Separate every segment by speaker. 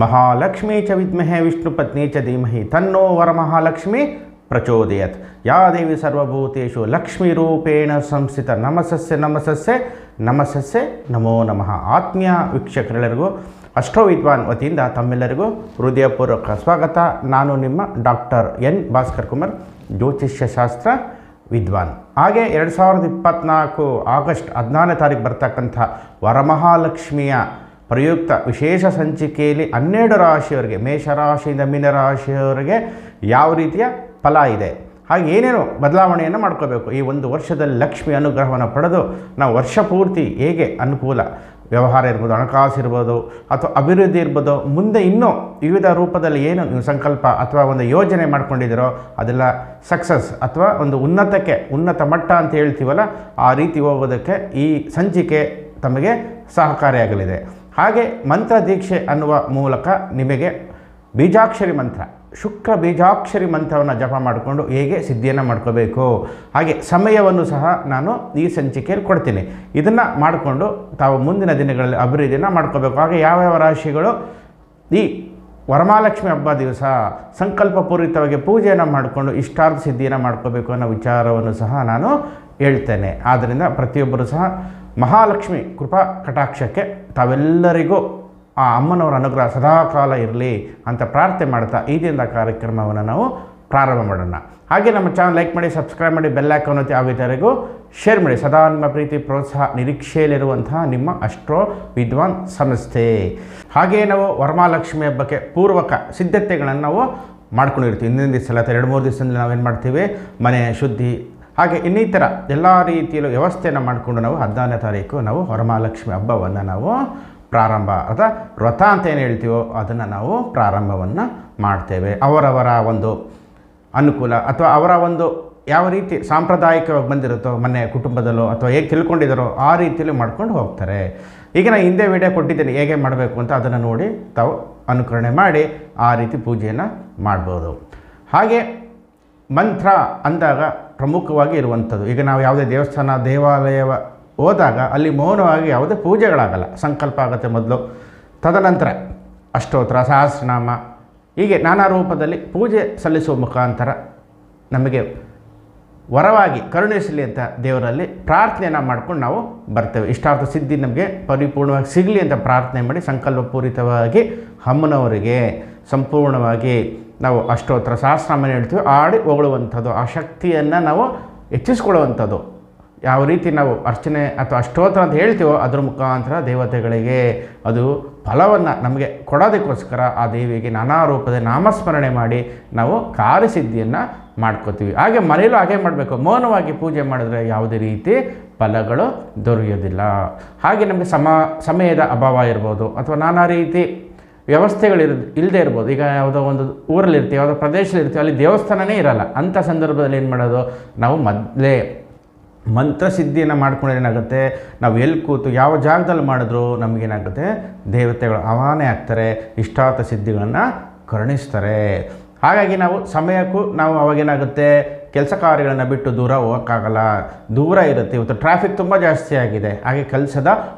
Speaker 1: महालक्ष्मी च विद्महे विष्णुपत्नी च धीमहि तन्नो वरमहालक्ष्मी प्रचोदयात्। या देवी सर्वभूतेषु लक्ष्मीरूपेण संस्थिता। नमस्ते नमस्ते नमस्ते नमो नमः। ಆತ್ಮೀಯ ವೀಕ್ಷಕರೆಲ್ಲರಿಗೂ ಅಷ್ಟೋ ವಿದ್ವಾನ್ ವತಿಯಿಂದ ತಮ್ಮೆಲ್ಲರಿಗೂ ಹೃದಯಪೂರ್ವಕ ಸ್ವಾಗತ. ನಾನು ನಿಮ್ಮ ಡಾಕ್ಟರ್ ಎನ್ ಭಾಸ್ಕರ್ ಕುಮಾರ್, ಜ್ಯೋತಿಷ್ಯ ಶಾಸ್ತ್ರ ವಿದ್ವಾನ್. ಹಾಗೆ 2024 ಆಗಸ್ಟ್ 14ನೇ ತಾರೀಕು ಬರ್ತಕ್ಕಂಥ ವರಮಹಾಲಕ್ಷ್ಮಿಯ ಪ್ರಯುಕ್ತ ವಿಶೇಷ ಸಂಚಿಕೆಯಲ್ಲಿ 12 ರಾಶಿಯವರಿಗೆ, ಮೇಷರಾಶಿಯಿಂದ ಮೀನರಾಶಿಯವರಿಗೆ ಯಾವ ರೀತಿಯ ಫಲ ಇದೆ, ಹಾಗೆ ಏನೇನು ಬದಲಾವಣೆಯನ್ನು ಮಾಡ್ಕೋಬೇಕು, ಈ ಒಂದು ವರ್ಷದಲ್ಲಿ ಲಕ್ಷ್ಮಿ ಅನುಗ್ರಹವನ್ನು ಪಡೆದು ನಾವು ವರ್ಷ ಪೂರ್ತಿ ಹೇಗೆ ಅನುಕೂಲ, ವ್ಯವಹಾರ ಇರ್ಬೋದು, ಹಣಕಾಸು ಇರ್ಬೋದು, ಅಥವಾ ಅಭಿವೃದ್ಧಿ ಇರ್ಬೋದು, ಮುಂದೆ ಇನ್ನೂ ವಿವಿಧ ರೂಪದಲ್ಲಿ ಏನು ನೀವು ಸಂಕಲ್ಪ ಅಥವಾ ಒಂದು ಯೋಜನೆ ಮಾಡ್ಕೊಂಡಿದ್ದೀರೋ ಅದೆಲ್ಲ ಸಕ್ಸಸ್ ಅಥವಾ ಒಂದು ಉನ್ನತ ಮಟ್ಟ ಅಂತ ಹೇಳ್ತೀವಲ್ಲ, ಆ ರೀತಿ ಹೋಗೋದಕ್ಕೆ ಈ ಸಂಚಿಕೆ ತಮಗೆ ಸಹಕಾರಿಯಾಗಲಿದೆ. ಹಾಗೆ ಮಂತ್ರ ದೀಕ್ಷೆ ಅನ್ನುವ ಮೂಲಕ ನಿಮಗೆ ಬೀಜಾಕ್ಷರಿ ಮಂತ್ರ, ಶುಕ್ರ ಬೀಜಾಕ್ಷರಿ ಮಂತ್ರವನ್ನು ಜಪ ಮಾಡಿಕೊಂಡು ಹೇಗೆ ಸಿದ್ಧಿಯನ್ನು ಮಾಡ್ಕೋಬೇಕು, ಹಾಗೆ ಸಮಯವನ್ನು ಸಹ ನಾನು ಈ ಸಂಚಿಕೆಯಲ್ಲಿ ಕೊಡ್ತೀನಿ. ಇದನ್ನು ಮಾಡಿಕೊಂಡು ತಾವು ಮುಂದಿನ ದಿನಗಳಲ್ಲಿ ಅಭಿವೃದ್ಧಿಯನ್ನು ಮಾಡ್ಕೋಬೇಕು. ಹಾಗೆ ಯಾವ್ಯಾವ ರಾಶಿಗಳು ಈ ವರಮಹಾಲಕ್ಷ್ಮಿ ಹಬ್ಬ ದಿವಸ ಸಂಕಲ್ಪಪೂರಿತವಾಗಿ ಪೂಜೆಯನ್ನು ಮಾಡಿಕೊಂಡು ಇಷ್ಟಾರ್ಥ ಸಿದ್ಧಿಯನ್ನು ಮಾಡ್ಕೋಬೇಕು ಅನ್ನೋ ವಿಚಾರವನ್ನು ಸಹ ನಾನು ಹೇಳ್ತೇನೆ. ಆದ್ದರಿಂದ ಪ್ರತಿಯೊಬ್ಬರು ಸಹ ಮಹಾಲಕ್ಷ್ಮಿ ಕೃಪಾ ಕಟಾಕ್ಷಕ್ಕೆ ತಾವೆಲ್ಲರಿಗೂ ಆ ಅಮ್ಮನವರ ಅನುಗ್ರಹ ಸದಾಕಾಲ ಇರಲಿ ಅಂತ ಪ್ರಾರ್ಥನೆ ಮಾಡ್ತಾ ಈ ದಿನದ ಕಾರ್ಯಕ್ರಮವನ್ನು ನಾವು ಪ್ರಾರಂಭ ಮಾಡೋಣ. ಹಾಗೆ ನಮ್ಮ ಚಾನಲ್ ಲೈಕ್ ಮಾಡಿ, ಸಬ್ಸ್ಕ್ರೈಬ್ ಮಾಡಿ, ಬೆಲ್ ಐಕಾನ್ ಒತ್ತಿ ಆವಿತರಿಗೂ ಶೇರ್ ಮಾಡಿ. ಸದಾ ನಿಮ್ಮ ಪ್ರೀತಿ ಪ್ರೋತ್ಸಾಹ ನಿರೀಕ್ಷೆಯಲ್ಲಿರುವಂತಹ ನಿಮ್ಮ ಅಸ್ಟ್ರೋ ವಿದ್ವಾನ್ ಸಂಸ್ಥೆ. ಹಾಗೆಯೇ ನಾವು ವರಮಹಾಲಕ್ಷ್ಮಿ ಹಬ್ಬಕ್ಕೆ ಪೂರ್ವಕ ಸಿದ್ಧತೆಗಳನ್ನು ನಾವು ಮಾಡ್ಕೊಂಡಿರ್ತೀವಿ. ಹಿಂದಿನ ದಿವಸ ಅಲ್ಲ, 2-3 ದಿವಸದಲ್ಲಿ ನಾವೇನು ಮಾಡ್ತೀವಿ, ಮನೆ ಶುದ್ಧಿ, ಹಾಗೆ ಇನ್ನಿತರ ಎಲ್ಲ ರೀತಿಯಲ್ಲೂ ವ್ಯವಸ್ಥೆಯನ್ನು ಮಾಡಿಕೊಂಡು ನಾವು 14ನೇ ತಾರೀಕು ನಾವು ವರಮಹಾಲಕ್ಷ್ಮಿ ಹಬ್ಬವನ್ನು ನಾವು ಪ್ರಾರಂಭ ಅಥವಾ ವ್ರತ ಅಂತ ಏನು ಹೇಳ್ತೀವೋ ಅದನ್ನು ನಾವು ಪ್ರಾರಂಭವನ್ನು ಮಾಡ್ತೇವೆ. ಅವರವರ ಒಂದು ಅನುಕೂಲ ಅಥವಾ ಅವರ ಒಂದು ಯಾವ ರೀತಿ ಸಾಂಪ್ರದಾಯಿಕವಾಗಿ ಬಂದಿರುತ್ತೋ ಮನೆ ಕುಟುಂಬದಲ್ಲೋ ಅಥವಾ ಹೇಗೆ ತಿಳ್ಕೊಂಡಿದ್ದಾರೋ ಆ ರೀತಿಯಲ್ಲಿ ಮಾಡ್ಕೊಂಡು ಹೋಗ್ತಾರೆ. ಈಗ ನಾನು ಹಿಂದೆ ವಿಡಿಯೋ ಕೊಟ್ಟಿದ್ದೇನೆ ಹೇಗೆ ಮಾಡಬೇಕು ಅಂತ, ಅದನ್ನು ನೋಡಿ ತಾವು ಅನುಕರಣೆ ಮಾಡಿ ಆ ರೀತಿ ಪೂಜೆಯನ್ನು ಮಾಡ್ಬೋದು. ಹಾಗೆ ಮಂತ್ರ ಅಂದಾಗ ಪ್ರಮುಖವಾಗಿ ಇರುವಂಥದ್ದು, ಈಗ ನಾವು ಯಾವುದೇ ದೇವಸ್ಥಾನ ದೇವಾಲಯ ಹೋದಾಗ ಅಲ್ಲಿ ಮೌನವಾಗಿ ಯಾವುದೇ ಪೂಜೆಗಳಾಗಲ್ಲ, ಸಂಕಲ್ಪ ಆಗುತ್ತೆ ಮೊದಲು, ತದನಂತರ ಅಷ್ಟೋತ್ರ, ಸಹಸ್ರನಾಮ, ಹೀಗೆ ನಾನಾ ರೂಪದಲ್ಲಿ ಪೂಜೆ ಸಲ್ಲಿಸುವ ಮುಖಾಂತರ ನಮಗೆ ವರವಾಗಿ ಕರುಣಿಸಲಿ ಅಂತ ದೇವರಲ್ಲಿ ಪ್ರಾರ್ಥನೆಯನ್ನು ಮಾಡ್ಕೊಂಡು ನಾವು ಬರ್ತೇವೆ. ಇಷ್ಟಾರ್ಥ ಸಿದ್ಧಿ ನಮಗೆ ಪರಿಪೂರ್ಣವಾಗಿ ಸಿಗಲಿ ಅಂತ ಪ್ರಾರ್ಥನೆ ಮಾಡಿ ಸಂಕಲ್ಪಪೂರಿತವಾಗಿ ಅಮ್ಮನವರಿಗೆ ಸಂಪೂರ್ಣವಾಗಿ ನಾವು ಅಷ್ಟೋತ್ರ ಸಹಸ್ರನಾಮ ಹೇಳ್ತೀವಿ, ಆಡಿ ಹೊಗಳುವಂಥದ್ದು, ಆ ಶಕ್ತಿಯನ್ನು ನಾವು ಹೆಚ್ಚಿಸ್ಕೊಳ್ಳುವಂಥದ್ದು. ಯಾವ ರೀತಿ ನಾವು ಅರ್ಚನೆ ಅಥವಾ ಅಷ್ಟೋತ್ರ ಅಂತ ಹೇಳ್ತೀವೋ ಅದರ ಮುಖಾಂತರ ದೇವತೆಗಳಿಗೆ ಅದು ಫಲವನ್ನು ನಮಗೆ ಕೊಡೋದಕ್ಕೋಸ್ಕರ ಆ ದೇವಿಗೆ ನಾನಾ ರೂಪದ ನಾಮಸ್ಮರಣೆ ಮಾಡಿ ನಾವು ಕಾರ್ಯಸಿದ್ಧಿಯನ್ನು ಮಾಡ್ಕೋತೀವಿ. ಹಾಗೆ ಮನೆಯಲ್ಲೂ ಹಾಗೆ ಮಾಡಬೇಕು, ಮೌನವಾಗಿ ಪೂಜೆ ಮಾಡಿದ್ರೆ ಯಾವುದೇ ರೀತಿ ಫಲಗಳು ದೊರೆಯೋದಿಲ್ಲ. ಹಾಗೆ ನಮಗೆ ಸಮಯದ ಅಭಾವ ಇರ್ಬೋದು ಅಥವಾ ನಾನಾ ರೀತಿ ಇಲ್ಲದೆ ಇರ್ಬೋದು. ಈಗ ಯಾವುದೋ ಒಂದು ಊರಲ್ಲಿರ್ತೀವಿ, ಯಾವುದೋ ಪ್ರದೇಶದಲ್ಲಿರ್ತೀವಿ, ಅಲ್ಲಿ ದೇವಸ್ಥಾನವೇ ಇರಲ್ಲ. ಅಂಥ ಸಂದರ್ಭದಲ್ಲಿ ಏನು ಮಾಡೋದು, ನಾವು ಮೊದಲೇ ಮಂತ್ರಸಿದ್ಧಿಯನ್ನು ಮಾಡ್ಕೊಂಡ್ರೆ ಏನಾಗುತ್ತೆ, ನಾವು ಎಲ್ಲಿ ಕೂತು ಯಾವ ಜಾಗದಲ್ಲಿ ಮಾಡಿದ್ರೂ ನಮಗೇನಾಗುತ್ತೆ, ದೇವತೆಗಳು ಆವಾಹನೆ ಆಗ್ತಾರೆ, ಇಷ್ಟಾರ್ಥ ಸಿದ್ಧಿಗಳನ್ನು ಕರುಣಿಸ್ತಾರೆ. ಹಾಗಾಗಿ ನಾವು ಸಮಯಕ್ಕೂ ನಾವು ಅವಾಗೇನಾಗುತ್ತೆ, ಕೆಲಸ ಕಾರ್ಯಗಳನ್ನು ಬಿಟ್ಟು ದೂರ ಹೋಗೋಕ್ಕಾಗಲ್ಲ, ದೂರ ಇರುತ್ತೆ. ಇವತ್ತು ಟ್ರಾಫಿಕ್ ತುಂಬ ಜಾಸ್ತಿ ಆಗಿದೆ, ಹಾಗೆ ಕೆಲಸದ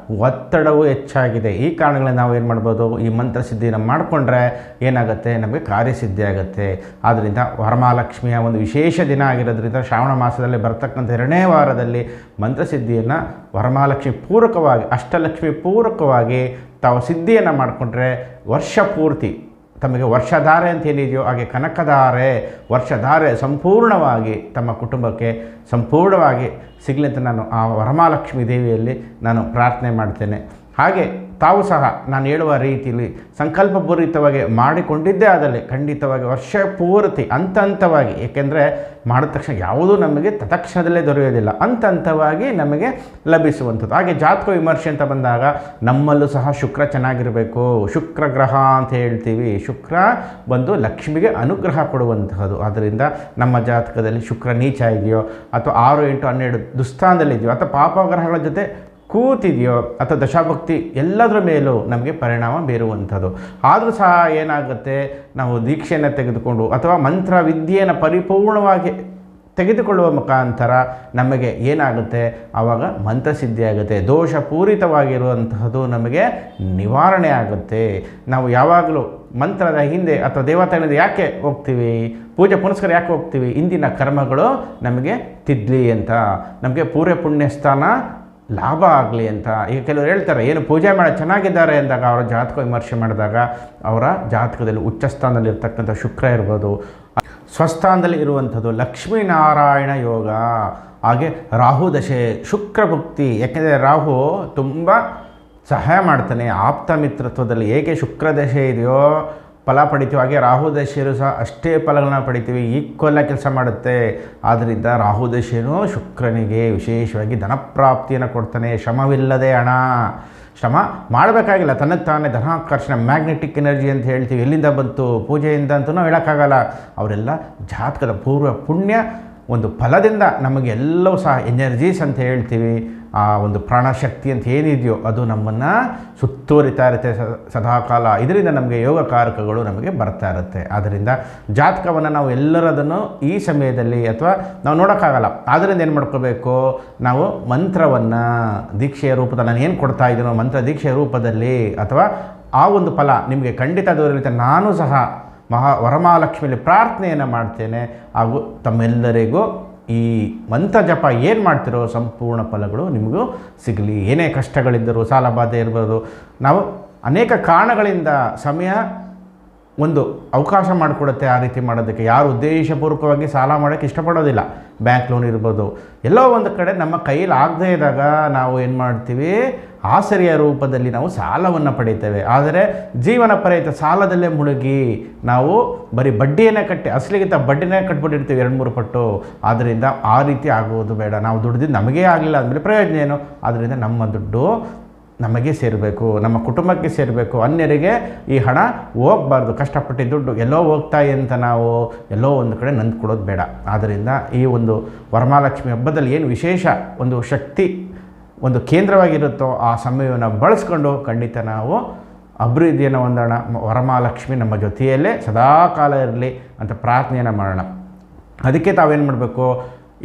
Speaker 1: ಒತ್ತಡವೂ ಹೆಚ್ಚಾಗಿದೆ. ಈ ಕಾರಣಗಳಿಂದ ನಾವು ಏನು ಮಾಡ್ಬೋದು, ಈ ಮಂತ್ರಸಿದ್ಧಿಯನ್ನು ಮಾಡಿಕೊಂಡ್ರೆ ಏನಾಗುತ್ತೆ, ನಮಗೆ ಕಾರ್ಯಸಿದ್ಧಿ ಆಗುತ್ತೆ. ಆದ್ದರಿಂದ ವರಮಹಾಲಕ್ಷ್ಮಿಯ ಒಂದು ವಿಶೇಷ ದಿನ ಆಗಿರೋದ್ರಿಂದ ಶ್ರಾವಣ ಮಾಸದಲ್ಲಿ ಬರ್ತಕ್ಕಂಥ 2ನೇ ವಾರದಲ್ಲಿ ಮಂತ್ರಸಿದ್ಧಿಯನ್ನು ವರಮಹಾಲಕ್ಷ್ಮಿ ಪೂರಕವಾಗಿ, ಅಷ್ಟಲಕ್ಷ್ಮಿ ಪೂರಕವಾಗಿ ತಾವು ಸಿದ್ಧಿಯನ್ನು ಮಾಡಿಕೊಂಡ್ರೆ ವರ್ಷ ಪೂರ್ತಿ ತಮಗೆ ವರ್ಷಧಾರೆ ಅಂತ ಏನಿದೆಯೋ ಹಾಗೆ ಕನಕಧಾರೆ, ವರ್ಷಧಾರೆ ಸಂಪೂರ್ಣವಾಗಿ ತಮ್ಮ ಕುಟುಂಬಕ್ಕೆ ಸಂಪೂರ್ಣವಾಗಿ ಸಿಗಲಿ ಅಂತ ನಾನು ಆ ವರಮಹಾಲಕ್ಷ್ಮಿ ದೇವಿಯಲ್ಲಿ ನಾನು ಪ್ರಾರ್ಥನೆ ಮಾಡ್ತೇನೆ. ಹಾಗೆ ತಾವು ಸಹ ನಾನು ಹೇಳುವ ರೀತಿಯಲ್ಲಿ ಸಂಕಲ್ಪಪೂರಿತವಾಗಿ ಮಾಡಿಕೊಂಡಿದ್ದೇ ಆದಲ್ಲಿ ಖಂಡಿತವಾಗಿ ವರ್ಷ ಪೂರ್ತಿ ಹಂತವಾಗಿ, ಏಕೆಂದರೆ ಮಾಡಿದ ತಕ್ಷಣ ಯಾವುದೂ ನಮಗೆ ತತ್ಕ್ಷಣದಲ್ಲೇ ದೊರೆಯೋದಿಲ್ಲ, ಹಂತವಾಗಿ ನಮಗೆ ಲಭಿಸುವಂಥದ್ದು. ಹಾಗೆ ಜಾತಕ ವಿಮರ್ಶೆ ಅಂತ ಬಂದಾಗ ನಮ್ಮಲ್ಲೂ ಸಹ ಶುಕ್ರ ಚೆನ್ನಾಗಿರಬೇಕು, ಶುಕ್ರ ಗ್ರಹ ಅಂತ ಹೇಳ್ತೀವಿ. ಶುಕ್ರ ಬಂದು ಲಕ್ಷ್ಮಿಗೆ ಅನುಗ್ರಹ ಕೊಡುವಂತಹದ್ದು. ಆದ್ದರಿಂದ ನಮ್ಮ ಜಾತಕದಲ್ಲಿ ಶುಕ್ರ ನೀಚ ಇದೆಯೋ ಅಥವಾ 6, 8, 12 ದುಸ್ಥಾನದಲ್ಲಿದೆಯೋ ಅಥವಾ ಪಾಪಗ್ರಹಗಳ ಜೊತೆ ಕೂತಿದೆಯೋ ಅಥವಾ ದಶಾಭಕ್ತಿ ಎಲ್ಲದರ ಮೇಲೂ ನಮಗೆ ಪರಿಣಾಮ ಬೀರುವಂಥದ್ದು. ಆದರೂ ಸಹ ಏನಾಗುತ್ತೆ, ನಾವು ದೀಕ್ಷೆಯನ್ನು ತೆಗೆದುಕೊಂಡು ಅಥವಾ ಮಂತ್ರ ವಿದ್ಯೆಯನ್ನು ಪರಿಪೂರ್ಣವಾಗಿ ತೆಗೆದುಕೊಳ್ಳುವ ಮುಖಾಂತರ ನಮಗೆ ಏನಾಗುತ್ತೆ, ಆವಾಗ ಮಂತ್ರಸಿದ್ಧಿ ಆಗುತ್ತೆ, ದೋಷಪೂರಿತವಾಗಿರುವಂತಹದ್ದು ನಮಗೆ ನಿವಾರಣೆ ಆಗುತ್ತೆ. ನಾವು ಯಾವಾಗಲೂ ಮಂತ್ರದ ಹಿಂದೆ ಅಥವಾ ದೇವತೆಗಳಿಂದ ಯಾಕೆ ಹೋಗ್ತೀವಿ, ಪೂಜೆ ಪುನಸ್ಕಾರ ಯಾಕೆ ಹೋಗ್ತೀವಿ, ಇಂದಿನ ಕರ್ಮಗಳು ನಮಗೆ ತಿದ್ದಲಿ ಅಂತ, ನಮಗೆ ಪೂರ್ವ ಪುಣ್ಯ ಸ್ಥಾನ ಲಾಭ ಆಗಲಿ ಅಂತ. ಈಗ ಕೆಲವರು ಹೇಳ್ತಾರೆ, ಏನು ಪೂಜೆ ಮಾಡಿ ಚೆನ್ನಾಗಿದ್ದಾರೆ ಅಂದಾಗ ಅವರ ಜಾತಕ ವಿಮರ್ಶೆ ಮಾಡಿದಾಗ ಅವರ ಜಾತಕದಲ್ಲಿ ಉಚ್ಚ ಸ್ಥಾನದಲ್ಲಿರ್ತಕ್ಕಂಥ ಶುಕ್ರ ಇರ್ಬೋದು, ಸ್ವಸ್ಥಾನದಲ್ಲಿ ಇರುವಂಥದ್ದು ಲಕ್ಷ್ಮೀನಾರಾಯಣ ಯೋಗ, ಹಾಗೆ ರಾಹು ದಶೆ, ಶುಕ್ರ ಭುಕ್ತಿ. ಯಾಕೆಂದರೆ ರಾಹು ತುಂಬ ಸಹಾಯ ಮಾಡ್ತಾನೆ ಆಪ್ತ ಮಿತ್ರತ್ವದಲ್ಲಿ. ಹೇಗೆ ಶುಕ್ರ ದಶೆ ಇದೆಯೋ ಫಲ ಪಡಿತೀವಿ, ಹಾಗೆ ರಾಹು ದಶೆಯಲ್ಲೂ ಸಹ ಅಷ್ಟೇ ಫಲಗಳನ್ನ ಪಡಿತೀವಿ, ಈಕ್ವಲ್ ಆಗಿ ಕೆಲಸ ಮಾಡುತ್ತೆ. ಆದ್ದರಿಂದ ರಾಹು ದಶೆಯೂ ಶುಕ್ರನಿಗೆ ವಿಶೇಷವಾಗಿ ಧನಪ್ರಾಪ್ತಿಯನ್ನು ಕೊಡ್ತಾನೆ. ಶ್ರಮವಿಲ್ಲದೆ ಹಣ, ಶ್ರಮ ಮಾಡಬೇಕಾಗಿಲ್ಲ, ತನಗೆ ತಾನೇ ಧನಾಕರ್ಷಣೆ, ಮ್ಯಾಗ್ನೆಟಿಕ್ ಎನರ್ಜಿ ಅಂತ ಹೇಳ್ತೀವಿ. ಎಲ್ಲಿಂದ ಬಂತು, ಪೂಜೆಯಿಂದ ಅಂತೂ ನಾವು ಹೇಳೋಕ್ಕಾಗಲ್ಲ. ಅವರೆಲ್ಲ ಜಾತಕದ ಪೂರ್ವ ಪುಣ್ಯ ಒಂದು ಫಲದಿಂದ ನಮಗೆಲ್ಲವೂ ಸಹ ಎನರ್ಜೀಸ್ ಅಂತ ಹೇಳ್ತೀವಿ. ಆ ಒಂದು ಪ್ರಾಣಶಕ್ತಿ ಅಂತ ಏನಿದೆಯೋ ಅದು ನಮ್ಮನ್ನು ಸುತ್ತುವರಿತಾ ಇರುತ್ತೆ ಸದಾಕಾಲ. ಇದರಿಂದ ನಮಗೆ ಯೋಗಕಾರಕಗಳು ನಮಗೆ ಬರ್ತಾ ಇರುತ್ತೆ. ಆದ್ದರಿಂದ ಜಾತಕವನ್ನು ನಾವು ಎಲ್ಲರದನ್ನು ಈ ಸಮಯದಲ್ಲಿ ಅಥವಾ ನಾವು ನೋಡೋಕ್ಕಾಗಲ್ಲ. ಆದ್ದರಿಂದ ಏನು ಮಾಡ್ಕೋಬೇಕು, ನಾವು ಮಂತ್ರವನ್ನು ದೀಕ್ಷೆಯ ರೂಪದಲ್ಲಿ ನಾನು ಏನು ಕೊಡ್ತಾ ಇದ್ದೀನೋ ಮಂತ್ರ ದೀಕ್ಷೆಯ ರೂಪದಲ್ಲಿ ಅಥವಾ ಆ ಒಂದು ಫಲ ನಿಮಗೆ ಖಂಡಿತ ದೊರೆಯುತ್ತೆ. ನಾನು ಸಹ ವರಮಹಾಲಕ್ಷ್ಮಿಯಲ್ಲಿ ಪ್ರಾರ್ಥನೆಯನ್ನು ಮಾಡ್ತೇನೆ. ಹಾಗೂ ತಮ್ಮೆಲ್ಲರಿಗೂ ಈ ಮಂತ್ರ ಜಪ ಏನು ಮಾಡ್ತಿರೋ ಸಂಪೂರ್ಣ ಫಲಗಳು ನಿಮಗೂ ಸಿಗಲಿ. ಏನೇ ಕಷ್ಟಗಳಿದ್ದರೂ, ಸಾಲ ಬಾಧೆ ಇರ್ಬೋದು, ನಾವು ಅನೇಕ ಕಾರಣಗಳಿಂದ ಸಮಯ ಒಂದು ಅವಕಾಶ ಮಾಡಿಕೊಡುತ್ತೆ ಆ ರೀತಿ ಮಾಡೋದಕ್ಕೆ. ಯಾರು ಉದ್ದೇಶಪೂರ್ವಕವಾಗಿ ಸಾಲ ಮಾಡೋಕ್ಕೆ ಇಷ್ಟಪಡೋದಿಲ್ಲ. ಬ್ಯಾಂಕ್ ಲೋನ್ ಇರ್ಬೋದು, ಎಲ್ಲೋ ಒಂದು ಕಡೆ ನಮ್ಮ ಕೈಯಲ್ಲಿ ಆಗದೇ ಇದ್ದಾಗ ನಾವು ಏನು ಮಾಡ್ತೀವಿ, ಆಸರೆಯ ರೂಪದಲ್ಲಿ ನಾವು ಸಾಲವನ್ನು ಪಡೀತೇವೆ. ಆದರೆ ಜೀವನ ಪರ್ಯಂತ ಸಾಲದಲ್ಲೇ ಮುಳುಗಿ ನಾವು ಬರೀ ಬಡ್ಡಿಯನ್ನೇ ಕಟ್ಟಿ, ಅಸಲಿಗಿಂತ ಬಡ್ಡಿನೇ ಕಟ್ಬಿಟ್ಟಿರ್ತೀವಿ 2-3 ಪಟ್ಟು. ಆದ್ದರಿಂದ ಆ ರೀತಿ ಆಗುವುದು ಬೇಡ. ನಾವು ದುಡ್ದಿದ್ದು ನಮಗೇ ಆಗಲಿಲ್ಲ ಅಂದಮೇಲೆ ಪ್ರಯೋಜನ ಏನು? ಆದ್ದರಿಂದ ನಮ್ಮ ದುಡ್ಡು ನಮಗೆ ಸೇರಬೇಕು, ನಮ್ಮ ಕುಟುಂಬಕ್ಕೆ ಸೇರಬೇಕು, ಅನ್ಯರಿಗೆ ಈ ಹಣ ಹೋಗಬಾರ್ದು. ಕಷ್ಟಪಟ್ಟು ದುಡ್ಡು ಎಲ್ಲೋ ಹೋಗ್ತಾಯಿ ಅಂತ ನಾವು ಎಲ್ಲೋ ಒಂದು ಕಡೆ ನಂದು ಕೊಡೋದು ಬೇಡ. ಆದ್ದರಿಂದ ಈ ಒಂದು ವರಮಹಾಲಕ್ಷ್ಮಿ ಹಬ್ಬದಲ್ಲಿ ಏನು ವಿಶೇಷ ಒಂದು ಶಕ್ತಿ ಒಂದು ಕೇಂದ್ರವಾಗಿರುತ್ತೋ ಆ ಸಮಯವನ್ನು ಬಳಸ್ಕೊಂಡು ಖಂಡಿತ ನಾವು ಅಭಿವೃದ್ಧಿಯನ್ನು ಹೊಂದೋಣ. ವರಮಹಾಲಕ್ಷ್ಮಿ ನಮ್ಮ ಜೊತೆಯಲ್ಲೇ ಸದಾಕಾಲ ಇರಲಿ ಅಂತ ಪ್ರಾರ್ಥನೆಯನ್ನು ಮಾಡೋಣ. ಅದಕ್ಕೆ ತಾವೇನು ಮಾಡಬೇಕು,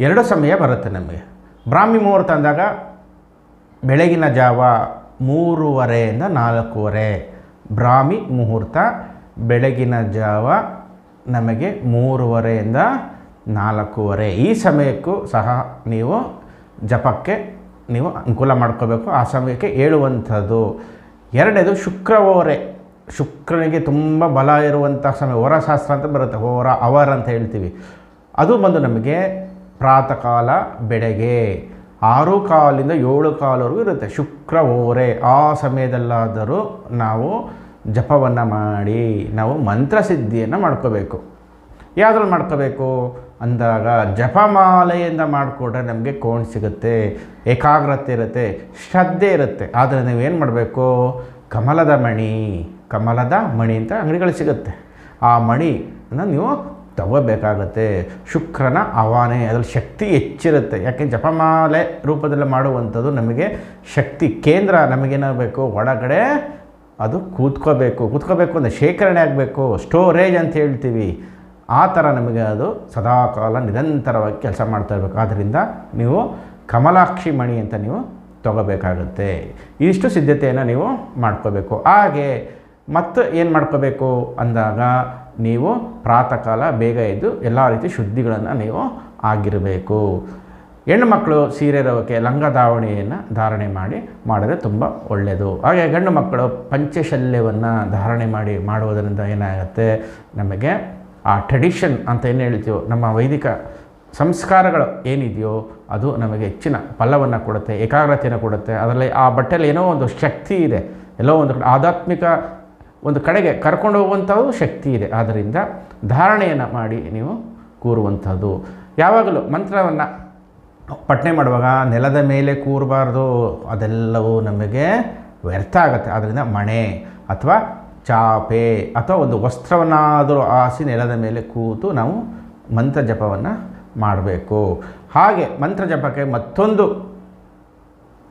Speaker 1: 2 ಸಮಯ ಬರುತ್ತೆ ನಮಗೆ. ಬ್ರಾಹ್ಮಿ ಮುಹೂರ್ತ ಅಂದಾಗ ಬೆಳಗಿನ ಜಾವ 3:30 4:00 ಬ್ರಾಹ್ಮಿ ಮುಹೂರ್ತ. ಬೆಳಗಿನ ಜಾವ ನಮಗೆ 3:30 4:00 ಈ ಸಮಯಕ್ಕೂ ಸಹ ನೀವು ಜಪಕ್ಕೆ ನೀವು ಅನುಕೂಲ ಮಾಡ್ಕೋಬೇಕು. ಆ ಸಮಯಕ್ಕೆ ಹೇಳುವಂಥದ್ದು. 2ನೇದು ಶುಕ್ರಹೋರೆ. ಶುಕ್ರನಿಗೆ ತುಂಬ ಬಲ ಇರುವಂಥ ಸಮಯ, ಹೋರಶಾಸ್ತ್ರ ಅಂತ ಬರುತ್ತೆ, ಹೋರ ಅವರ್ ಅಂತ ಹೇಳ್ತೀವಿ. ಅದು ಬಂದು ನಮಗೆ ಪ್ರಾತಃ ಕಾಲ ಬೆಳಗ್ಗೆ 6:15 7:15 ಇರುತ್ತೆ ಶುಕ್ರಹೋರೆ. ಆ ಸಮಯದಲ್ಲಾದರೂ ನಾವು ಜಪವನ್ನು ಮಾಡಿ ನಾವು ಮಂತ್ರಸಿದ್ಧಿಯನ್ನು ಮಾಡ್ಕೋಬೇಕು. ಯಾವುದ್ರಲ್ಲಿ ಮಾಡ್ಕೋಬೇಕು ಅಂದಾಗ ಜಪಮಾಲೆಯಿಂದ ಮಾಡಿಕೊಂಡ್ರೆ ನಮಗೆ ಕೌಂಟ್ ಸಿಗುತ್ತೆ, ಏಕಾಗ್ರತೆ ಇರುತ್ತೆ, ಶ್ರದ್ಧೆ ಇರುತ್ತೆ. ಆದರೆ ನೀವೇನು ಮಾಡಬೇಕು, ಕಮಲದ ಮಣಿ ಅಂತ ಅಂಗಡಿಗಳು ಸಿಗುತ್ತೆ. ಆ ಮಣಿನ ನೀವು ತಗೋಬೇಕಾಗತ್ತೆ. ಶುಕ್ರನ ಆವಾಹನೆ, ಅದರಲ್ಲಿ ಶಕ್ತಿ ಹೆಚ್ಚಿರುತ್ತೆ. ಯಾಕೆ ಜಪಮಾಲೆ ರೂಪದಲ್ಲಿ ಮಾಡುವಂಥದ್ದು ನಮಗೆ ಶಕ್ತಿ ಕೇಂದ್ರ. ನಮಗೇನಾಗಬೇಕು, ಒಳಗಡೆ ಅದು ಕೂತ್ಕೋಬೇಕು ಅಂದರೆ ಶೇಖರಣೆ ಆಗಬೇಕು, ಸ್ಟೋರೇಜ್ ಅಂತ ಹೇಳ್ತೀವಿ. ಆ ಥರ ನಮಗೆ ಅದು ಸದಾಕಾಲ ನಿರಂತರವಾಗಿ ಕೆಲಸ ಮಾಡ್ತಾ ಇರಬೇಕು. ಆದ್ದರಿಂದ ನೀವು ಕಮಲಾಕ್ಷಿ ಮಣಿ ಅಂತ ನೀವು ತಗೋಬೇಕಾಗುತ್ತೆ. ಇಷ್ಟು ಸಿದ್ಧತೆಯನ್ನು ನೀವು ಮಾಡ್ಕೋಬೇಕು. ಹಾಗೆ ಮತ್ತು ಏನು ಮಾಡ್ಕೋಬೇಕು ಅಂದಾಗ ನೀವು ಪ್ರಾತಃ ಕಾಲ ಬೇಗ ಎದ್ದು ಎಲ್ಲ ರೀತಿ ಶುದ್ಧಿಗಳನ್ನು ನೀವು ಆಗಿರಬೇಕು. ಹೆಣ್ಣುಮಕ್ಕಳು ಸೀರೆ ರವಕ್ಕೆ ಲಂಗ ಧಾವಣಿಯನ್ನು ಧಾರಣೆ ಮಾಡಿದರೆ ತುಂಬ ಒಳ್ಳೆಯದು. ಹಾಗೆ ಗಂಡು ಮಕ್ಕಳು ಪಂಚಶಲ್ಯವನ್ನು ಧಾರಣೆ ಮಾಡುವುದರಿಂದ ಏನಾಗುತ್ತೆ, ನಮಗೆ ಆ ಟ್ರೆಡಿಷನ್ ಅಂತ ಏನು ಹೇಳ್ತೀವೋ, ನಮ್ಮ ವೈದಿಕ ಸಂಸ್ಕಾರಗಳು ಏನಿದೆಯೋ ಅದು ನಮಗೆ ಹೆಚ್ಚಿನ ಫಲವನ್ನು ಕೊಡುತ್ತೆ, ಏಕಾಗ್ರತೆಯನ್ನು ಕೊಡುತ್ತೆ. ಅದರಲ್ಲಿ ಆ ಬಟ್ಟೆಯಲ್ಲಿ ಏನೋ ಒಂದು ಶಕ್ತಿ ಇದೆ, ಎಲ್ಲೋ ಒಂದು ಆಧ್ಯಾತ್ಮಿಕ ಒಂದು ಕಡೆಗೆ ಕರ್ಕೊಂಡು ಹೋಗುವಂಥದ್ದು ಶಕ್ತಿ ಇದೆ. ಆದ್ದರಿಂದ ಧಾರಣೆಯನ್ನು ಮಾಡಿ ನೀವು ಕೂರುವಂಥದ್ದು. ಯಾವಾಗಲೂ ಮಂತ್ರವನ್ನು ಪಠನೆ ಮಾಡುವಾಗ ನೆಲದ ಮೇಲೆ ಕೂರಬಾರ್ದು, ಅದೆಲ್ಲವೂ ನಮಗೆ ವ್ಯರ್ಥ ಆಗುತ್ತೆ. ಆದ್ದರಿಂದ ಮಣೆ ಅಥವಾ ಚಾಪೆ ಅಥವಾ ಒಂದು ವಸ್ತ್ರವನ್ನಾದರೂ ಹಾಸಿ ನೆಲದ ಮೇಲೆ ಕೂತು ನಾವು ಮಂತ್ರ ಜಪವನ್ನು ಮಾಡಬೇಕು. ಹಾಗೆ ಮಂತ್ರ ಜಪಕ್ಕೆ ಮತ್ತೊಂದು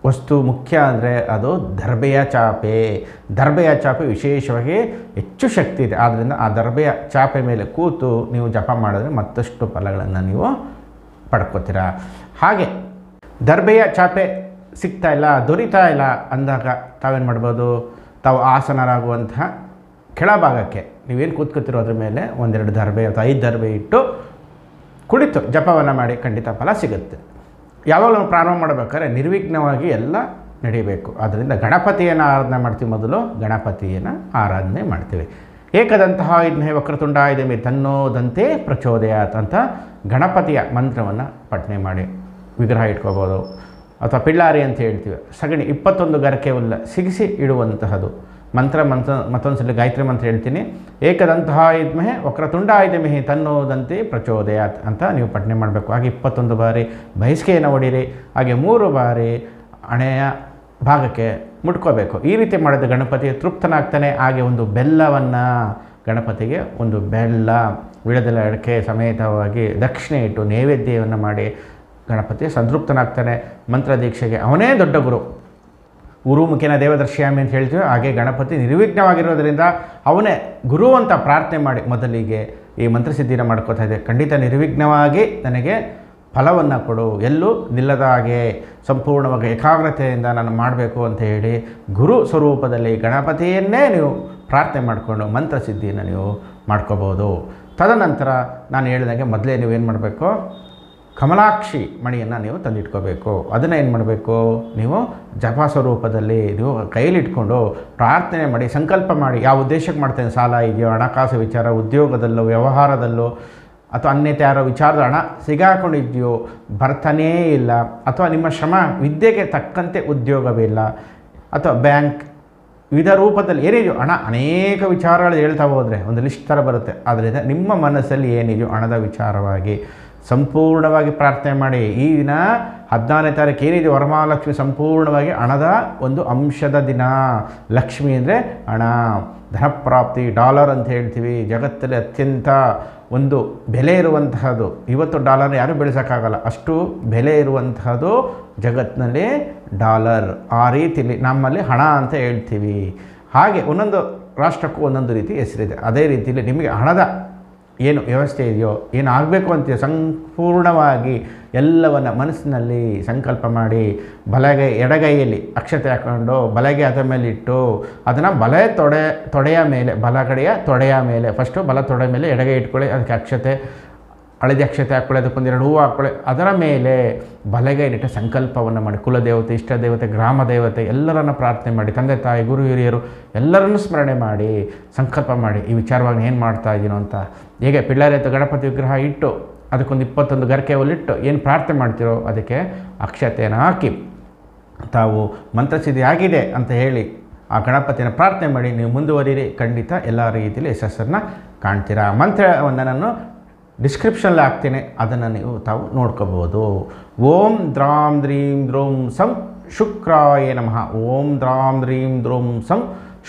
Speaker 1: ವಸ್ತು ಮುಖ್ಯ ಅಂದರೆ ಅದು ದರ್ಬೆಯ ಚಾಪೆ ವಿಶೇಷವಾಗಿ ಹೆಚ್ಚು ಶಕ್ತಿ ಇದೆ. ಆದ್ದರಿಂದ ಆ ದರ್ಬೆಯ ಚಾಪೆ ಮೇಲೆ ಕೂತು ನೀವು ಜಪ ಮಾಡಿದ್ರೆ ಮತ್ತಷ್ಟು ಫಲಗಳನ್ನು ನೀವು ಪಡ್ಕೋತೀರ. ಹಾಗೆ ದರ್ಬೆಯ ಚಾಪೆ ಸಿಗ್ತಾ ಇಲ್ಲ, ದೊರೀತಾ ಇಲ್ಲ ಅಂದಾಗ ತಾವೇನು ಮಾಡ್ಬೋದು, ತಾವು ಆಸನರಾಗುವಂತಹ ಕೆಳಭಾಗಕ್ಕೆ ನೀವೇನು ಕೂತ್ಕೋತಿರೋ ಅದ್ರ ಮೇಲೆ ಒಂದೆರಡು ದರ್ಬೆ ಅಥವಾ 5 ದರ್ಬೆ ಇಟ್ಟು ಕುಳಿತು ಜಪವನ್ನು ಮಾಡಿ ಖಂಡಿತ ಫಲ ಸಿಗುತ್ತೆ. ಯಾವಾಗ ನಾವು ಪ್ರಾರಂಭ ಮಾಡಬೇಕಾದ್ರೆ ನಿರ್ವಿಘ್ನವಾಗಿ ಎಲ್ಲ ನಡೀಬೇಕು. ಆದ್ದರಿಂದ ಗಣಪತಿಯನ್ನು ಆರಾಧನೆ ಮಾಡ್ತೀವಿ. ಮೊದಲು ಗಣಪತಿಯನ್ನು ಆರಾಧನೆ ಮಾಡ್ತೀವಿ. ಏಕದಂತಹ ಇದ್ಮಹೇ ವಕ್ರತುಂಡ ಇದಮೆ ತನ್ನೋದಂತೆ ಪ್ರಚೋದಯಾತ್ ಅಂತ ಗಣಪತಿಯ ಮಂತ್ರವನ್ನು ಪಠನೆ ಮಾಡಿ ವಿಗ್ರಹ ಇಟ್ಕೋಬೋದು. ಅಥವಾ ಪಿಳ್ಳಾರಿ ಅಂತ ಹೇಳ್ತೀವಿ, ಸಗಣಿ 21 ಗರಕೆ ಉಲ್ಲ ಸಿಗಿಸಿ ಇಡುವಂತಹದ್ದು ಮತ್ತೊಂದು ಸಲ ಗಾಯತ್ರಿ ಮಂತ್ರ ಹೇಳ್ತೀನಿ. ಏಕದಂತಹ ಇದ್ಮಹೇ ವಕ್ರತುಂಡ ಇದಮಹೇ ತನ್ನೋದಂತೆ ಪ್ರಚೋದಯಾತ್ ಅಂತ ನೀವು ಪಠನೆ ಮಾಡಬೇಕು. ಹಾಗೆ 21 ಬಾರಿ ಬಯಸ್ಕೆಯನ್ನು ಹೊಡೀರಿ. ಹಾಗೆ 3 ಬಾರಿ ಹಣೆಯ ಭಾಗಕ್ಕೆ ಮುಟ್ಕೋಬೇಕು. ಈ ರೀತಿ ಮಾಡಿದ ಗಣಪತಿ ತೃಪ್ತನಾಗ್ತಾನೆ. ಹಾಗೆ ಒಂದು ಬೆಲ್ಲವನ್ನು ಗಣಪತಿಗೆ ಒಂದು ಬೆಲ್ಲ ವಿಳದೆಲೆ ಅಡಿಕೆ ಸಮೇತವಾಗಿ ದಕ್ಷಿಣೆ ಇಟ್ಟು ನೈವೇದ್ಯವನ್ನು ಮಾಡಿ ಗಣಪತಿ ಸಂತೃಪ್ತನಾಗ್ತಾನೆ. ಮಂತ್ರ ದೀಕ್ಷೆಗೆ ಅವನೇ ದೊಡ್ಡ ಗುರು. ಗುರುಮುಖಿನ ದೇವದರ್ಶಿಯಾಮಿ ಅಂತ ಹೇಳ್ತೀವಿ. ಹಾಗೆ ಗಣಪತಿ ನಿರ್ವಿಘ್ನವಾಗಿರೋದರಿಂದ ಅವನೇ ಗುರು ಅಂತ ಪ್ರಾರ್ಥನೆ ಮಾಡಿ ಮೊದಲಿಗೆ ಈ ಮಂತ್ರಸಿದ್ಧಿನ ಮಾಡ್ಕೋತಾ ಇದೆ. ಖಂಡಿತ ನಿರ್ವಿಘ್ನವಾಗಿ ನನಗೆ ಫಲವನ್ನು ಕೊಡು, ಎಲ್ಲೂ ನಿಲ್ಲದ ಹಾಗೆ ಸಂಪೂರ್ಣವಾಗಿ ಏಕಾಗ್ರತೆಯಿಂದ ನಾನು ಮಾಡಬೇಕು ಅಂತ ಹೇಳಿ ಗುರು ಸ್ವರೂಪದಲ್ಲಿ ಗಣಪತಿಯನ್ನೇ ನೀವು ಪ್ರಾರ್ಥನೆ ಮಾಡಿಕೊಂಡು ಮಂತ್ರಸಿದ್ಧಿಯನ್ನು ನೀವು ಮಾಡ್ಕೋಬೋದು. ತದನಂತರ ನಾನು ಹೇಳಿದಾಗೆ ಮೊದಲೇ ನೀವೇನು ಮಾಡಬೇಕು, ಕಮಲಾಕ್ಷಿ ಮಣಿಯನ್ನು ನೀವು ತಂದಿಟ್ಕೋಬೇಕು. ಅದನ್ನು ಏನು ಮಾಡಬೇಕು, ನೀವು ಜಪ ಸ್ವರೂಪದಲ್ಲಿ ನೀವು ಕೈಲಿಟ್ಕೊಂಡು ಪ್ರಾರ್ಥನೆ ಮಾಡಿ ಸಂಕಲ್ಪ ಮಾಡಿ. ಯಾವ ಉದ್ದೇಶಕ್ಕೆ ಮಾಡ್ತೇನೆ, ಸಾಲ ಇದೆಯೋ, ಹಣಕಾಸು ವಿಚಾರ, ಉದ್ಯೋಗದಲ್ಲೋ, ವ್ಯವಹಾರದಲ್ಲೋ, ಅಥವಾ ಅನ್ಯತೆ ಯಾರೋ ವಿಚಾರದ ಹಣ ಸಿಗಾಕೊಂಡಿದೆಯೋ, ಬರ್ತಾನೇ ಇಲ್ಲ, ಅಥವಾ ನಿಮ್ಮ ಶ್ರಮ ವಿದ್ಯೆಗೆ ತಕ್ಕಂತೆ ಉದ್ಯೋಗವಿಲ್ಲ, ಅಥವಾ ಬ್ಯಾಂಕ್ ವಿವಿಧ ರೂಪದಲ್ಲಿ ಏನಿದೆಯೋ ಹಣ, ಅನೇಕ ವಿಚಾರಗಳು ಹೇಳ್ತಾ ಹೋದರೆ ಒಂದು ಲಿಸ್ಟ್ ಥರ ಬರುತ್ತೆ. ಆದ್ದರಿಂದ ನಿಮ್ಮ ಮನಸ್ಸಲ್ಲಿ ಏನಿದೆಯೋ ಹಣದ ವಿಚಾರವಾಗಿ ಸಂಪೂರ್ಣವಾಗಿ ಪ್ರಾರ್ಥನೆ ಮಾಡಿ. ಈ ದಿನ 14ನೇ ತಾರೀಕು ಏನಿದೆ ವರಮಹಾಲಕ್ಷ್ಮಿ ಸಂಪೂರ್ಣವಾಗಿ ಹಣದ ಒಂದು ಅಂಶದ ದಿನ. ಲಕ್ಷ್ಮಿ ಅಂದರೆ ಹಣ, ಧನಪ್ರಾಪ್ತಿ, ಡಾಲರ್ ಅಂತ ಹೇಳ್ತೀವಿ. ಜಗತ್ತಲ್ಲಿ ಅತ್ಯಂತ ಒಂದು ಬೆಲೆ ಇರುವಂತಹದ್ದು. ಇವತ್ತು ಡಾಲರ್ ಯಾರೂ ಬೆಳೆಸೋಕ್ಕಾಗಲ್ಲ, ಅಷ್ಟು ಬೆಲೆ ಇರುವಂತಹದ್ದು ಜಗತ್ತಿನಲ್ಲಿ ಡಾಲರ್. ಆ ರೀತಿಯಲ್ಲಿ ನಮ್ಮಲ್ಲಿ ಹಣ ಅಂತ ಹೇಳ್ತೀವಿ. ಹಾಗೆ ಒಂದೊಂದು ರಾಷ್ಟ್ರಕ್ಕೂ ಒಂದೊಂದು ರೀತಿ ಹೆಸರಿದೆ. ಅದೇ ರೀತಿಯಲ್ಲಿ ನಿಮಗೆ ಹಣದ ಏನು ವ್ಯವಸ್ಥೆ ಇದೆಯೋ, ಏನು ಆಗಬೇಕು ಅಂತೀಯೋ ಸಂಪೂರ್ಣವಾಗಿ ಎಲ್ಲವನ್ನು ಮನಸ್ಸಿನಲ್ಲಿ ಸಂಕಲ್ಪ ಮಾಡಿ ಎಡಗೈಯಲ್ಲಿ ಅಕ್ಷತೆ ಹಾಕ್ಕೊಂಡು ಬಲಗೈ ಅದರ ಮೇಲೆ ಇಟ್ಟು ಅದನ್ನು ತೊಡೆಯ ಮೇಲೆ, ಬಲಗಡೆಯ ತೊಡೆಯ ಮೇಲೆ ಫಸ್ಟು ಬಲ ತೊಡೆ ಮೇಲೆ ಎಡಗೈ ಇಟ್ಕೊಳ್ಳಿ. ಅದಕ್ಕೆ ಅಕ್ಷತೆ, ಹಳದಿ ಅಕ್ಷತೆ ಹಾಕ್ಕೊಳ್ಳಿ, ಅದಕ್ಕೊಂದೆರಡು ಹೂವು ಹಾಕ್ಕೊಳ್ಳಿ. ಅದರ ಮೇಲೆ ಬಲಗೈಲಿಟ್ಟು ಸಂಕಲ್ಪವನ್ನು ಮಾಡಿ ಕುಲದೇವತೆ, ಇಷ್ಟ ದೇವತೆ, ಗ್ರಾಮ ದೇವತೆ ಎಲ್ಲರನ್ನು ಪ್ರಾರ್ಥನೆ ಮಾಡಿ, ತಂದೆ ತಾಯಿ ಗುರು ಹಿರಿಯರು ಎಲ್ಲರನ್ನೂ ಸ್ಮರಣೆ ಮಾಡಿ ಸಂಕಲ್ಪ ಮಾಡಿ ಈ ವಿಚಾರವಾಗಿ ಏನು ಮಾಡ್ತಾ ಇದ್ದೀನೋ ಅಂತ. ಹೇಗೆ ಪಿಳ್ಳಾರಿ ಅಥವಾ ಗಣಪತಿ ವಿಗ್ರಹ ಇಟ್ಟು ಅದಕ್ಕೊಂದು 21 ಗರಕೆ ಹುಲ್ಲಿಟ್ಟು ಏನು ಪ್ರಾರ್ಥನೆ ಮಾಡ್ತೀರೋ ಅದಕ್ಕೆ ಅಕ್ಷತೆಯನ್ನು ಹಾಕಿ ತಾವು ಮಂತ್ರಸಿದ್ಧಿ ಆಗಿದೆ ಅಂತ ಹೇಳಿ ಆ ಗಣಪತಿಯನ್ನು ಪ್ರಾರ್ಥನೆ ಮಾಡಿ ನೀವು ಮುಂದುವರಿರಿ. ಖಂಡಿತ ಎಲ್ಲ ರೀತಿಯಲ್ಲಿ ಯಶಸ್ಸನ್ನು ಕಾಣ್ತೀರಾ. ಮಂತ್ರವನ್ನು ನಾನು ಡಿಸ್ಕ್ರಿಪ್ಷನಲ್ಲಿ ಹಾಕ್ತೀನಿ, ಅದನ್ನು ನೀವು ತಾವು ನೋಡ್ಕೋಬೋದು. ಓಂ ದ್ರಾಂ ದ್ರೀಂ ದ್ರೋಂ ಸಂ ಶುಕ್ರಾಯ ನಮಃ. ಓಂ ದ್ರಾಂ ದ್ರೀಂ ದ್ರೋಂ ಸಂ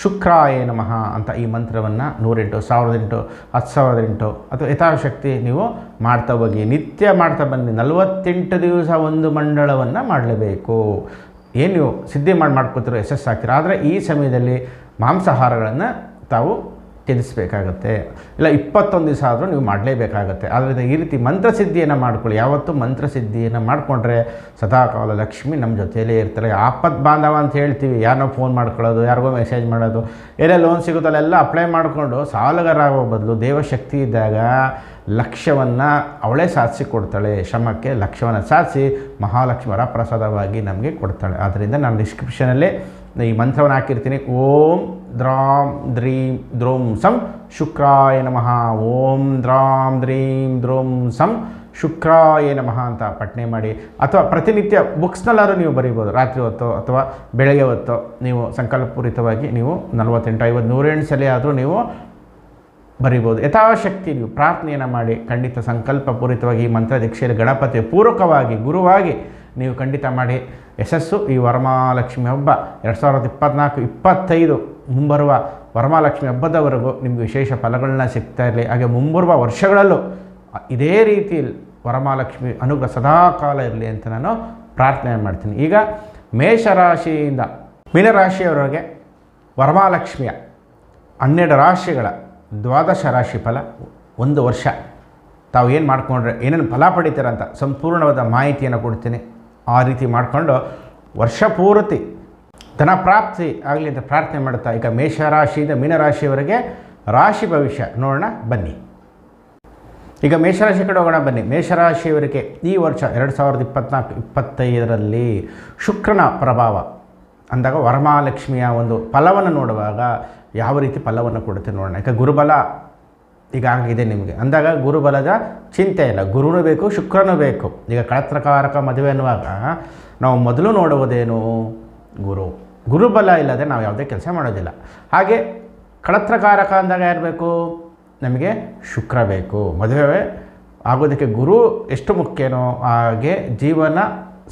Speaker 1: ಶುಕ್ರಾಯ ನಮಃ ಅಂತ ಈ ಮಂತ್ರವನ್ನು 108, 1008, 10,008 ಅಥವಾ ಯಥಾಶಕ್ತಿ ನೀವು ಮಾಡ್ತಾ ಹೋಗಿ. ನಿತ್ಯ ಮಾಡ್ತಾ ಬನ್ನಿ. 48 ದಿವಸ ಒಂದು ಮಂಡಳವನ್ನು ಮಾಡಲೇಬೇಕು. ಏನು ನೀವು ಸಿದ್ಧಿ ಮಾಡ್ಕೊತಿರೋ ಯಶಸ್ಸಾಗ್ತೀರ. ಆದರೆ ಈ ಸಮಯದಲ್ಲಿ ಮಾಂಸಾಹಾರಗಳನ್ನು ತಾವು ತ್ಯಜಿಸಬೇಕಾಗತ್ತೆ. ಇಲ್ಲ 21 ದಿವಸ ಆದರೂ ನೀವು ಮಾಡಲೇಬೇಕಾಗತ್ತೆ. ಆದ್ದರಿಂದ ಈ ರೀತಿ ಮಂತ್ರಸಿದ್ಧಿಯನ್ನು ಮಾಡ್ಕೊಳ್ಳಿ. ಯಾವತ್ತೂ ಮಂತ್ರಸಿದ್ಧಿಯನ್ನು ಮಾಡಿಕೊಂಡ್ರೆ ಸದಾಕಾಲ ಲಕ್ಷ್ಮಿ ನಮ್ಮ ಜೊತೆಯಲ್ಲೇ ಇರ್ತಾರೆ. ಆಪತ್ ಬಾಂಧವ ಅಂತ ಹೇಳ್ತೀವಿ. ಯಾರನ್ನೋ ಫೋನ್ ಮಾಡ್ಕೊಳ್ಳೋದು, ಯಾರಿಗೋ ಮೆಸೇಜ್ ಮಾಡೋದು, ಏನೇ ಲೋನ್ ಸಿಗುತ್ತಲ್ಲೆಲ್ಲ ಅಪ್ಲೈ ಮಾಡಿಕೊಂಡು ಸಾಲಗಾರಾಗೋ ಬದಲು ದೇವಶಕ್ತಿ ಇದ್ದಾಗ ಲಕ್ಷ್ಯವನ್ನು ಅವಳೇ ಸಾಧಿಸಿ ಕೊಡ್ತಾಳೆ. ಶ್ರಮಕ್ಕೆ ಲಕ್ಷ್ಯವನ್ನು ಸಾಧಿಸಿ ಮಹಾಲಕ್ಷ್ಮಿ ವರಪ್ರಸಾದವಾಗಿ ನಮಗೆ ಕೊಡ್ತಾಳೆ. ಆದ್ದರಿಂದ ನಾನು ಡಿಸ್ಕ್ರಿಪ್ಷನಲ್ಲೇ ಈ ಮಂತ್ರವನ್ನು ಹಾಕಿರ್ತೀನಿ. ಓಂ ದ್ರಾಂ ದ್ರೀಂ ದ್ರೋಂ ಸಂ ಶುಕ್ರಾಯ ನಮಃ. ಓಂ ದ್ರಾಂ ದ್ರೀಂ ದ್ರೋಂ ಸಂ ಶುಕ್ರಾಯ ನಮಃ ಅಂತ ಪಠನೆ ಮಾಡಿ. ಅಥವಾ ಪ್ರತಿನಿತ್ಯ ಬುಕ್ಸ್ನಲ್ಲಾದ್ರೂ ನೀವು ಬರೀಬೋದು. ರಾತ್ರಿ ಹೊತ್ತು ಅಥವಾ ಬೆಳಗ್ಗೆ ಹೊತ್ತು ನೀವು ಸಂಕಲ್ಪಪೂರಿತವಾಗಿ ನೀವು 48, 50, 108 ಸಲ ಆದರೂ ನೀವು ಬರಿಬೋದು. ಯಥಾಶಕ್ತಿ ನೀವು ಪ್ರಾರ್ಥನೆಯನ್ನು ಮಾಡಿ ಖಂಡಿತ ಸಂಕಲ್ಪಪೂರಿತವಾಗಿ ಈ ಮಂತ್ರ ದೀಕ್ಷೆಯಲ್ಲಿ ಗಣಪತಿ ಪೂರ್ವಕವಾಗಿ ಗುರುವಾಗಿ ನೀವು ಖಂಡಿತ ಮಾಡಿ. ಯಶಸ್ಸು ಈ ವರಮಹಾಲಕ್ಷ್ಮಿ ಹಬ್ಬ 2024-25 ಮುಂಬರುವ ವರಮಹಾಲಕ್ಷ್ಮಿ ಹಬ್ಬದವರೆಗೂ ನಿಮಗೆ ವಿಶೇಷ ಫಲಗಳನ್ನ ಸಿಗ್ತಾ ಇರಲಿ. ಹಾಗೆ ಮುಂಬರುವ ವರ್ಷಗಳಲ್ಲೂ ಇದೇ ರೀತಿಯಲ್ಲಿ ವರಮಹಾಲಕ್ಷ್ಮಿ ಅನುಗ್ರಹ ಸದಾಕಾಲ ಇರಲಿ ಅಂತ ನಾನು ಪ್ರಾರ್ಥನೆ ಮಾಡ್ತೀನಿ. ಈಗ ಮೇಷರಾಶಿಯಿಂದ ಮೀನರಾಶಿಯವರೆಗೆ ವರಮಹಾಲಕ್ಷ್ಮಿಯ 12 ರಾಶಿಗಳ 12 ರಾಶಿ ಫಲ ಒಂದು ವರ್ಷ ತಾವು ಏನು ಮಾಡಿಕೊಂಡ್ರೆ ಏನೇನು ಫಲ ಪಡಿತೀರ ಅಂತ ಸಂಪೂರ್ಣವಾದ ಮಾಹಿತಿಯನ್ನು ಕೊಡ್ತೀನಿ. ಆ ರೀತಿ ಮಾಡಿಕೊಂಡು ವರ್ಷ ಪೂರ್ತಿ ಧನ ಪ್ರಾಪ್ತಿ ಆಗಲಿ ಅಂತ ಪ್ರಾರ್ಥನೆ ಮಾಡ್ತಾ ಈಗ ಮೇಷರಾಶಿಯಿಂದ ಮೀನರಾಶಿಯವರೆಗೆ ರಾಶಿ ಭವಿಷ್ಯ ನೋಡೋಣ ಬನ್ನಿ. ಈಗ ಮೇಷರಾಶಿ ಕಡೆ ಹೋಗೋಣ ಬನ್ನಿ. ಮೇಷರಾಶಿಯವರಿಗೆ ಈ ವರ್ಷ 2024-25ರಲ್ಲಿ ಶುಕ್ರನ ಪ್ರಭಾವ ಅಂದಾಗ ವರಮಹಾಲಕ್ಷ್ಮಿಯ ಒಂದು ಫಲವನ್ನು ನೋಡುವಾಗ ಯಾವ ರೀತಿ ಫಲವನ್ನು ಕೊಡುತ್ತೆ ನೋಡೋಣ. ಈಗ ಗುರುಬಲ ಈಗಾಗಿದೆ ನಿಮಗೆ ಅಂದಾಗ ಗುರುಬಲದ ಚಿಂತೆ ಇಲ್ಲ. ಗುರುನೂ ಬೇಕು, ಶುಕ್ರನೂ ಬೇಕು. ಈಗ ಕಳತ್ರಕಾರಕ ಮದುವೆ ಅನ್ನುವಾಗ ನಾವು ಮೊದಲು ನೋಡುವುದೇನು? ಗುರುಬಲ ಇಲ್ಲದೆ ನಾವು ಯಾವುದೇ ಕೆಲಸ ಮಾಡೋದಿಲ್ಲ. ಹಾಗೆ ಕಳತ್ರಕಾರಕ ಅಂದಾಗ ಯಾರು ಬೇಕು? ನಮಗೆ ಶುಕ್ರ ಬೇಕು. ಮದುವೆ ಆಗೋದಕ್ಕೆ ಗುರು ಎಷ್ಟು ಮುಖ್ಯನೋ ಹಾಗೆ ಜೀವನ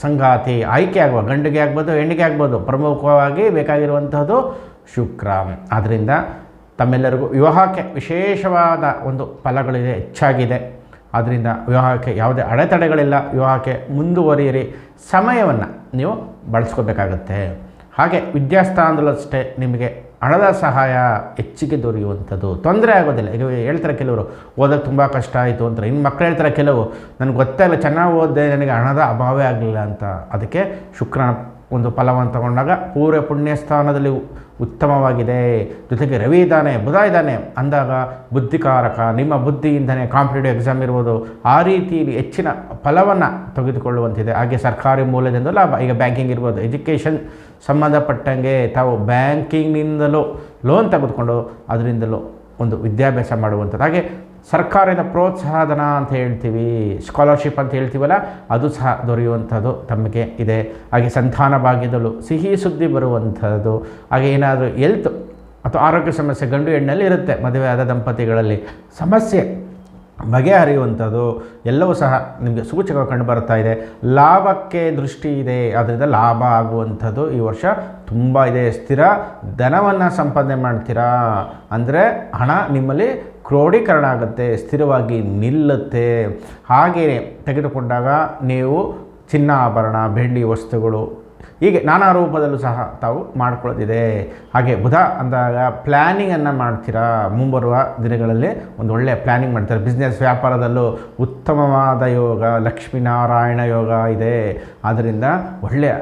Speaker 1: ಸಂಗಾತಿ ಆಯ್ಕೆ ಆಗುವ ಗಂಡಿಗೆ ಆಗ್ಬೋದು ಹೆಣ್ಣಿಗೆ ಆಗ್ಬೋದು ಪ್ರಮುಖವಾಗಿ ಬೇಕಾಗಿರುವಂಥದ್ದು ಶುಕ್ರ. ಆದ್ದರಿಂದ ತಮ್ಮೆಲ್ಲರಿಗೂ ವಿವಾಹಕ್ಕೆ ವಿಶೇಷವಾದ ಒಂದು ಫಲಗಳಿದೆ, ಹೆಚ್ಚಾಗಿದೆ. ಆದ್ದರಿಂದ ವಿವಾಹಕ್ಕೆ ಯಾವುದೇ ಅಡೆತಡೆಗಳಿಲ್ಲ. ವಿವಾಹಕ್ಕೆ ಮುಂದುವರಿಯಿರಿ. ಸಮಯವನ್ನು ನೀವು ಬಳಸ್ಕೋಬೇಕಾಗತ್ತೆ. ಹಾಗೆ ವಿದ್ಯಾಸ್ಥಾನದಲ್ಲೂ ಅಷ್ಟೇ ನಿಮಗೆ ಹಣದ ಸಹಾಯ ಹೆಚ್ಚಿಗೆ ದೊರೆಯುವಂಥದ್ದು, ತೊಂದರೆ ಆಗೋದಿಲ್ಲ. ಈಗ ಹೇಳ್ತಾರೆ ಕೆಲವರು ಓದೋಕ್ಕೆ ತುಂಬ ಕಷ್ಟ ಆಯಿತು ಅಂತಾರೆ. ಇನ್ನು ಮಕ್ಕಳು ಹೇಳ್ತಾರೆ ಕೆಲವು ನನಗೆ ಗೊತ್ತಾಗಲ್ಲ, ಚೆನ್ನಾಗಿ ಓದಿದೆ, ನನಗೆ ಹಣದ ಅಭಾವೇ ಆಗಲಿಲ್ಲ ಅಂತ. ಅದಕ್ಕೆ ಶುಕ್ರನ ಒಂದು ಫಲವನ್ನು ತಗೊಂಡಾಗ ಪೂರ್ವ ಪುಣ್ಯ ಸ್ಥಾನದಲ್ಲಿ ಉತ್ತಮವಾಗಿದೆ. ಜೊತೆಗೆ ರವಿ ಇದ್ದಾನೆ, ಬುಧ ಇದ್ದಾನೆ ಅಂದಾಗ ಬುದ್ಧಿಕಾರಕ. ನಿಮ್ಮ ಬುದ್ಧಿಯಿಂದನೇ ಕಾಂಪಿಟೇಟಿವ್ ಎಕ್ಸಾಮ್ ಇರ್ಬೋದು, ಆ ರೀತಿಯಲ್ಲಿ ಹೆಚ್ಚಿನ ಫಲವನ್ನು ತೆಗೆದುಕೊಳ್ಳುವಂತಿದೆ. ಹಾಗೆ ಸರ್ಕಾರಿ ಮೂಲದಿಂದ ಲಾಭ. ಈಗ ಬ್ಯಾಂಕಿಂಗ್ ಇರ್ಬೋದು, ಎಜುಕೇಷನ್ ಸಂಬಂಧಪಟ್ಟಂಗೆ ತಾವು ಬ್ಯಾಂಕಿಂಗ್ನಿಂದಲೂ ಲೋನ್ ತೆಗೆದುಕೊಂಡು ಅದರಿಂದಲೂ ಒಂದು ವಿದ್ಯಾಭ್ಯಾಸ ಮಾಡುವಂಥದ್ದು. ಹಾಗೆ ಸರ್ಕಾರದ ಪ್ರೋತ್ಸಾಹಧನ ಅಂತ ಹೇಳ್ತೀವಿ, ಸ್ಕಾಲರ್ಶಿಪ್ ಅಂತ ಹೇಳ್ತೀವಲ್ಲ, ಅದು ಸಹ ದೊರೆಯುವಂಥದ್ದು ತಮಗೆ ಇದೆ. ಹಾಗೆ ಸಂತಾನ ಭಾಗ್ಯದಲ್ಲೂ ಸಿಹಿ ಸುದ್ದಿ ಬರುವಂಥದ್ದು. ಹಾಗೆ ಏನಾದರೂ ಹೆಲ್ತ್ ಅಥವಾ ಆರೋಗ್ಯ ಸಮಸ್ಯೆ ಗಂಡು ಹೆಣ್ಣಲ್ಲಿ ಇರುತ್ತೆ. ಮದುವೆ ಆದ ದಂಪತಿಗಳಲ್ಲಿ ಸಮಸ್ಯೆ ಬಗೆಹರಿಯುವಂಥದ್ದು ಎಲ್ಲವೂ ಸಹ ನಿಮಗೆ ಸೂಚಕಗಳು ಕಂಡು ಬರ್ತಾ ಇದೆ. ಲಾಭಕ್ಕೆ ದೃಷ್ಟಿ ಇದೆ, ಅದರಿಂದ ಲಾಭ ಆಗುವಂಥದ್ದು ಈ ವರ್ಷ ತುಂಬ ಇದೆ. ಸ್ಥಿರ ಧನವನ್ನು ಸಂಪಾದನೆ ಮಾಡ್ತೀರಾ ಅಂದರೆ ಹಣ ನಿಮ್ಮಲ್ಲಿ ಕ್ರೋಢೀಕರಣ ಆಗುತ್ತೆ, ಸ್ಥಿರವಾಗಿ ನಿಲ್ಲುತ್ತೆ. ಹಾಗೆಯೇ ತೆಗೆದುಕೊಂಡಾಗ ನೀವು ಚಿನ್ನ ಆಭರಣ, ಬೆಳ್ಳಿ ವಸ್ತುಗಳು ಹೀಗೆ ನಾನಾ ರೂಪದಲ್ಲೂ ಸಹ ತಾವು ಮಾಡ್ಕೊಳ್ಳೋದಿದೆ. ಹಾಗೆ ಬುಧ ಅಂದಾಗ ಪ್ಲ್ಯಾನಿಂಗನ್ನು ಮಾಡ್ತೀರಾ. ಮುಂಬರುವ ದಿನಗಳಲ್ಲಿ ಒಂದು ಒಳ್ಳೆಯ ಪ್ಲ್ಯಾನಿಂಗ್ ಮಾಡ್ತಾರೆ. ಬಿಸ್ನೆಸ್ ವ್ಯಾಪಾರದಲ್ಲೂ ಉತ್ತಮವಾದ ಯೋಗ, ಲಕ್ಷ್ಮೀನಾರಾಯಣ ಯೋಗ ಇದೆ. ಆದ್ದರಿಂದ ಒಳ್ಳೆಯ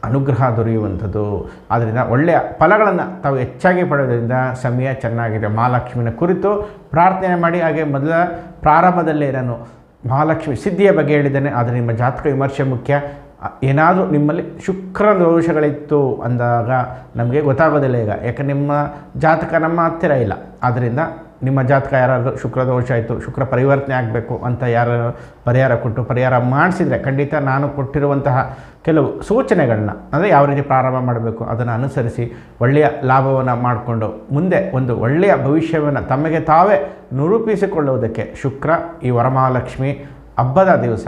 Speaker 1: ಅನುಗ್ರಹ ದೊರೆಯುವಂಥದ್ದು. ಆದ್ದರಿಂದ ಒಳ್ಳೆಯ ಫಲಗಳನ್ನು ತಾವು ಹೆಚ್ಚಾಗಿ ಪಡೆಯೋದ್ರಿಂದ ಸಮಯ ಚೆನ್ನಾಗಿದೆ. ಮಹಾಲಕ್ಷ್ಮಿನ ಕುರಿತು ಪ್ರಾರ್ಥನೆ ಮಾಡಿ. ಹಾಗೆ ಮೊದಲ ಪ್ರಾರಂಭದಲ್ಲೇ ನಾನು ಮಹಾಲಕ್ಷ್ಮಿ ಸಿದ್ಧಿಯ ಬಗ್ಗೆ ಹೇಳಿದ್ದೇನೆ. ಆದರೆ ನಿಮ್ಮ ಜಾತಕ ವಿಮರ್ಶೆ ಮುಖ್ಯ. ಏನಾದರೂ ನಿಮ್ಮಲ್ಲಿ ಶುಕ್ರ ದೋಷಗಳಿತ್ತು ಅಂದಾಗ ನಮಗೆ ಗೊತ್ತಾಗೋದಿಲ್ಲ ಈಗ, ಯಾಕೆ ನಿಮ್ಮ ಜಾತಕ ನಮ್ಮ ಹತ್ತಿರ ಇಲ್ಲ. ಆದ್ದರಿಂದ ನಿಮ್ಮ ಜಾತಕ ಯಾರಾದರೂ ಶುಕ್ರ ದೋಷ ಆಯಿತು, ಶುಕ್ರ ಪರಿವರ್ತನೆ ಆಗಬೇಕು ಅಂತ ಯಾರು ಪರಿಹಾರ ಕೊಟ್ಟು ಪರಿಹಾರ ಮಾಡಿಸಿದರೆ ಖಂಡಿತ ನಾನು ಕೊಟ್ಟಿರುವಂತಹ ಕೆಲವು ಸೂಚನೆಗಳನ್ನ ಅಂದರೆ ಯಾವ ರೀತಿ ಪ್ರಾರಂಭ ಮಾಡಬೇಕು ಅದನ್ನು ಅನುಸರಿಸಿ ಒಳ್ಳೆಯ ಲಾಭವನ್ನು ಮಾಡಿಕೊಂಡು ಮುಂದೆ ಒಂದು ಒಳ್ಳೆಯ ಭವಿಷ್ಯವನ್ನು ತಮಗೆ ತಾವೇ ನಿರೂಪಿಸಿಕೊಳ್ಳುವುದಕ್ಕೆ ಶುಕ್ರ ಈ ವರಮಹಾಲಕ್ಷ್ಮಿ ಹಬ್ಬದ ದಿವಸ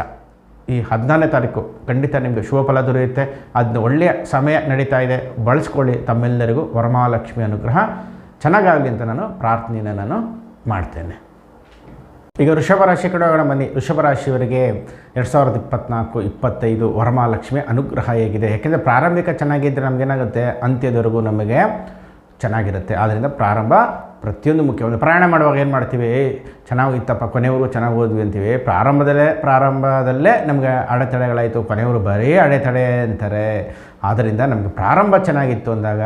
Speaker 1: ಈ 14ನೇ ತಾರೀಕು ಖಂಡಿತ ನಿಮಗೆ ಶುಭ ಫಲ ದೊರೆಯುತ್ತೆ. ಅದನ್ನ ಒಳ್ಳೆಯ ಸಮಯ ನಡೀತಾ ಇದೆ, ಬಳಸ್ಕೊಳ್ಳಿ. ತಮ್ಮೆಲ್ಲರಿಗೂ ವರಮಹಾಲಕ್ಷ್ಮಿ ಅನುಗ್ರಹ ಚೆನ್ನಾಗಾಗಲಿ ಅಂತ ನಾನು ಪ್ರಾರ್ಥನೆಯನ್ನು ಮಾಡ್ತೇನೆ. ಈಗ ವೃಷಭ ರಾಶಿ ಕಡೆ ಹೋಗೋಣ ಬನ್ನಿ. ವೃಷಭ ರಾಶಿಯವರಿಗೆ 2024-25 ವರಮಹಾಲಕ್ಷ್ಮಿ ಅನುಗ್ರಹ ಹೇಗಿದೆ? ಯಾಕೆಂದರೆ ಪ್ರಾರಂಭಿಕ ಚೆನ್ನಾಗಿದ್ದರೆ ನಮಗೇನಾಗುತ್ತೆ, ಅಂತ್ಯದವರೆಗೂ ನಮಗೆ ಚೆನ್ನಾಗಿರುತ್ತೆ. ಆದ್ದರಿಂದ ಪ್ರಾರಂಭ ಪ್ರತಿಯೊಂದು ಮುಖ್ಯ. ಒಂದು ಪ್ರಯಾಣ ಮಾಡುವಾಗ ಏನು ಮಾಡ್ತೀವಿ, ಚೆನ್ನಾಗಿತ್ತಪ್ಪ ಕೊನೆಯವರು ಚೆನ್ನಾಗಿ ಓದ್ವಿ ಅಂತೀವಿ. ಪ್ರಾರಂಭದಲ್ಲೇ ನಮಗೆ ಅಡೆತಡೆಗಳಾಯಿತು, ಕೊನೆಯವರು ಬರೀ ಅಡೆತಡೆ ಅಂತಾರೆ. ಆದ್ದರಿಂದ ನಮಗೆ ಪ್ರಾರಂಭ ಚೆನ್ನಾಗಿತ್ತು ಅಂದಾಗ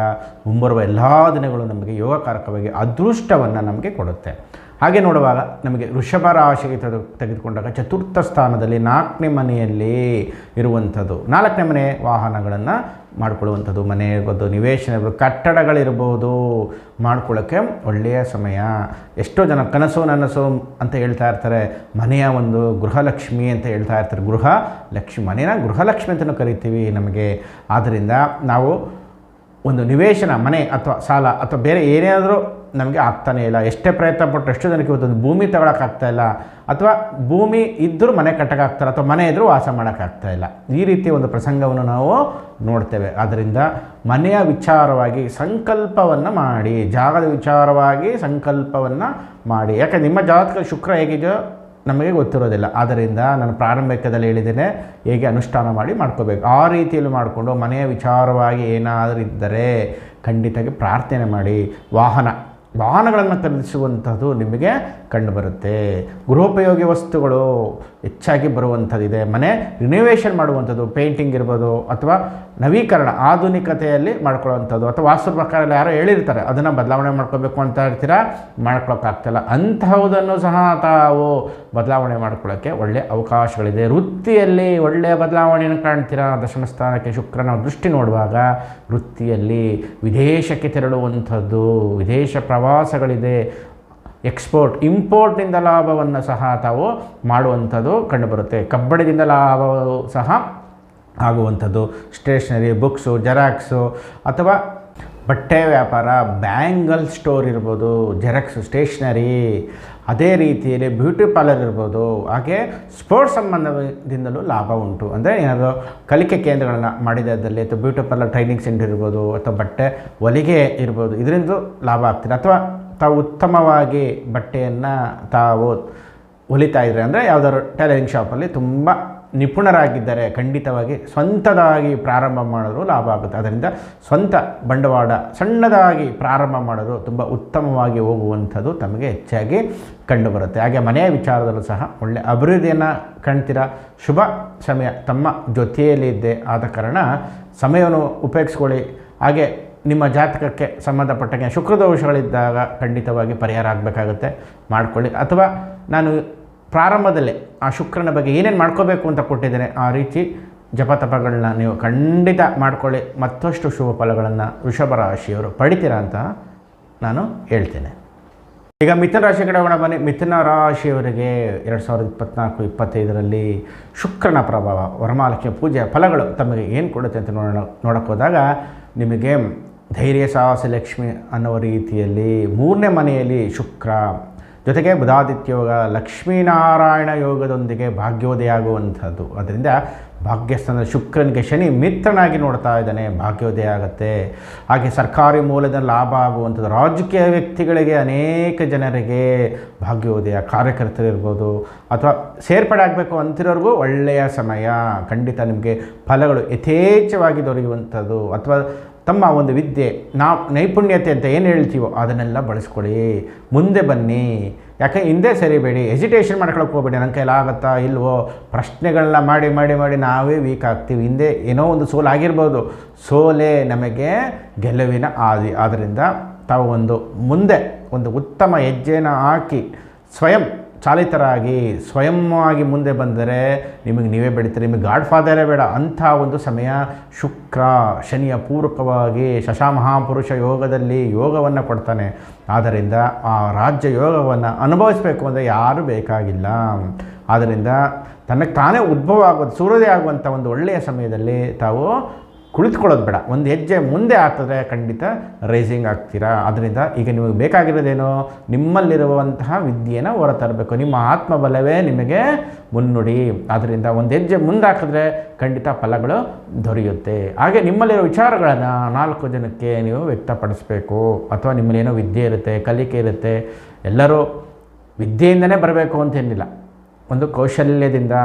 Speaker 1: ಮುಂಬರುವ ಎಲ್ಲ ದಿನಗಳು ನಮಗೆ ಯೋಗಕಾರಕವಾಗಿ ಅದೃಷ್ಟವನ್ನು ನಮಗೆ ಕೊಡುತ್ತೆ. ಹಾಗೆ ನೋಡುವಾಗ ನಮಗೆ ವೃಷಭ ರಾಶಿಗೆ ತೆಗೆದುಕೊಂಡಾಗ ಚತುರ್ಥ ಸ್ಥಾನದಲ್ಲಿ 4ನೇ ಮನೆಯಲ್ಲಿ ಇರುವಂಥದ್ದು. 4ನೇ ಮನೆ ವಾಹನಗಳನ್ನು ಮಾಡಿಕೊಳ್ಳುವಂಥದ್ದು, ಮನೆ ಇರ್ಬೋದು, ನಿವೇಶನ ಇರ್ಬೋದು, ಕಟ್ಟಡಗಳಿರ್ಬೋದು ಮಾಡ್ಕೊಳ್ಳೋಕ್ಕೆ ಒಳ್ಳೆಯ ಸಮಯ. ಎಷ್ಟೋ ಜನ ಕನಸು ನನಸು ಅಂತ ಹೇಳ್ತಾ ಇರ್ತಾರೆ, ಮನೆಯ ಒಂದು ಗೃಹಲಕ್ಷ್ಮಿ ಅಂತ ಹೇಳ್ತಾ ಇರ್ತಾರೆ. ಗೃಹಲಕ್ಷ್ಮಿ, ಮನೆಯ ಗೃಹಲಕ್ಷ್ಮಿ ಅಂತಲೂ ಕರಿತೀವಿ ನಮಗೆ. ಆದ್ದರಿಂದ ನಾವು ಒಂದು ನಿವೇಶನ, ಮನೆ ಅಥವಾ ಸಾಲ ಅಥವಾ ಬೇರೆ ಏನಾದರೂ ನಮಗೆ ಆಗ್ತಾನೇ ಇಲ್ಲ. ಎಷ್ಟೇ ಪ್ರಯತ್ನ ಪಟ್ಟರು ಎಷ್ಟೋ ಜನಕ್ಕೆ ಇವತ್ತೊಂದು ಭೂಮಿ ತಗೊಳಕ್ಕಾಗ್ತಾಯಿಲ್ಲ, ಅಥವಾ ಭೂಮಿ ಇದ್ದರೂ ಮನೆ ಕಟ್ಟೋಕ್ಕಾಗ್ತಾಯಿಲ್ಲ, ಅಥವಾ ಮನೆ ಇದ್ದರೂ ವಾಸ ಮಾಡೋಕ್ಕಾಗ್ತಾಯಿಲ್ಲ. ಈ ರೀತಿಯ ಒಂದು ಪ್ರಸಂಗವನ್ನು ನಾವು ನೋಡ್ತೇವೆ. ಆದ್ದರಿಂದ ಮನೆಯ ವಿಚಾರವಾಗಿ ಸಂಕಲ್ಪವನ್ನು ಮಾಡಿ, ಜಾಗದ ವಿಚಾರವಾಗಿ ಸಂಕಲ್ಪವನ್ನು ಮಾಡಿ. ಯಾಕೆ ನಿಮ್ಮ ಜಾತಕ ಶುಕ್ರ ಹೇಗಿದೆಯೋ ನಮಗೆ ಗೊತ್ತಿರೋದಿಲ್ಲ. ಆದ್ದರಿಂದ ನಾನು ಪ್ರಾರಂಭಿಕದಲ್ಲಿ ಹೇಳಿದ್ದೇನೆ, ಹೇಗೆ ಅನುಷ್ಠಾನ ಮಾಡ್ಕೋಬೇಕು ಆ ರೀತಿಯಲ್ಲಿ ಮಾಡಿಕೊಂಡು ಮನೆಯ ವಿಚಾರವಾಗಿ ಏನಾದರೂ ಇದ್ದರೆ ಖಂಡಿತವಾಗಿ ಪ್ರಾರ್ಥನೆ ಮಾಡಿ. ವಾಹನ ವಾಹನಗಳನ್ನು ಖರೀದಿಸುವಂಥದ್ದು ನಿಮಗೆ ಕಂಡುಬರುತ್ತೆ. ಗೃಹೋಪಯೋಗಿ ವಸ್ತುಗಳು ಹೆಚ್ಚಾಗಿ ಬರುವಂಥದ್ದಿದೆ. ಮನೆ ರಿನೋವೇಷನ್ ಮಾಡುವಂಥದ್ದು, ಪೇಂಟಿಂಗ್ ಇರ್ಬೋದು ಅಥವಾ ನವೀಕರಣ ಆಧುನಿಕತೆಯಲ್ಲಿ ಮಾಡ್ಕೊಳ್ಳುವಂಥದ್ದು, ಅಥವಾ ವಾಸ್ತು ಪ್ರಕಾರ ಯಾರೋ ಹೇಳಿರ್ತಾರೆ ಅದನ್ನು ಬದಲಾವಣೆ ಮಾಡ್ಕೋಬೇಕು ಅಂತ ಹೇಳ್ತೀರಾ, ಮಾಡ್ಕೊಳ್ಳೋಕ್ಕಾಗ್ತಿಲ್ಲ, ಅಂತಹದನ್ನು ಸಹ ತಾವು ಬದಲಾವಣೆ ಮಾಡ್ಕೊಳ್ಳೋಕ್ಕೆ ಒಳ್ಳೆಯ ಅವಕಾಶಗಳಿದೆ. ವೃತ್ತಿಯಲ್ಲಿ ಒಳ್ಳೆಯ ಬದಲಾವಣೆಯನ್ನು ಕಾಣ್ತೀರಾ. ದಶಮ ಸ್ಥಾನಕ್ಕೆ ಶುಕ್ರನ ದೃಷ್ಟಿ ನೋಡುವಾಗ ವೃತ್ತಿಯಲ್ಲಿ ವಿದೇಶಕ್ಕೆ ತೆರಳುವಂಥದ್ದು, ವಿದೇಶ ಪ್ರವಾಸಗಳಿದೆ, ಎಕ್ಸ್ಪೋರ್ಟ್ ಇಂಪೋರ್ಟ್ನಿಂದ ಲಾಭವನ್ನು ಸಹ ತಾವು ಮಾಡುವಂಥದ್ದು ಕಂಡುಬರುತ್ತೆ. ಕಬ್ಬಡಿದಿಂದ ಲಾಭವು ಸಹ ಆಗುವಂಥದ್ದು. ಸ್ಟೇಷ್ನರಿ, ಬುಕ್ಸು, ಜೆರಾಕ್ಸು ಅಥವಾ ಬಟ್ಟೆ ವ್ಯಾಪಾರ, ಬ್ಯಾಂಗಲ್ ಸ್ಟೋರ್ ಇರ್ಬೋದು, ಜೆರಾಕ್ಸು, ಸ್ಟೇಷ್ನರಿ, ಅದೇ ರೀತಿಯಲ್ಲಿ ಬ್ಯೂಟಿ ಪಾರ್ಲರ್ ಇರ್ಬೋದು. ಹಾಗೆ ಸ್ಪೋರ್ಟ್ಸ್ ಸಂಬಂಧದಿಂದಲೂ ಲಾಭ ಉಂಟು. ಅಂದರೆ ಏನಾದರೂ ಕಲಿಕೆ ಕೇಂದ್ರಗಳನ್ನ ಮಾಡಿದಲ್ಲಿ ಅಥವಾ ಬ್ಯೂಟಿ ಪಾರ್ಲರ್ ಟ್ರೈನಿಂಗ್ ಸೆಂಟರ್ ಇರ್ಬೋದು ಅಥವಾ ಬಟ್ಟೆ ಹೊಲಿಗೆ ಇರ್ಬೋದು, ಇದರಿಂದ ಲಾಭ ಆಗ್ತಿದೆ. ಅಥವಾ ತಾವು ಉತ್ತಮವಾಗಿ ಬಟ್ಟೆಯನ್ನು ತಾವು ಹೊಲಿತಾ ಇದ್ರೆ ಅಂದರೆ ಯಾವುದಾದ್ರು ಟೈಲರಿಂಗ್ ಶಾಪಲ್ಲಿ ತುಂಬ ನಿಪುಣರಾಗಿದ್ದರೆ ಖಂಡಿತವಾಗಿ ಸ್ವಂತದಾಗಿ ಪ್ರಾರಂಭ ಮಾಡೋದು ಲಾಭ ಆಗುತ್ತೆ. ಅದರಿಂದ ಸ್ವಂತ ಬಂಡವಾಳ ಸಣ್ಣದಾಗಿ ಪ್ರಾರಂಭ ಮಾಡೋದು ತುಂಬ ಉತ್ತಮವಾಗಿ ಹೋಗುವಂಥದ್ದು ತಮಗೆ ಹೆಚ್ಚಾಗಿ ಕಂಡುಬರುತ್ತೆ. ಹಾಗೆ ಮನೆಯ ವಿಚಾರದಲ್ಲೂ ಸಹ ಒಳ್ಳೆಯ ಅಭಿವೃದ್ಧಿಯನ್ನು ಕಾಣ್ತೀರಾ. ಶುಭ ಸಮಯ ತಮ್ಮ ಜೊತೆಯಲ್ಲಿದ್ದೇ ಆದ ಕಾರಣ ಸಮಯವನ್ನು ಉಪಯೋಗಿಸ್ಕೊಳ್ಳಿ. ಹಾಗೆ ನಿಮ್ಮ ಜಾತಕಕ್ಕೆ ಸಂಬಂಧಪಟ್ಟಂಗೆ ಶುಕ್ರದೋಷಗಳಿದ್ದಾಗ ಖಂಡಿತವಾಗಿ ಪರಿಹಾರ ಆಗಬೇಕಾಗುತ್ತೆ, ಮಾಡ್ಕೊಳ್ಳಿ. ಅಥವಾ ನಾನು ಪ್ರಾರಂಭದಲ್ಲೇ ಆ ಶುಕ್ರನ ಬಗ್ಗೆ ಏನೇನು ಮಾಡ್ಕೋಬೇಕು ಅಂತ ಕೊಟ್ಟಿದ್ದೇನೆ, ಆ ರೀತಿ ಜಪತಪಗಳನ್ನ ನೀವು ಖಂಡಿತ ಮಾಡ್ಕೊಳ್ಳಿ. ಮತ್ತಷ್ಟು ಶುಭ ಫಲಗಳನ್ನು ವೃಷಭ ರಾಶಿಯವರು ಪಡಿತೀರಾ ಅಂತ ನಾನು ಹೇಳ್ತೇನೆ. ಈಗ ಮಿಥುನ ರಾಶಿ ಕಡೆ ಹೋಗೋಣ ಬನ್ನಿ. ಮಿಥುನ ರಾಶಿಯವರಿಗೆ 2024-25ರಲ್ಲಿ ಶುಕ್ರನ ಪ್ರಭಾವ, ವರಮಹಾಲಕ್ಷ್ಮಿ ಪೂಜೆಯ ಫಲಗಳು ತಮಗೆ ಏನು ಕೊಡುತ್ತೆ ಅಂತ ನೋಡೋಕ್ಕೆ ಹೋದಾಗ ನಿಮಗೆ ಧೈರ್ಯ, ಸಾಹಸ, ಲಕ್ಷ್ಮಿ ಅನ್ನೋ ರೀತಿಯಲ್ಲಿ 3ನೇ ಮನೆಯಲ್ಲಿ ಶುಕ್ರ, ಜೊತೆಗೆ ಬುಧಾದಿತ್ಯ ಯೋಗ, ಲಕ್ಷ್ಮೀನಾರಾಯಣ ಯೋಗದೊಂದಿಗೆ ಭಾಗ್ಯೋದಯ ಆಗುವಂಥದ್ದು. ಅದರಿಂದ ಭಾಗ್ಯಸ್ಥಾನದ ಶುಕ್ರನಿಗೆ ಶನಿ ಮಿತ್ರನಾಗಿ ನೋಡ್ತಾ ಇದ್ದಾನೆ, ಭಾಗ್ಯೋದಯ ಆಗುತ್ತೆ. ಹಾಗೆ ಸರ್ಕಾರಿ ಮೂಲದ ಲಾಭ ಆಗುವಂಥದ್ದು, ರಾಜಕೀಯ ವ್ಯಕ್ತಿಗಳಿಗೆ ಅನೇಕ ಜನರಿಗೆ ಭಾಗ್ಯೋದಯ, ಕಾರ್ಯಕರ್ತರಿರ್ಬೋದು ಅಥವಾ ಸೇರ್ಪಡೆ ಆಗಬೇಕು ಅಂತಿರೋರಿಗೂ ಒಳ್ಳೆಯ ಸಮಯ. ಖಂಡಿತ ನಿಮಗೆ ಫಲಗಳು ಯಥೇಚ್ಛವಾಗಿ ದೊರೆಯುವಂಥದ್ದು. ಅಥವಾ ತಮ್ಮ ಒಂದು ವಿದ್ಯೆ, ನೈಪುಣ್ಯತೆ ಅಂತ ಏನು ಹೇಳ್ತೀವೋ ಅದನ್ನೆಲ್ಲ ಬಳಸ್ಕೊಳ್ಳಿ, ಮುಂದೆ ಬನ್ನಿ. ಯಾಕೆ ಹಿಂದೆ ಸರಿಬೇಡಿ, ಹೆಸಿಟೇಷನ್ ಮಾಡ್ಕೊಳಕ್ಕೆ ಹೋಗ್ಬೇಡಿ. ನನ್ನ ಕೈಲಾಗತ್ತಾ ಇಲ್ವೋ ಪ್ರಶ್ನೆಗಳನ್ನ ಮಾಡಿ ಮಾಡಿ ಮಾಡಿ ನಾವೇ ವೀಕ್ ಆಗ್ತೀವಿ. ಹಿಂದೆ ಏನೋ ಒಂದು ಸೋಲಾಗಿರ್ಬೋದು, ಸೋಲೇ ನಮಗೆ ಗೆಲುವಿನ ಆದಿ. ಆದ್ದರಿಂದ ತಾವು ಮುಂದೆ ಒಂದು ಉತ್ತಮ ಹೆಜ್ಜೆನ ಹಾಕಿ ಸ್ವಯಂ ಚಾಲಿತರಾಗಿ ಸ್ವಯಂವಾಗಿ ಮುಂದೆ ಬಂದರೆ ನಿಮಗೆ ನೀವೇ ಬೆಳೀತೀರಿ. ನಿಮಗೆ ಗಾಡ್ ಫಾದರೇ ಬೇಡ ಅಂಥ ಒಂದು ಸಮಯ. ಶುಕ್ರ ಶನಿಯ ಪೂರಕವಾಗಿ ಶಶಮಹಾಪುರುಷ ಯೋಗದಲ್ಲಿ ಯೋಗವನ್ನು ಕೊಡ್ತಾನೆ. ಆದ್ದರಿಂದ ಆ ರಾಜ್ಯ ಯೋಗವನ್ನು ಅನುಭವಿಸಬೇಕು ಅಂದರೆ ಯಾರೂ ಬೇಕಾಗಿಲ್ಲ. ಆದ್ದರಿಂದ ತನಗೆ ತಾನೇ ಉದ್ಭವ ಆಗೋದು, ಸೂರ್ಯೋದಯ ಆಗುವಂಥ ಒಂದು ಒಳ್ಳೆಯ ಸಮಯದಲ್ಲಿ ತಾವು ಕುಳಿತುಕೊಳ್ಳೋದು ಬೇಡ, ಒಂದು ಹೆಜ್ಜೆ ಮುಂದೆ ಆಗ್ತದೆ ಖಂಡಿತ ರೈಸಿಂಗ್ ಆಗ್ತೀರಾ. ಅದರಿಂದ ಈಗ ನಿಮಗೆ ಬೇಕಾಗಿರೋದೇನೋ ನಿಮ್ಮಲ್ಲಿರುವಂತಹ ವಿದ್ಯೆಯನ್ನು ಹೊರತರಬೇಕು. ನಿಮ್ಮ ಆತ್ಮಬಲವೇ ನಿಮಗೆ ಮುನ್ನುಡಿ. ಆದ್ದರಿಂದ ಒಂದು ಹೆಜ್ಜೆ ಮುಂದೆ ಹಾಕಿದ್ರೆ ಖಂಡಿತ ಫಲಗಳು ದೊರೆಯುತ್ತೆ. ಹಾಗೆ ನಿಮ್ಮಲ್ಲಿರೋ ವಿಚಾರಗಳನ್ನು 4 ಜನಕ್ಕೆ ನೀವು ವ್ಯಕ್ತಪಡಿಸಬೇಕು. ಅಥವಾ ನಿಮ್ಮಲ್ಲೇನೋ ವಿದ್ಯೆ ಇರುತ್ತೆ, ಕಲಿಕೆ ಇರುತ್ತೆ. ಎಲ್ಲರೂ ವಿದ್ಯೆಯಿಂದನೇ ಬರಬೇಕು ಅಂತೇನಿಲ್ಲ, ಒಂದು ಕೌಶಲ್ಯದಿಂದ,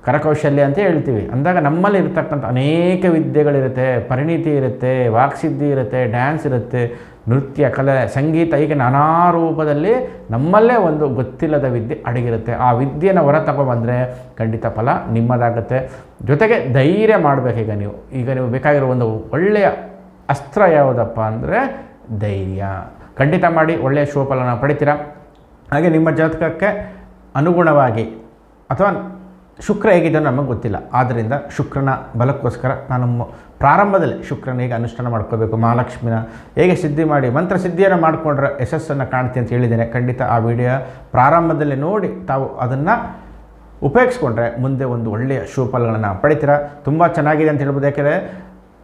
Speaker 1: ಕರಕೌಶಲ್ಯ ಅಂತ ಹೇಳ್ತೀವಿ ಅಂದಾಗ ನಮ್ಮಲ್ಲಿ ಇರತಕ್ಕಂಥ ಅನೇಕ ವಿದ್ಯೆಗಳಿರುತ್ತೆ, ಪರಿಣಿತಿ ಇರುತ್ತೆ, ವಾಕ್ಸಿದ್ಧಿ ಇರುತ್ತೆ, ಡ್ಯಾನ್ಸ್ ಇರುತ್ತೆ, ನೃತ್ಯ, ಕಲೆ, ಸಂಗೀತ, ಹೀಗೆ ನಾನಾ ರೂಪದಲ್ಲಿ ನಮ್ಮಲ್ಲೇ ಒಂದು ಗೊತ್ತಿಲ್ಲದ ವಿದ್ಯೆ ಅಡಗಿರುತ್ತೆ. ಆ ವಿದ್ಯೆಯನ್ನು ಹೊರ ತಗೊಬಂದರೆ ಖಂಡಿತ ಫಲ ನಿಮ್ಮದಾಗುತ್ತೆ. ಜೊತೆಗೆ ಧೈರ್ಯ ಮಾಡಬೇಕು. ಈಗ ನೀವು ಬೇಕಾಗಿರೋ ಒಂದು ಒಳ್ಳೆಯ ಅಸ್ತ್ರ ಯಾವುದಪ್ಪ ಅಂದರೆ ಧೈರ್ಯ. ಖಂಡಿತ ಮಾಡಿ ಒಳ್ಳೆಯ ಶುಭಫಲನ ಪಡಿತೀರಾ. ಹಾಗೆ ನಿಮ್ಮ ಜಾತಕಕ್ಕೆ ಅನುಗುಣವಾಗಿ ಅಥವಾ ಶುಕ್ರ ಹೇಗಿದ್ದೋ ನಮಗೆ ಗೊತ್ತಿಲ್ಲ. ಆದ್ದರಿಂದ ಶುಕ್ರನ ಬಲಕ್ಕೋಸ್ಕರ ನಾನು ಪ್ರಾರಂಭದಲ್ಲಿ ಶುಕ್ರನ ಹೇಗೆ ಅನುಷ್ಠಾನ ಮಾಡ್ಕೋಬೇಕು, ಮಹಾಲಕ್ಷ್ಮಿನ ಹೇಗೆ ಸಿದ್ಧಿ ಮಾಡಿ ಮಂತ್ರ ಸಿದ್ಧಿಯನ್ನು ಮಾಡಿಕೊಂಡ್ರೆ ಯಶಸ್ಸನ್ನು ಕಾಣ್ತೀನಿ ಅಂತ ಹೇಳಿದ್ದೇನೆ. ಖಂಡಿತ ಆ ವಿಡಿಯೋ ಪ್ರಾರಂಭದಲ್ಲಿ ನೋಡಿ ತಾವು ಅದನ್ನು ಉಪಯೋಗಿಸ್ಕೊಂಡ್ರೆ ಮುಂದೆ ಒಂದು ಒಳ್ಳೆಯ ಶುಭಫಲಗಳನ್ನು ಪಡಿತೀರಾ. ತುಂಬ ಚೆನ್ನಾಗಿದೆ ಅಂತ ಹೇಳ್ಬೋದು. ಯಾಕೆಂದರೆ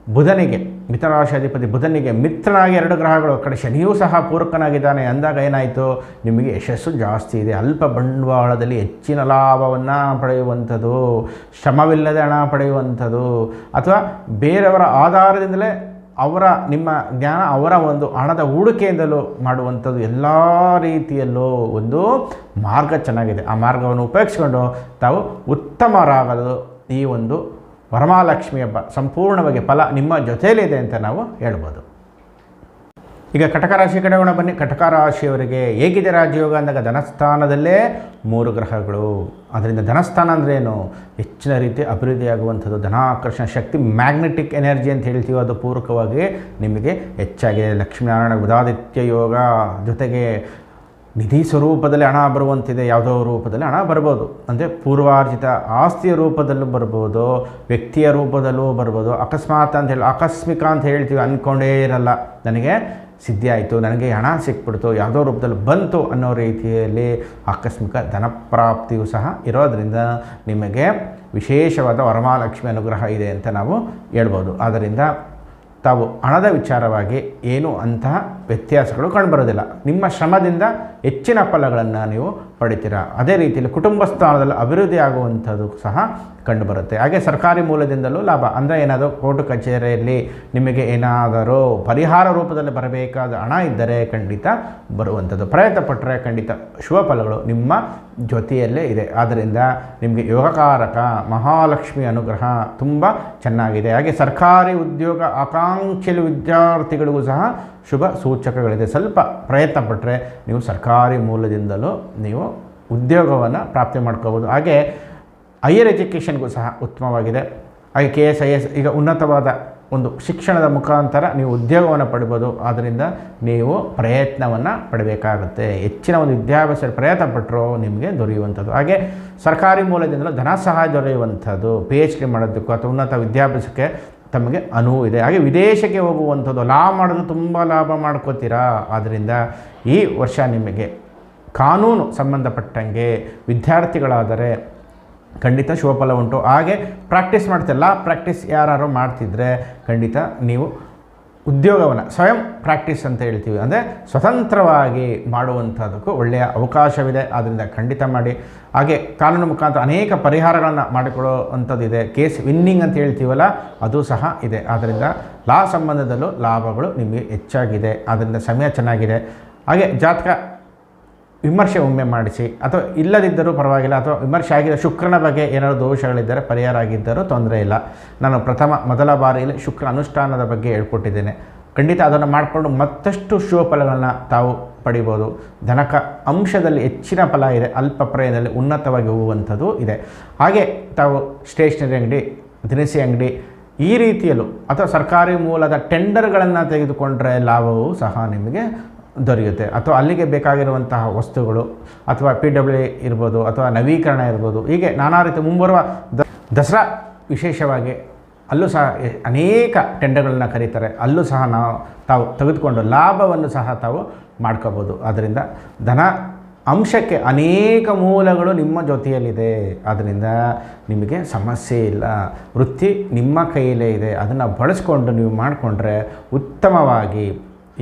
Speaker 1: ಬುಧನಿಗೆ, ಮಿಥುನ ರಾಶಿ ಅಧಿಪತಿ ಬುಧನಿಗೆ ಮಿತ್ರನಾಗಿ 2 ಗ್ರಹಗಳು, ಕಡೆ ಶನಿಯೂ ಸಹ ಪೂರಕನಾಗಿದ್ದಾನೆ ಅಂದಾಗ ಏನಾಯಿತು, ನಿಮಗೆ ಯಶಸ್ಸು ಜಾಸ್ತಿ ಇದೆ. ಅಲ್ಪ ಬಂಡವಾಳದಲ್ಲಿ ಹೆಚ್ಚಿನ ಲಾಭವನ್ನು ಪಡೆಯುವಂಥದ್ದು, ಶ್ರಮವಿಲ್ಲದೆ ಹಣ ಪಡೆಯುವಂಥದ್ದು, ಅಥವಾ ಬೇರೆಯವರ ಆಧಾರದಿಂದಲೇ ನಿಮ್ಮ ಜ್ಞಾನ, ಅವರ ಒಂದು ಹಣದ ಹೂಡಿಕೆಯಿಂದಲೂ ಮಾಡುವಂಥದ್ದು, ಎಲ್ಲ ರೀತಿಯಲ್ಲೂ ಒಂದು ಮಾರ್ಗ ಚೆನ್ನಾಗಿದೆ. ಆ ಮಾರ್ಗವನ್ನು ಉಪಯೋಗಿಸ್ಕೊಂಡು ತಾವು ಉತ್ತಮರಾಗಲು ಈ ಒಂದು ವರಮಹಾಲಕ್ಷ್ಮಿ ಹಬ್ಬ ಸಂಪೂರ್ಣವಾಗಿ ಫಲ ನಿಮ್ಮ ಜೊತೆಯಲ್ಲಿದೆ ಅಂತ ನಾವು ಹೇಳ್ಬೋದು. ಈಗ ಕಟಕ ರಾಶಿ ಕಡೆಗೋಣ ಬನ್ನಿ. ಕಟಕ ರಾಶಿಯವರಿಗೆ ಹೇಗಿದೆ ರಾಜಯೋಗ ಅಂದಾಗ ಧನಸ್ಥಾನದಲ್ಲೇ 3 ಗ್ರಹಗಳು. ಅದರಿಂದ ಧನಸ್ಥಾನ ಅಂದರೆ ಏನು? ಹೆಚ್ಚಿನ ರೀತಿ ಅಭಿವೃದ್ಧಿಯಾಗುವಂಥದ್ದು, ಧನಾಕರ್ಷಣ ಶಕ್ತಿ, ಮ್ಯಾಗ್ನೆಟಿಕ್ ಎನರ್ಜಿ ಅಂತ ಹೇಳ್ತೀವಿ, ಅದು ಪೂರಕವಾಗಿ ನಿಮಗೆ ಹೆಚ್ಚಾಗಿದೆ. ಲಕ್ಷ್ಮೀನಾರಾಯಣ ಬುಧಾದಿತ್ಯ ಯೋಗ ಜೊತೆಗೆ ನಿಧಿ ಸ್ವರೂಪದಲ್ಲಿ ಹಣ ಬರುವಂತಿದೆ. ಯಾವುದೋ ರೂಪದಲ್ಲಿ ಹಣ ಬರ್ಬೋದು, ಅಂದರೆ ಪೂರ್ವಾರ್ಜಿತ ಆಸ್ತಿಯ ರೂಪದಲ್ಲೂ ಬರ್ಬೋದು, ವ್ಯಕ್ತಿಯ ರೂಪದಲ್ಲೂ ಬರ್ಬೋದು. ಅಕಸ್ಮಾತ್ ಅಂತ ಹೇಳಿ ಆಕಸ್ಮಿಕ ಅಂತ ಹೇಳ್ತೀವಿ, ಅಂದ್ಕೊಂಡೇ ಇರಲ್ಲ, ನನಗೆ ಸಿದ್ಧಿ ಆಯಿತು, ನನಗೆ ಹಣ ಸಿಕ್ಬಿಡ್ತು, ಯಾವುದೋ ರೂಪದಲ್ಲಿ ಬಂತು ಅನ್ನೋ ರೀತಿಯಲ್ಲಿ ಆಕಸ್ಮಿಕ ಧನಪ್ರಾಪ್ತಿಯೂ ಸಹ ಇರೋದರಿಂದ ನಿಮಗೆ ವಿಶೇಷವಾದ ವರಮಹಾಲಕ್ಷ್ಮಿ ಅನುಗ್ರಹ ಇದೆ ಅಂತ ನಾವು ಹೇಳ್ಬೋದು. ಆದ್ದರಿಂದ ತಾವು ಹಣದ ವಿಚಾರವಾಗಿ ಏನು ಅಂತಹ ವ್ಯತ್ಯಾಸಗಳು ಕಂಡುಬರೋದಿಲ್ಲ. ನಿಮ್ಮ ಶ್ರಮದಿಂದ ಹೆಚ್ಚಿನ ಫಲಗಳನ್ನು ನೀವು ಪಡಿತೀರ. ಅದೇ ರೀತಿಯಲ್ಲಿ ಕುಟುಂಬ ಸ್ಥಾನದಲ್ಲಿ ಅಭಿವೃದ್ಧಿ ಆಗುವಂಥದ್ದು ಸಹ ಕಂಡುಬರುತ್ತೆ. ಹಾಗೆ ಸರ್ಕಾರಿ ಮೂಲದಿಂದಲೂ ಲಾಭ, ಅಂದರೆ ಏನಾದರೂ ಕೋರ್ಟು ಕಚೇರಿಯಲ್ಲಿ ನಿಮಗೆ ಏನಾದರೂ ಪರಿಹಾರ ರೂಪದಲ್ಲಿ ಬರಬೇಕಾದ ಹಣ ಇದ್ದರೆ ಖಂಡಿತ ಬರುವಂಥದ್ದು. ಪ್ರಯತ್ನ ಪಟ್ಟರೆ ಖಂಡಿತ ಶುಭ ಫಲಗಳು ನಿಮ್ಮ ಜೊತೆಯಲ್ಲೇ ಇದೆ. ಆದ್ದರಿಂದ ನಿಮಗೆ ಯೋಗಕಾರಕ ಮಹಾಲಕ್ಷ್ಮಿ ಅನುಗ್ರಹ ತುಂಬ ಚೆನ್ನಾಗಿದೆ. ಹಾಗೆ ಸರ್ಕಾರಿ ಉದ್ಯೋಗ ಆಕಾಂಕ್ಷಿ ವಿದ್ಯಾರ್ಥಿಗಳಿಗೂ ಸಹ ಶುಭ ಸೂಚಕಗಳಿದೆ. ಸ್ವಲ್ಪ ಪ್ರಯತ್ನ ಪಟ್ಟರೆ ನೀವು ಸರ್ಕಾರಿ ಮೂಲದಿಂದಲೂ ನೀವು ಉದ್ಯೋಗವನ್ನು ಪ್ರಾಪ್ತಿ ಮಾಡ್ಕೋಬೋದು. ಹಾಗೆ ಹೈಯರ್ ಎಜುಕೇಷನ್ಗೂ ಸಹ ಉತ್ತಮವಾಗಿದೆ. ಹಾಗೆ KS IAS ಈಗ ಉನ್ನತವಾದ ಒಂದು ಶಿಕ್ಷಣದ ಮುಖಾಂತರ ನೀವು ಉದ್ಯೋಗವನ್ನು ಪಡಿಬೋದು. ಆದ್ದರಿಂದ ನೀವು ಪ್ರಯತ್ನವನ್ನು ಪಡಬೇಕಾಗುತ್ತೆ. ಹೆಚ್ಚಿನ ಒಂದು ವಿದ್ಯಾಭ್ಯಾಸ ಪ್ರಯತ್ನ ಪಟ್ಟರು ನಿಮಗೆ ದೊರೆಯುವಂಥದ್ದು. ಹಾಗೆ ಸರ್ಕಾರಿ ಮೂಲದಿಂದಲೂ ಧನ ಸಹಾಯ ದೊರೆಯುವಂಥದ್ದು, PhD ಮಾಡೋದಕ್ಕೂ ಅಥವಾ ಉನ್ನತ ವಿದ್ಯಾಭ್ಯಾಸಕ್ಕೆ ತಮಗೆ ಅನುವು ಇದೆ. ಹಾಗೆ ವಿದೇಶಕ್ಕೆ ಹೋಗುವಂಥದ್ದು, ಲಾಭ ಮಾಡೋದು ತುಂಬ ಲಾಭ ಮಾಡ್ಕೋತೀರಾ. ಆದ್ದರಿಂದ ಈ ವರ್ಷ ನಿಮಗೆ ಕಾನೂನು ಸಂಬಂಧಪಟ್ಟಂಗೆ ವಿದ್ಯಾರ್ಥಿಗಳಾದರೆ ಖಂಡಿತ ಶುಭಫಲ ಉಂಟು. ಹಾಗೆ ಪ್ರಾಕ್ಟೀಸ್ ಮಾಡ್ತಿಲ್ಲ, ಪ್ರಾಕ್ಟೀಸ್ ಯಾರು ಮಾಡ್ತಿದ್ರೆ ಖಂಡಿತ ನೀವು ಉದ್ಯೋಗವನ್ನು ಸ್ವಯಂ ಪ್ರಾಕ್ಟೀಸ್ ಅಂತ ಹೇಳ್ತೀವಿ, ಅಂದರೆ ಸ್ವತಂತ್ರವಾಗಿ ಮಾಡುವಂಥದ್ದಕ್ಕೂ ಒಳ್ಳೆಯ ಅವಕಾಶವಿದೆ. ಆದ್ದರಿಂದ ಖಂಡಿತ ಮಾಡಿ. ಹಾಗೆ ಕಾನೂನು ಮುಖಾಂತರ ಅನೇಕ ಪರಿಹಾರಗಳನ್ನು ಮಾಡಿಕೊಡೋ ಅಂಥದ್ದಿದೆ. ಕೇಸ್ ವಿನ್ನಿಂಗ್ ಅಂತ ಹೇಳ್ತೀವಲ್ಲ, ಅದು ಸಹ ಇದೆ. ಆದ್ದರಿಂದ ಲಾ ಸಂಬಂಧದಲ್ಲೂ ಲಾಭಗಳು ನಿಮಗೆ ಹೆಚ್ಚಾಗಿದೆ. ಆದ್ದರಿಂದ ಸಮಯ ಚೆನ್ನಾಗಿದೆ. ಹಾಗೆ ಜಾತಕ ವಿಮರ್ಶೆ ಒಮ್ಮೆ ಮಾಡಿಸಿ, ಅಥವಾ ಇಲ್ಲದಿದ್ದರೂ ಪರವಾಗಿಲ್ಲ, ಅಥವಾ ವಿಮರ್ಶೆ ಆಗಿದ್ದ ಶುಕ್ರನ ಬಗ್ಗೆ ಏನಾದರೂ ದೋಷಗಳಿದ್ದರೆ ಪರಿಹಾರ ಆಗಿದ್ದರೂ ತೊಂದರೆ ಇಲ್ಲ. ನಾನು ಮೊದಲ ಬಾರಿಯಲ್ಲಿ ಶುಕ್ರ ಅನುಷ್ಠಾನದ ಬಗ್ಗೆ ಹೇಳ್ಕೊಟ್ಟಿದ್ದೇನೆ. ಖಂಡಿತ ಅದನ್ನು ಮಾಡಿಕೊಂಡು ಮತ್ತಷ್ಟು ಶುಭ ಫಲಗಳನ್ನು ತಾವು ಪಡಿಬೋದು. ಧನಕ ಅಂಶದಲ್ಲಿ ಹೆಚ್ಚಿನ ಫಲ ಇದೆ, ಅಲ್ಪ ಪ್ರಯದಲ್ಲಿ ಉನ್ನತವಾಗಿ ಹೋಗುವಂಥದ್ದು ಇದೆ. ಹಾಗೆ ತಾವು ಸ್ಟೇಷನರಿ ಅಂಗಡಿ, ದಿನಸಿ ಅಂಗಡಿ ಈ ರೀತಿಯಲ್ಲೂ ಅಥವಾ ಸರ್ಕಾರಿ ಮೂಲದ ಟೆಂಡರ್ಗಳನ್ನು ತೆಗೆದುಕೊಂಡ್ರೆ ಲಾಭವೂ ಸಹ ನಿಮಗೆ ದೊರೆಯುತ್ತೆ. ಅಥವಾ ಅಲ್ಲಿಗೆ ಬೇಕಾಗಿರುವಂತಹ ವಸ್ತುಗಳು, ಅಥವಾ PWA ಇರ್ಬೋದು, ಅಥವಾ ನವೀಕರಣ ಇರ್ಬೋದು, ಹೀಗೆ ನಾನಾ ರೀತಿ ಮುಂಬರುವ ದಸರಾ ವಿಶೇಷವಾಗಿ ಅಲ್ಲೂ ಸಹ ಅನೇಕ ಟೆಂಡರ್ಗಳನ್ನ ಕರೀತಾರೆ. ಅಲ್ಲೂ ಸಹ ತಾವು ತೆಗೆದುಕೊಂಡು ಲಾಭವನ್ನು ಸಹ ತಾವು ಮಾಡ್ಕೋಬೋದು. ಆದ್ದರಿಂದ ಧನ ಅಂಶಕ್ಕೆ ಅನೇಕ ಮೂಲಗಳು ನಿಮ್ಮ ಜೊತೆಯಲ್ಲಿದೆ. ಆದ್ದರಿಂದ ನಿಮಗೆ ಸಮಸ್ಯೆ ಇಲ್ಲ. ವೃತ್ತಿ ನಿಮ್ಮ ಕೈಯಲ್ಲೇ ಇದೆ. ಅದನ್ನು ಬಳಸ್ಕೊಂಡು ನೀವು ಮಾಡಿಕೊಂಡ್ರೆ ಉತ್ತಮವಾಗಿ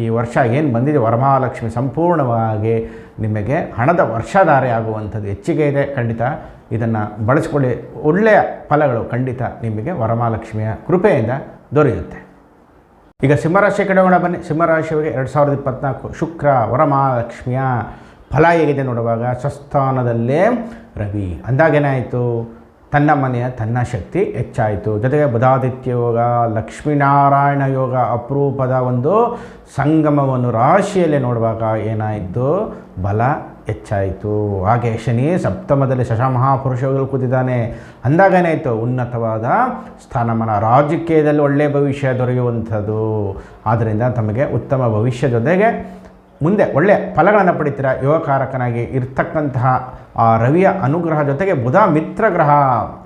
Speaker 1: ಈ ವರ್ಷ ಏನು ಬಂದಿದೆ ವರಮಹಾಲಕ್ಷ್ಮಿ ಸಂಪೂರ್ಣವಾಗಿ ನಿಮಗೆ ಹಣದ ವರ್ಷಧಾರೆ ಆಗುವಂಥದ್ದು ಹೆಚ್ಚಿಗೆ ಇದೆ. ಖಂಡಿತ ಇದನ್ನು ಬಳಸ್ಕೊಳ್ಳಿ. ಒಳ್ಳೆಯ ಫಲಗಳು ಖಂಡಿತ ನಿಮಗೆ ವರಮಹಾಲಕ್ಷ್ಮಿಯ ಕೃಪೆಯಿಂದ ದೊರೆಯುತ್ತೆ. ಈಗ ಸಿಂಹರಾಶಿ ಕಡೆಗೋಣ ಬನ್ನಿ. ಸಿಂಹರಾಶಿಯವರಿಗೆ 2024 ಶುಕ್ರ ವರಮಹಾಲಕ್ಷ್ಮಿಯ ಫಲ ಹೇಗಿದೆ ನೋಡುವಾಗ, ಸ್ವಸ್ಥಾನದಲ್ಲೇ ರವಿ ಅಂದಾಗೇನಾಯಿತು, ತನ್ನ ಮನೆಯ ತನ್ನ ಶಕ್ತಿ ಹೆಚ್ಚಾಯಿತು. ಜೊತೆಗೆ ಬುಧಾದಿತ್ಯ ಯೋಗ, ಲಕ್ಷ್ಮೀನಾರಾಯಣ ಯೋಗ, ಅಪರೂಪದ ಒಂದು ಸಂಗಮವನ್ನು ರಾಶಿಯಲ್ಲೇ ನೋಡುವಾಗ ಏನಾಯಿತು, ಬಲ ಹೆಚ್ಚಾಯಿತು. ಹಾಗೆ ಶನಿ ಸಪ್ತಮದಲ್ಲಿ ಶಶಮಹಾಪುರುಷಗಳು ಕೂತಿದ್ದಾನೆ ಅಂದಾಗೇನಾಯಿತು, ಉನ್ನತವಾದ ಸ್ಥಾನಮಾನ, ರಾಜಕೀಯದಲ್ಲಿ ಒಳ್ಳೆಯ ಭವಿಷ್ಯ ದೊರೆಯುವಂಥದ್ದು. ಆದ್ದರಿಂದ ತಮಗೆ ಉತ್ತಮ ಭವಿಷ್ಯ ಜೊತೆಗೆ ಮುಂದೆ ಒಳ್ಳೆಯ ಫಲಗಳನ್ನು ಪಡಿತೀರ. ಯೋಗಕಾರಕನಾಗಿ ಇರ್ತಕ್ಕಂತಹ ಆ ರವಿಯ ಅನುಗ್ರಹ ಜೊತೆಗೆ ಬುಧ ಮಿತ್ರ ಗ್ರಹ,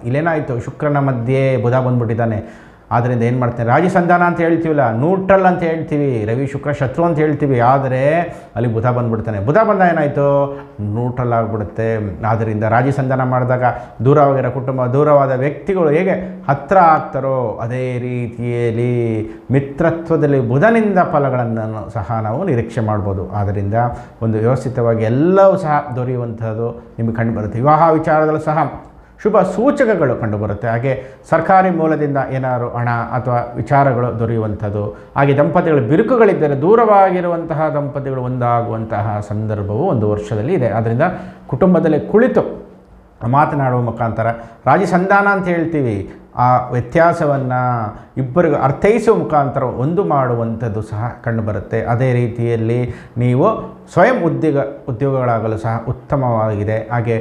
Speaker 1: ಇಲ್ಲೇನಾಯಿತು ಶುಕ್ರನ ಮಧ್ಯೆ ಬುಧ ಬಂದುಬಿಟ್ಟಿದ್ದಾನೆ. ಆದ್ದರಿಂದ ಏನು ಮಾಡ್ತೇನೆ, ರಾಜಸಂಧಾನ ಅಂತ ಹೇಳ್ತೀವಲ್ಲ, ನ್ಯೂಟ್ರಲ್ ಅಂತ ಹೇಳ್ತೀವಿ, ರವಿ ಶುಕ್ರ ಶತ್ರು ಅಂತ ಹೇಳ್ತೀವಿ. ಆದರೆ ಅಲ್ಲಿ ಬುಧ ಬಂದುಬಿಡ್ತಾನೆ. ಬುಧ ಬಂದಾಗ ಏನಾಯಿತು, ನ್ಯೂಟ್ರಲ್ ಆಗಿಬಿಡುತ್ತೆ. ಆದ್ದರಿಂದ ರಾಜಸಂಧಾನ ಮಾಡಿದಾಗ ದೂರವಾಗಿರೋ ಕುಟುಂಬ, ದೂರವಾದ ವ್ಯಕ್ತಿಗಳು ಹೇಗೆ ಹತ್ತಿರ ಆಗ್ತಾರೋ ಅದೇ ರೀತಿಯಲ್ಲಿ ಮಿತ್ರತ್ವದಲ್ಲಿ ಬುಧನಿಂದ ಫಲಗಳನ್ನು ಸಹ ನಾವು ನಿರೀಕ್ಷೆ ಮಾಡ್ಬೋದು. ಆದ್ದರಿಂದ ಒಂದು ವ್ಯವಸ್ಥಿತವಾಗಿ ಎಲ್ಲವೂ ಸಹ ದೊರೆಯುವಂಥದ್ದು ನಿಮಗೆ ಕಂಡುಬರುತ್ತೆ. ವಿವಾಹ ವಿಚಾರದಲ್ಲೂ ಸಹ ಶುಭ ಸೂಚಕಗಳು ಕಂಡುಬರುತ್ತೆ. ಹಾಗೆ ಸರ್ಕಾರಿ ಮೂಲದಿಂದ ಏನಾದರೂ ಹಣ ಅಥವಾ ವಿಚಾರಗಳು ದೊರೆಯುವಂಥದ್ದು. ಹಾಗೆ ದಂಪತಿಗಳ ಬಿರುಕುಗಳಿದ್ದರೆ ದೂರವಾಗಿರುವಂತಹ ದಂಪತಿಗಳು ಒಂದಾಗುವಂತಹ ಸಂದರ್ಭವು ಒಂದು ವರ್ಷದಲ್ಲಿ ಇದೆ. ಆದ್ದರಿಂದ ಕುಟುಂಬದಲ್ಲಿ ಕುಳಿತು ಮಾತನಾಡುವ ಮುಖಾಂತರ ರಾಜಸಂಧಾನ ಅಂತ ಹೇಳ್ತೀವಿ, ಆ ವ್ಯತ್ಯಾಸವನ್ನು ಇಬ್ಬರಿಗೂ ಅರ್ಥೈಸುವ ಮುಖಾಂತರ ಒಂದು ಮಾಡುವಂಥದ್ದು ಸಹ ಕಂಡುಬರುತ್ತೆ. ಅದೇ ರೀತಿಯಲ್ಲಿ ನೀವು ಸ್ವಯಂ ಉದ್ಯೋಗಗಳಾಗಲು ಸಹ ಉತ್ತಮವಾಗಿದೆ. ಹಾಗೆ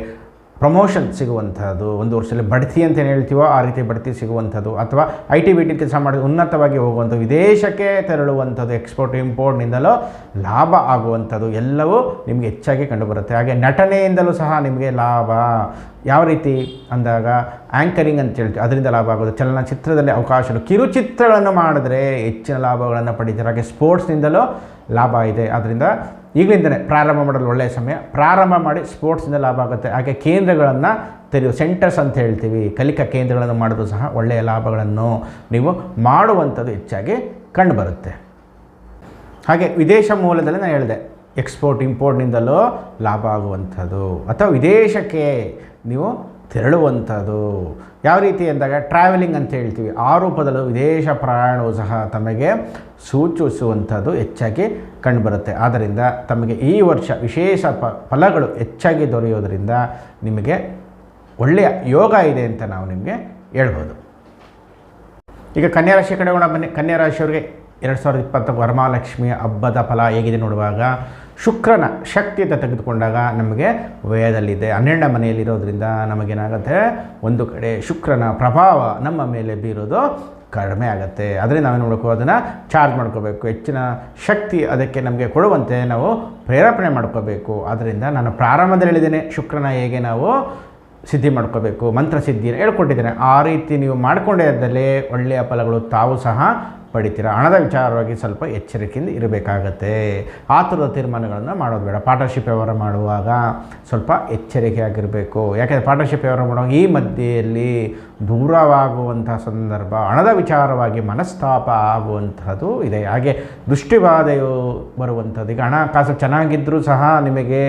Speaker 1: ಪ್ರಮೋಷನ್ ಸಿಗುವಂಥದ್ದು, ಒಂದು ವರ್ಷದಲ್ಲಿ ಬಡ್ತಿ ಅಂತೇನು ಹೇಳ್ತೀವೋ ಆ ರೀತಿ ಬಡ್ತಿ ಸಿಗುವಂಥದ್ದು, ಅಥವಾ IT BT ಕೆಲಸ ಮಾಡಿ ಉನ್ನತವಾಗಿ ಹೋಗುವಂಥದ್ದು, ವಿದೇಶಕ್ಕೆ ತೆರಳುವಂಥದ್ದು, ಎಕ್ಸ್ಪೋರ್ಟ್ ಇಂಪೋರ್ಟ್ನಿಂದಲೂ ಲಾಭ ಆಗುವಂಥದ್ದು ಎಲ್ಲವೂ ನಿಮಗೆ ಹೆಚ್ಚಾಗಿ ಕಂಡುಬರುತ್ತೆ. ಹಾಗೆ ನಟನೆಯಿಂದಲೂ ಸಹ ನಿಮಗೆ ಲಾಭ. ಯಾವ ರೀತಿ ಅಂದಾಗ ಆ್ಯಂಕರಿಂಗ್ ಅಂತ ಹೇಳ್ತೀವಿ, ಅದರಿಂದ ಲಾಭ ಆಗೋದು. ಚಲನಚಿತ್ರದಲ್ಲಿ ಅವಕಾಶಗಳು, ಕಿರುಚಿತ್ರಗಳನ್ನು ಮಾಡಿದ್ರೆ ಹೆಚ್ಚಿನ ಲಾಭಗಳನ್ನು ಪಡಿತಾರೆ. ಹಾಗೆ ಸ್ಪೋರ್ಟ್ಸ್ನಿಂದಲೂ ಲಾಭ ಇದೆ. ಆದ್ದರಿಂದ ಈಗಲಿಂದಲೇ ಪ್ರಾರಂಭ ಮಾಡಲು ಒಳ್ಳೆಯ ಸಮಯ. ಪ್ರಾರಂಭ ಮಾಡಿ ಸ್ಪೋರ್ಟ್ಸಿಂದ ಲಾಭ ಆಗುತ್ತೆ. ಹಾಗೆ ಕೇಂದ್ರಗಳನ್ನು ತೆರೆಯುವ ಸೆಂಟರ್ಸ್ ಅಂತ ಹೇಳ್ತೀವಿ, ಕಲಿಕಾ ಕೇಂದ್ರಗಳನ್ನು ಮಾಡೋದು ಸಹ ಒಳ್ಳೆಯ ಲಾಭಗಳನ್ನು ನೀವು ಮಾಡುವಂಥದ್ದು ಹೆಚ್ಚಾಗಿ ಕಂಡುಬರುತ್ತೆ. ಹಾಗೆ ವಿದೇಶ ಮೂಲದಲ್ಲಿ ನಾನು ಹೇಳಿದೆ, ಎಕ್ಸ್ಪೋರ್ಟ್ ಇಂಪೋರ್ಟ್ನಿಂದಲೂ ಲಾಭ ಆಗುವಂಥದ್ದು, ಅಥವಾ ವಿದೇಶಕ್ಕೆ ನೀವು ತೆರಳುವಂಥದ್ದು. ಯಾವ ರೀತಿ ಅಂದಾಗ ಟ್ರಾವೆಲಿಂಗ್ ಅಂತ ಹೇಳ್ತೀವಿ, ಆ ರೂಪದಲ್ಲೂ ವಿದೇಶ ಪ್ರಯಾಣವು ಸಹ ತಮಗೆ ಸೂಚಿಸುವಂಥದ್ದು ಹೆಚ್ಚಾಗಿ ಕಂಡುಬರುತ್ತೆ. ಆದ್ದರಿಂದ ತಮಗೆ ಈ ವರ್ಷ ವಿಶೇಷ ಫಲಗಳು ಹೆಚ್ಚಾಗಿ ದೊರೆಯೋದರಿಂದ ನಿಮಗೆ ಒಳ್ಳೆಯ ಯೋಗ ಇದೆ ಅಂತ ನಾವು ನಿಮಗೆ ಹೇಳ್ಬೋದು. ಈಗ ಕನ್ಯಾ ರಾಶಿ ಕಡೆ ಹೋಗೋಣ ಬನ್ನಿ. ಕನ್ಯಾ ರಾಶಿಯವರಿಗೆ 2020 ವರಮಹಾಲಕ್ಷ್ಮಿಯ ಹಬ್ಬದ ಫಲ ಹೇಗಿದೆ ನೋಡುವಾಗ, ಶುಕ್ರನ ಶಕ್ತಿ ಅಂತ ತೆಗೆದುಕೊಂಡಾಗ ನಮಗೆ ವ್ಯಯದಲ್ಲಿದೆ, 12ನೇ ಮನೆಯಲ್ಲಿರೋದ್ರಿಂದ ನಮಗೇನಾಗುತ್ತೆ, ಒಂದು ಕಡೆ ಶುಕ್ರನ ಪ್ರಭಾವ ನಮ್ಮ ಮೇಲೆ ಬೀರೋದು ಕಡಿಮೆ ಆಗುತ್ತೆ. ಅದರಿಂದ ನಾವೇನು ಮಾಡಬೇಕು, ಅದನ್ನು ಚಾರ್ಜ್ ಮಾಡ್ಕೋಬೇಕು. ಹೆಚ್ಚಿನ ಶಕ್ತಿ ಅದಕ್ಕೆ ನಮಗೆ ಕೊಡುವಂತೆ ನಾವು ಪ್ರೇರೇಪಣೆ ಮಾಡ್ಕೋಬೇಕು. ಆದ್ದರಿಂದ ನಾನು ಪ್ರಾರಂಭದಲ್ಲಿ ಹೇಳಿದ್ದೇನೆ, ಶುಕ್ರನ ಹೇಗೆ ನಾವು ಸಿದ್ಧಿ ಮಾಡ್ಕೋಬೇಕು, ಮಂತ್ರ ಸಿದ್ಧಿಯನ್ನು ಹೇಳ್ಕೊಟ್ಟಿದ್ದೇನೆ. ಆ ರೀತಿ ನೀವು ಮಾಡಿಕೊಂಡೇ ಇದ್ದಲ್ಲಿ ಒಳ್ಳೆಯ ಫಲಗಳು ತಾವು ಸಹ ಪಡಿತೀರ. ಹಣದ ವಿಚಾರವಾಗಿ ಸ್ವಲ್ಪ ಎಚ್ಚರಿಕೆಯಿಂದ ಇರಬೇಕಾಗತ್ತೆ. ಆತುರದ ತೀರ್ಮಾನಗಳನ್ನು ಮಾಡೋದು ಬೇಡ. ಪಾರ್ಟ್ನರ್ಶಿಪ್ ವ್ಯವಹಾರ ಮಾಡುವಾಗ ಸ್ವಲ್ಪ ಎಚ್ಚರಿಕೆಯಾಗಿರಬೇಕು. ಯಾಕೆಂದರೆ ಪಾರ್ಟ್ನರ್ಶಿಪ್ ವ್ಯವಹಾರ ಮಾಡುವಾಗ ಈ ಮಧ್ಯೆಯಲ್ಲಿ ದೂರವಾಗುವಂಥ ಸಂದರ್ಭ, ಹಣದ ವಿಚಾರವಾಗಿ ಮನಸ್ತಾಪ ಆಗುವಂಥದ್ದು ಇದೆ. ಹಾಗೆ ದೃಷ್ಟಿಬಾಧೆಯು ಬರುವಂಥದ್ದು. ಈಗ ಹಣಕಾಸು ಚೆನ್ನಾಗಿದ್ದರೂ ಸಹ ನಿಮಗೆ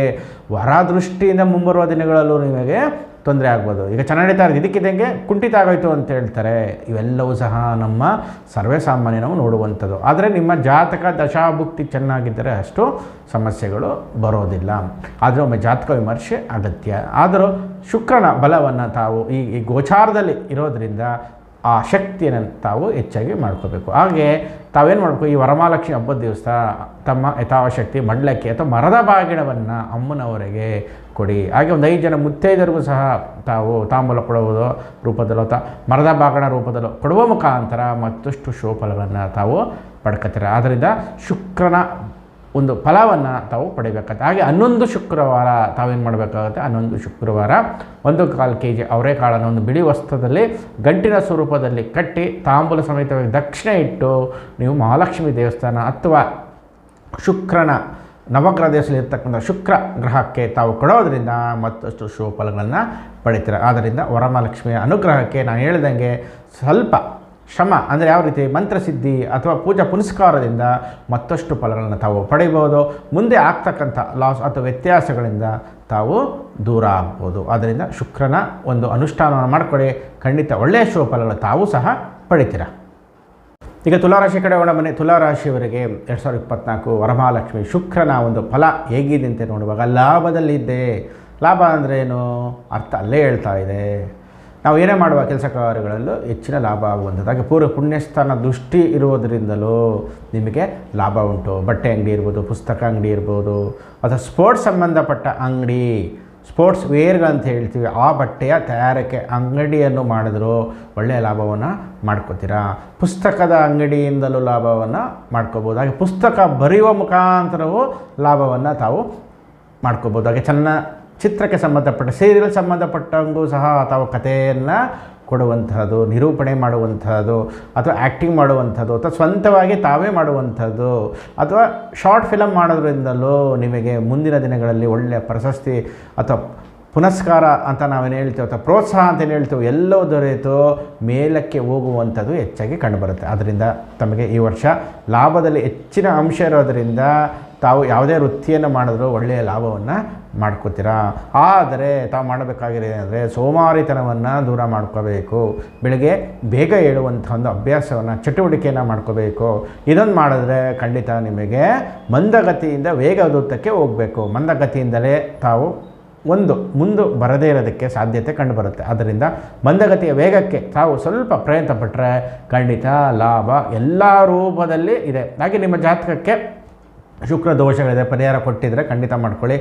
Speaker 1: ವರದೃಷ್ಟಿಯಿಂದ ಮುಂಬರುವ ದಿನಗಳಲ್ಲೂ ನಿಮಗೆ ತೊಂದರೆ ಆಗ್ಬೋದು. ಈಗ ಚೆನ್ನಾಗಿ ನಡೀತಾ ಇರೋದು ಇದಕ್ಕಿದ್ದಂಗೆ ಕುಂಠಿತ ಆಗೋಯ್ತು ಅಂತ ಹೇಳ್ತಾರೆ. ಇವೆಲ್ಲವೂ ಸಹ ನಮ್ಮ ಸರ್ವೇ ಸಾಮಾನ್ಯ ನಾವು ನೋಡುವಂಥದ್ದು. ಆದರೆ ನಿಮ್ಮ ಜಾತಕ ದಶಾಭುಕ್ತಿ ಚೆನ್ನಾಗಿದ್ದರೆ ಅಷ್ಟು ಸಮಸ್ಯೆಗಳು ಬರೋದಿಲ್ಲ. ಆದರೆ ಒಮ್ಮೆ ಜಾತಕ ವಿಮರ್ಶೆ ಅಗತ್ಯ. ಆದರೂ ಶುಕ್ರನ ಬಲವನ್ನು ತಾವು ಈ ಗೋಚಾರದಲ್ಲಿ ಇರೋದರಿಂದ ಆ ಶಕ್ತಿಯನ್ನು ತಾವು ಹೆಚ್ಚಾಗಿ ಮಾಡ್ಕೋಬೇಕು. ಹಾಗೆ ತಾವೇನು ಮಾಡಬೇಕು, ಈ ವರಮಹಾಲಕ್ಷ್ಮಿ ಹಬ್ಬದ ದಿವಸ ತಮ್ಮ ಯಥಾಶಕ್ತಿ ಮಡ್ಲಕ್ಕಿ ಅಥವಾ ಮರದ ಬಾಗಿಣವನ್ನು ಅಮ್ಮನವರಿಗೆ ಕೊಡಿ. ಹಾಗೆ ಒಂದು 5 ಜನ ಮುತ್ತೈದರಿಗೂ ಸಹ ತಾವು ತಾಂಬೂಲ ಕೊಡುವುದು ರೂಪದಲ್ಲೋ ಅಥವಾ ಮರದ ಬಾಗಿಣ ರೂಪದಲ್ಲೋ ಕೊಡುವ ಮುಖಾಂತರ ಮತ್ತಷ್ಟು ಶೋಫಲಗಳನ್ನು ತಾವು ಪಡ್ಕೊತೀರ. ಆದ್ದರಿಂದ ಶುಕ್ರನ ಒಂದು ಫಲವನ್ನು ತಾವು ಪಡಿಬೇಕಾಗುತ್ತೆ. ಹಾಗೆ 11 ಶುಕ್ರವಾರ ತಾವೇನು ಮಾಡಬೇಕಾಗುತ್ತೆ, 11 ಶುಕ್ರವಾರ 1/4 kg ಅವರೆಕಾಳನ್ನು ಒಂದು ಬಿಳಿ ವಸ್ತ್ರದಲ್ಲಿ ಗಂಟಿನ ಸ್ವರೂಪದಲ್ಲಿ ಕಟ್ಟಿ ತಾಂಬೂಲ ಸಮೇತವಾಗಿ ದಕ್ಷಿಣೆ ಇಟ್ಟು ನೀವು ಮಹಾಲಕ್ಷ್ಮಿ ದೇವಸ್ಥಾನ ಅಥವಾ ಶುಕ್ರನ ನವಗ್ರಹ ದೇಶದಲ್ಲಿ ಇರ್ತಕ್ಕಂಥ ಶುಕ್ರ ಗ್ರಹಕ್ಕೆ ತಾವು ಕೊಡೋದ್ರಿಂದ ಮತ್ತಷ್ಟು ಶುಭಫಲಗಳನ್ನು ಪಡಿತೀರ. ಆದ್ದರಿಂದ ವರಮಹಾಲಕ್ಷ್ಮಿಯ ಅನುಗ್ರಹಕ್ಕೆ ನಾನು ಹೇಳ್ದಂಗೆ ಸ್ವಲ್ಪ ಶ್ರಮ, ಅಂದರೆ ಯಾವ ರೀತಿ ಮಂತ್ರಸಿದ್ಧಿ ಅಥವಾ ಪೂಜಾ ಪುನಸ್ಕಾರದಿಂದ ಮತ್ತಷ್ಟು ಫಲಗಳನ್ನು ತಾವು ಪಡಿಬೋದು. ಮುಂದೆ ಆಗ್ತಕ್ಕಂಥ ಲಾಸ್ ಅಥವಾ ವ್ಯತ್ಯಾಸಗಳಿಂದ ತಾವು ದೂರ ಆಗ್ಬೋದು. ಆದ್ದರಿಂದ ಶುಕ್ರನ ಒಂದು ಅನುಷ್ಠಾನವನ್ನು ಮಾಡಿಕೊಡಿ, ಖಂಡಿತ ಒಳ್ಳೆಯ ಶುಭ ಫಲಗಳು ತಾವು ಸಹ ಪಡಿತೀರ. ಈಗ ತುಲಾರಾಶಿ ಕಡೆ ಹೋಗೋಣ ಬನ್ನಿ. ತುಲಾರಾಶಿಯವರಿಗೆ 2024 ವರಮಹಾಲಕ್ಷ್ಮಿ ಶುಕ್ರನ ಒಂದು ಫಲ ಹೇಗಿದೆ ಅಂತ ನೋಡುವಾಗ ಲಾಭದಲ್ಲಿದ್ದೆ. ಲಾಭ ಅಂದ್ರೇನು ಅರ್ಥ ಅಲ್ಲೇ ಹೇಳ್ತಾ ಇದೆ. ನಾವು ಏನೇ ಮಾಡುವ ಕೆಲಸ ಕಾರ್ಯಗಳಲ್ಲೂ ಹೆಚ್ಚಿನ ಲಾಭ ಆಗುವಂಥದ್ದು. ಹಾಗೆ ಪೂರ್ವ ಪುಣ್ಯಸ್ಥಾನ ದೃಷ್ಟಿ ಇರುವುದರಿಂದಲೂ ನಿಮಗೆ ಲಾಭ ಉಂಟು. ಬಟ್ಟೆ ಅಂಗಡಿ ಇರ್ಬೋದು, ಪುಸ್ತಕ ಅಂಗಡಿ ಇರ್ಬೋದು, ಅಥವಾ ಸ್ಪೋರ್ಟ್ಸ್ ಸಂಬಂಧಪಟ್ಟ ಅಂಗಡಿ, ಸ್ಪೋರ್ಟ್ಸ್ ವೇರ್ಗಳಂತ ಹೇಳ್ತೀವಿ, ಆ ಬಟ್ಟೆಯ ತಯಾರಿಕೆ ಅಂಗಡಿಯನ್ನು ಮಾಡಿದ್ರು ಒಳ್ಳೆಯ ಲಾಭವನ್ನು ಮಾಡ್ಕೋತೀರಾ. ಪುಸ್ತಕದ ಅಂಗಡಿಯಿಂದಲೂ ಲಾಭವನ್ನು ಮಾಡ್ಕೋಬೋದು. ಹಾಗೆ ಪುಸ್ತಕ ಬರೆಯುವ ಮುಖಾಂತರವೂ ಲಾಭವನ್ನು ತಾವು ಮಾಡ್ಕೋಬೋದು. ಹಾಗೆ ಚಿತ್ರಕ್ಕೆ ಸಂಬಂಧಪಟ್ಟ ಸೀರಿಯಲ್ ಸಂಬಂಧಪಟ್ಟಂಗೂ ಸಹ ತಾವು ಕಥೆಯನ್ನು ಕೊಡುವಂಥದ್ದು, ನಿರೂಪಣೆ ಮಾಡುವಂಥದ್ದು, ಅಥವಾ ಆ್ಯಕ್ಟಿಂಗ್ ಮಾಡುವಂಥದ್ದು, ಅಥವಾ ಸ್ವಂತವಾಗಿ ತಾವೇ ಮಾಡುವಂಥದ್ದು, ಅಥವಾ ಶಾರ್ಟ್ ಫಿಲಮ್ ಮಾಡೋದ್ರಿಂದಲೂ ನಿಮಗೆ ಮುಂದಿನ ದಿನಗಳಲ್ಲಿ ಒಳ್ಳೆಯ ಪ್ರಶಸ್ತಿ ಅಥವಾ ಪುನಸ್ಕಾರ ಅಂತ ನಾವೇನು ಹೇಳ್ತೀವಿ, ಅಥವಾ ಪ್ರೋತ್ಸಾಹ ಅಂತೇನು ಹೇಳ್ತೀವಿ, ಎಲ್ಲವೂ ದೊರೆಯಿತು ಮೇಲಕ್ಕೆ ಹೋಗುವಂಥದ್ದು ಹೆಚ್ಚಾಗಿ ಕಂಡುಬರುತ್ತೆ. ಆದ್ದರಿಂದ ತಮಗೆ ಈ ವರ್ಷ ಲಾಭದಲ್ಲಿ ಹೆಚ್ಚಿನ ಅಂಶ ಇರೋದರಿಂದ ತಾವು ಯಾವುದೇ ವೃತ್ತಿಯನ್ನು ಮಾಡಿದ್ರೂ ಒಳ್ಳೆಯ ಲಾಭವನ್ನು ಮಾಡ್ಕೋತೀರಾ. ಆದರೆ ತಾವು ಮಾಡಬೇಕಾಗಿರೋದು ಅಂದರೆ ಸೋಮಾರಿತನವನ್ನು ದೂರ ಮಾಡ್ಕೋಬೇಕು. ಬೆಳಗ್ಗೆ ಬೇಗ ಏಳುವಂಥ ಒಂದು ಅಭ್ಯಾಸವನ್ನು, ಚಟುವಟಿಕೆಯನ್ನು ಮಾಡ್ಕೋಬೇಕು. ಇದನ್ನು ಮಾಡಿದ್ರೆ ಖಂಡಿತ ನಿಮಗೆ ಮಂದಗತಿಯಿಂದ ವೇಗದೂತಕ್ಕೆ ಹೋಗಬೇಕು. ಮಂದಗತಿಯಿಂದಲೇ ತಾವು ಮುಂದೆ ಬರದೇ ಇರೋದಕ್ಕೆ ಸಾಧ್ಯತೆ ಕಂಡುಬರುತ್ತೆ. ಆದ್ದರಿಂದ ಮಂದಗತಿಯ ವೇಗಕ್ಕೆ ತಾವು ಸ್ವಲ್ಪ ಪ್ರಯತ್ನ ಪಟ್ಟರೆ ಖಂಡಿತ ಲಾಭ ಎಲ್ಲ ರೂಪದಲ್ಲಿ ಇದೆ. ಹಾಗೆ ನಿಮ್ಮ ಜಾತಕಕ್ಕೆ ಶುಕ್ರ ದೋಷಗಳಿದೆ, ಪರಿಹಾರ ಕೊಟ್ಟಿದ್ದರೆ ಖಂಡಿತ ಮಾಡ್ಕೊಳ್ಳಿ.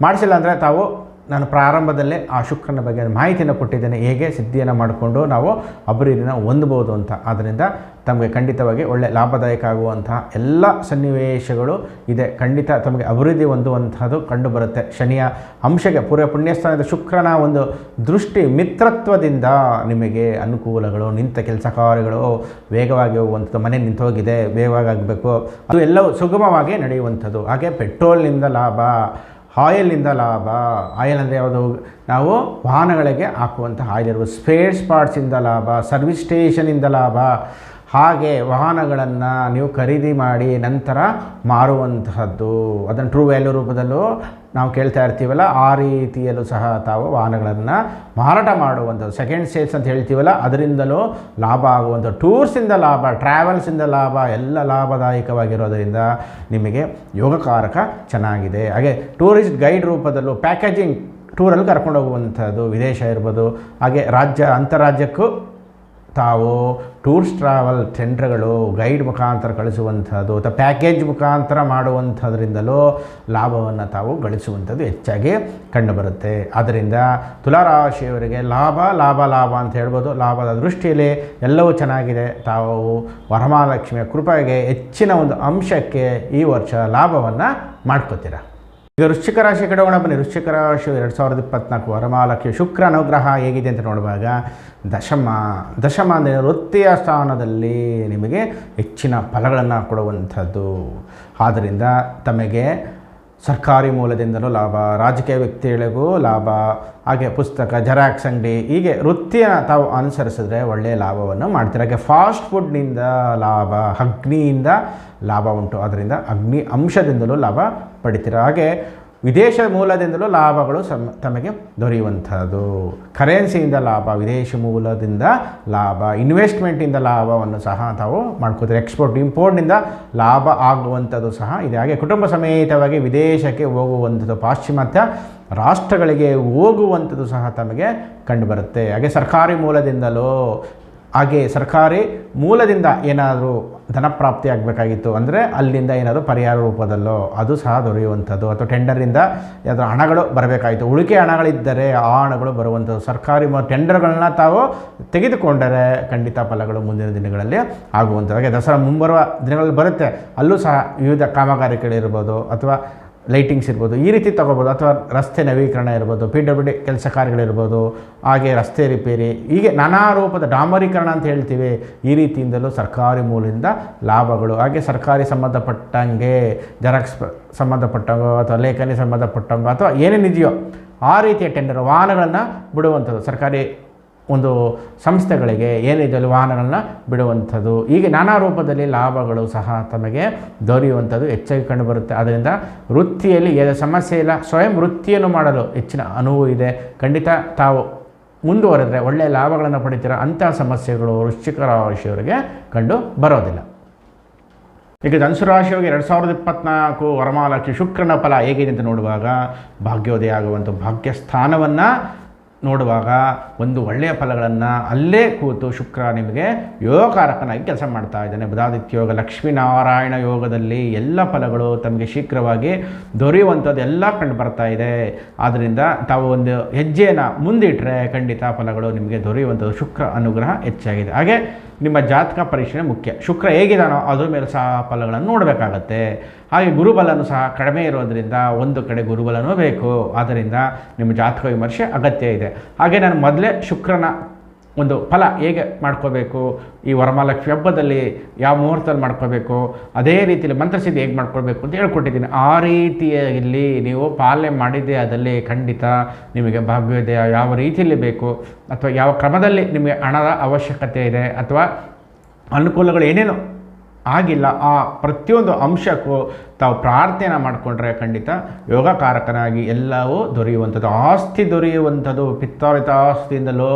Speaker 1: ಮಾಡಿಸಿಲ್ಲ ಅಂದರೆ ತಾವು ನಾನು ಪ್ರಾರಂಭದಲ್ಲೇ ಆ ಶುಕ್ರನ ಬಗ್ಗೆ ಮಾಹಿತಿಯನ್ನು ಕೊಟ್ಟಿದ್ದೇನೆ, ಹೇಗೆ ಸಿದ್ಧಿಯನ್ನು ಮಾಡಿಕೊಂಡು ನಾವು ಅಭಿವೃದ್ಧಿನ ಹೊಂದಬಹುದು ಅಂತ. ಆದ್ದರಿಂದ ತಮಗೆ ಖಂಡಿತವಾಗಿ ಒಳ್ಳೆ ಲಾಭದಾಯಕ ಆಗುವಂತಹ ಎಲ್ಲ ಸನ್ನಿವೇಶಗಳು ಇದೆ. ಖಂಡಿತ ತಮಗೆ ಅಭಿವೃದ್ಧಿ ಹೊಂದುವಂಥದ್ದು ಕಂಡುಬರುತ್ತೆ. ಶನಿಯ ಅಂಶಕ್ಕೆ ಪೂರ್ವ ಪುಣ್ಯಸ್ಥಾನದ ಶುಕ್ರನ ಒಂದು ದೃಷ್ಟಿ ಮಿತ್ರತ್ವದಿಂದ ನಿಮಗೆ ಅನುಕೂಲಗಳು, ನಿಂತ ಕೆಲಸ ಕಾರ್ಯಗಳು ವೇಗವಾಗಿ ಹೋಗುವಂಥದ್ದು, ಮನೆ ನಿಂತೋಗಿದೆ ವೇಗವಾಗಿ ಆಗಬೇಕು, ಅದು ಎಲ್ಲವೂ ಸುಗಮವಾಗಿ ನಡೆಯುವಂಥದ್ದು. ಹಾಗೆ ಪೆಟ್ರೋಲ್ನಿಂದ ಲಾಭ, ಆಯಿಲ್ನಿಂದ ಲಾಭ. ಆಯಿಲ್ ಅಂದರೆ ಯಾವುದು, ನಾವು ವಾಹನಗಳಿಗೆ ಹಾಕುವಂಥ ಆಯಿಲ್ ಇರ್ಬೋದು. ಸ್ಪೇರ್ ಪಾರ್ಟ್ಸಿಂದ ಲಾಭ, ಸರ್ವಿಸ್ ಸ್ಟೇಷನಿಂದ ಲಾಭ. ಹಾಗೆ ವಾಹನಗಳನ್ನು ನೀವು ಖರೀದಿ ಮಾಡಿ ನಂತರ ಮಾರುವಂತಹದ್ದು, ಅದನ್ನು ಟ್ರೂ ವ್ಯಾಲ್ಯೂ ರೂಪದಲ್ಲೂ ನಾವು ಕೇಳ್ತಾ ಇರ್ತೀವಲ್ಲ, ಆ ರೀತಿಯಲ್ಲೂ ಸಹ ತಾವು ವಾಹನಗಳನ್ನು ಮಾರಾಟ ಮಾಡುವಂಥದ್ದು, ಸೆಕೆಂಡ್ ಸೇಲ್ಸ್ ಅಂತ ಹೇಳ್ತೀವಲ್ಲ, ಅದರಿಂದಲೂ ಲಾಭ ಆಗುವಂಥದ್ದು. ಟೂರ್ಸಿಂದ ಲಾಭ, ಟ್ರಾವೆಲ್ಸಿಂದ ಲಾಭ, ಎಲ್ಲ ಲಾಭದಾಯಕವಾಗಿರೋದರಿಂದ ನಿಮಗೆ ಯೋಗಕಾರಕ ಚೆನ್ನಾಗಿದೆ. ಹಾಗೆ ಟೂರಿಸ್ಟ್ ಗೈಡ್ ರೂಪದಲ್ಲೂ ಪ್ಯಾಕೇಜಿಂಗ್ ಟೂರಲ್ಲಿ ಕರ್ಕೊಂಡು ಹೋಗುವಂಥದ್ದು, ವಿದೇಶ ಇರ್ಬೋದು. ಹಾಗೆ ಅಂತಾರಾಜ್ಯಕ್ಕೂ ತಾವು ಟೂರ್ಸ್ ಟ್ರಾವೆಲ್ ಟೆಂಡರ್ಗಳು ಗೈಡ್ ಮುಖಾಂತರ ಕಳಿಸುವಂಥದ್ದು ಅಥವಾ ಪ್ಯಾಕೇಜ್ ಮುಖಾಂತರ ಮಾಡುವಂಥದ್ರಿಂದಲೂ ಲಾಭವನ್ನು ತಾವು ಗಳಿಸುವಂಥದ್ದು ಹೆಚ್ಚಾಗಿ ಕಂಡುಬರುತ್ತೆ. ಆದ್ದರಿಂದ ತುಲಾರಾಶಿಯವರಿಗೆ ಲಾಭ ಲಾಭ ಲಾಭ ಅಂತ ಹೇಳ್ಬೋದು. ಲಾಭದ ದೃಷ್ಟಿಯಲ್ಲಿ ಎಲ್ಲವೂ ಚೆನ್ನಾಗಿದೆ. ತಾವು ವರಮಹಾಲಕ್ಷ್ಮಿಯ ಕೃಪೆಗೆ ಹೆಚ್ಚಿನ ಒಂದು ಅಂಶಕ್ಕೆ ಈ ವರ್ಷ ಲಾಭವನ್ನು ಮಾಡ್ಕೋತೀರ. ಈಗ ವೃಶ್ಚಿಕ ರಾಶಿ ಕಡೆ ಹೋಗೋಣ ಬನ್ನಿ. ವೃಶ್ಚಿಕ ರಾಶಿ 2024 ವರಮಹಾಲಕ್ಷ್ಮಿ ಶುಕ್ರ ಅನುಗ್ರಹ ಹೇಗಿದೆ ಅಂತ ನೋಡುವಾಗ ದಶಮ ಅಂದರೆ ವೃತ್ತಿಯ ಸ್ಥಾನದಲ್ಲಿ ನಿಮಗೆ ಹೆಚ್ಚಿನ ಫಲಗಳನ್ನು ಕೊಡುವಂಥದ್ದು. ಆದ್ದರಿಂದ ತಮಗೆ ಸರ್ಕಾರಿ ಮೂಲದಿಂದಲೂ ಲಾಭ, ರಾಜಕೀಯ ವ್ಯಕ್ತಿಗಳಿಗೂ ಲಾಭ, ಹಾಗೆ ಪುಸ್ತಕ, ಜೆರಾಕ್ಸ್ ಅಂಗಡಿ, ಹೀಗೆ ವೃತ್ತಿಯನ್ನು ತಾವು ಅನುಸರಿಸಿದ್ರೆ ಒಳ್ಳೆಯ ಲಾಭವನ್ನು ಮಾಡ್ತೀರ. ಹಾಗೆ ಫಾಸ್ಟ್ ಫುಡ್ನಿಂದ ಲಾಭ, ಅಗ್ನಿಯಿಂದ ಲಾಭ ಉಂಟು, ಅದರಿಂದ ಅಗ್ನಿ ಅಂಶದಿಂದಲೂ ಲಾಭ ಪಡಿತೀರ. ಹಾಗೆ ವಿದೇಶ ಮೂಲದಿಂದಲೂ ಲಾಭಗಳು ತಮಗೆ ದೊರೆಯುವಂಥದ್ದು. ಕರೆನ್ಸಿಯಿಂದ ಲಾಭ, ವಿದೇಶಿ ಮೂಲದಿಂದ ಲಾಭ, ಇನ್ವೆಸ್ಟ್ಮೆಂಟಿಂದ ಲಾಭವನ್ನು ಸಹ ತಾವು ಮಾಡ್ಕೋತೀರಿ. ಎಕ್ಸ್ಪೋರ್ಟ್ ಇಂಪೋರ್ಟ್ನಿಂದ ಲಾಭ ಆಗುವಂಥದ್ದು ಸಹ ಇದೆ. ಹಾಗೆ ಕುಟುಂಬ ಸಮೇತವಾಗಿ ವಿದೇಶಕ್ಕೆ ಹೋಗುವಂಥದ್ದು, ಪಾಶ್ಚಿಮಾತ್ಯ ರಾಷ್ಟ್ರಗಳಿಗೆ ಹೋಗುವಂಥದ್ದು ಸಹ ತಮಗೆ ಕಂಡುಬರುತ್ತೆ. ಹಾಗೆ ಸರ್ಕಾರಿ ಮೂಲದಿಂದ ಏನಾದರೂ ಧನಪ್ರಾಪ್ತಿ ಆಗಬೇಕಾಗಿತ್ತು ಅಂದರೆ ಅಲ್ಲಿಂದ ಏನಾದರೂ ಪರಿಹಾರ ರೂಪದಲ್ಲೋ ಅದು ಸಹ ದೊರೆಯುವಂಥದ್ದು, ಅಥವಾ ಟೆಂಡರಿಂದ ಯಾವ್ದಾದ್ರು ಹಣಗಳು ಬರಬೇಕಾಗಿತ್ತು, ಉಳಿಕೆ ಹಣಗಳಿದ್ದರೆ ಆ ಹಣಗಳು ಬರುವಂಥದ್ದು. ಸರ್ಕಾರಿ ಟೆಂಡರ್ಗಳನ್ನ ತಾವು ತೆಗೆದುಕೊಂಡರೆ ಖಂಡಿತ ಫಲಗಳು ಮುಂದಿನ ದಿನಗಳಲ್ಲಿ ಆಗುವಂಥದ್ದು. ಹಾಗೆ ದಸರಾ ಮುಂಬರುವ ದಿನಗಳಲ್ಲಿ ಬರುತ್ತೆ, ಅಲ್ಲೂ ಸಹ ವಿವಿಧ ಕಾಮಗಾರಿಗಳಿರ್ಬೋದು ಅಥವಾ ಲೈಟಿಂಗ್ಸ್ ಇರ್ಬೋದು, ಈ ರೀತಿ ತೊಗೋಬೋದು. ಅಥವಾ ರಸ್ತೆ ನವೀಕರಣ ಇರ್ಬೋದು, PWD ಕೆಲಸ ಕಾರ್ಯಗಳಿರ್ಬೋದು, ಹಾಗೆ ರಸ್ತೆ ರಿಪೇರಿ, ಹೀಗೆ ನಾನಾ ರೂಪದ ಡಾಂಬರೀಕರಣ ಅಂತ ಹೇಳ್ತೀವಿ. ಈ ರೀತಿಯಿಂದಲೂ ಸರ್ಕಾರಿ ಮೂಲದಿಂದ ಲಾಭಗಳು. ಹಾಗೆ ಸರ್ಕಾರಿ ಸಂಬಂಧಪಟ್ಟಂಗೆ ಜೆರಾಕ್ಸ್ ಸಂಬಂಧಪಟ್ಟಂಗೋ ಅಥವಾ ಲೇಖನಿ ಸಂಬಂಧಪಟ್ಟಂಗೋ ಅಥವಾ ಏನೇನಿದೆಯೋ ಆ ರೀತಿಯ ಟೆಂಡರ್, ವಾಹನಗಳನ್ನು ಬಿಡುವಂಥದ್ದು, ಸರ್ಕಾರಿ ಒಂದು ಸಂಸ್ಥೆಗಳಿಗೆ ಏನಿದೆಯಲ್ಲ ವಾಹನಗಳನ್ನ ಬಿಡುವಂಥದ್ದು, ಹೀಗೆ ನಾನಾ ರೂಪದಲ್ಲಿ ಲಾಭಗಳು ಸಹ ತಮಗೆ ದೊರೆಯುವಂಥದ್ದು ಹೆಚ್ಚಾಗಿ ಕಂಡುಬರುತ್ತೆ. ಆದ್ದರಿಂದ ವೃತ್ತಿಯಲ್ಲಿ ಯಾವುದೇ ಸಮಸ್ಯೆ ಇಲ್ಲ, ಸ್ವಯಂ ವೃತ್ತಿಯನ್ನು ಮಾಡಲು ಹೆಚ್ಚಿನ ಅನುವು ಇದೆ. ಖಂಡಿತ ತಾವು ಮುಂದುವರೆದರೆ ಒಳ್ಳೆಯ ಲಾಭಗಳನ್ನು ಪಡಿತೀರ. ಅಂತಹ ಸಮಸ್ಯೆಗಳು ವೃಶ್ಚಿಕ ರಾಶಿಯವರಿಗೆ ಕಂಡು ಬರೋದಿಲ್ಲ. ಈಗ ಧನುಸು ರಾಶಿಯವರಿಗೆ 2024 ವರಮಹಾಲಕ್ಷ್ಮಿ ಶುಕ್ರನ ಫಲ ಹೇಗಿದೆ ಅಂತ ನೋಡುವಾಗ ಭಾಗ್ಯೋದಯ ಆಗುವಂಥ ಭಾಗ್ಯಸ್ಥಾನವನ್ನು ನೋಡುವಾಗ ಒಂದು ಒಳ್ಳೆಯ ಫಲಗಳನ್ನು ಅಲ್ಲೇ ಕೂತು ಶುಕ್ರ ನಿಮಗೆ ಯೋಗಕಾರಕನಾಗಿ ಕೆಲಸ ಮಾಡ್ತಾ ಇದ್ದಾನೆ. ಬುಧಾದಿತ್ಯ ಯೋಗ, ಲಕ್ಷ್ಮೀನಾರಾಯಣ ಯೋಗದಲ್ಲಿ ಎಲ್ಲ ಫಲಗಳು ತಮಗೆ ಶೀಘ್ರವಾಗಿ ದೊರೆಯುವಂಥದ್ದು ಎಲ್ಲ ಕಂಡು ಬರ್ತಾ ಇದೆ. ಆದ್ದರಿಂದ ತಾವು ಒಂದು ಹೆಜ್ಜೆಯನ್ನು ಮುಂದಿಟ್ಟರೆ ಖಂಡಿತ ಫಲಗಳು ನಿಮಗೆ ದೊರೆಯುವಂಥದ್ದು. ಶುಕ್ರ ಅನುಗ್ರಹ ಹೆಚ್ಚಾಗಿದೆ. ಹಾಗೆ ನಿಮ್ಮ ಜಾತಕ ಪರೀಕ್ಷೆ ಮುಖ್ಯ. ಶುಕ್ರ ಹೇಗಿದಾನೋ ಅದ್ರ ಮೇಲೆ ಸಹ ಫಲಗಳನ್ನು ನೋಡಬೇಕಾಗತ್ತೆ. ಹಾಗೆ ಗುರುಬಲನೂ ಸಹ ಕಡಿಮೆ ಇರೋದರಿಂದ ಒಂದು ಕಡೆ ಗುರುಬಲನೂ ಬೇಕು. ಆದ್ದರಿಂದ ನಿಮ್ಮ ಜಾತಕ ವಿಮರ್ಶೆ ಅಗತ್ಯ ಇದೆ. ಹಾಗೆ ನಾನು ಮೊದಲೇ ಶುಕ್ರನ ಒಂದು ಫಲ ಹೇಗೆ ಮಾಡ್ಕೋಬೇಕು, ಈ ವರಮಹಾಲಕ್ಷ್ಮಿ ಹಬ್ಬದಲ್ಲಿ ಯಾವ ಮುಹೂರ್ತದಲ್ಲಿ ಮಾಡ್ಕೋಬೇಕು, ಅದೇ ರೀತಿಯಲ್ಲಿ ಮಂತ್ರಸಿದ್ಧಿ ಹೇಗೆ ಮಾಡ್ಕೊಳ್ಬೇಕು ಅಂತ ಹೇಳ್ಕೊಟ್ಟಿದ್ದೀನಿ. ಆ ರೀತಿಯಲ್ಲಿ ನೀವು ಪಾಲನೆ ಮಾಡಿದ್ದೇ ಅದಲ್ಲಿ ಖಂಡಿತ ನಿಮಗೆ ಭಾಗ್ಯೋದಯ ಯಾವ ರೀತಿಯಲ್ಲಿ ಬೇಕು ಅಥವಾ ಯಾವ ಕ್ರಮದಲ್ಲಿ ನಿಮಗೆ ಹಣದ ಅವಶ್ಯಕತೆ ಇದೆ ಅಥವಾ ಅನುಕೂಲಗಳು ಏನೇನು ಆಗಿಲ್ಲ. ಆ ಪ್ರತಿಯೊಂದು ಅಂಶಕ್ಕೂ ತಾವು ಪ್ರಾರ್ಥನೆ ಮಾಡಿಕೊಂಡ್ರೆ ಖಂಡಿತ ಯೋಗಕಾರಕನಾಗಿ ಎಲ್ಲವೂ ದೊರೆಯುವಂಥದ್ದು. ಆಸ್ತಿ ದೊರೆಯುವಂಥದ್ದು, ಪಿತ್ರಾರ್ಜಿತ ಆಸ್ತಿಯಿಂದಲೂ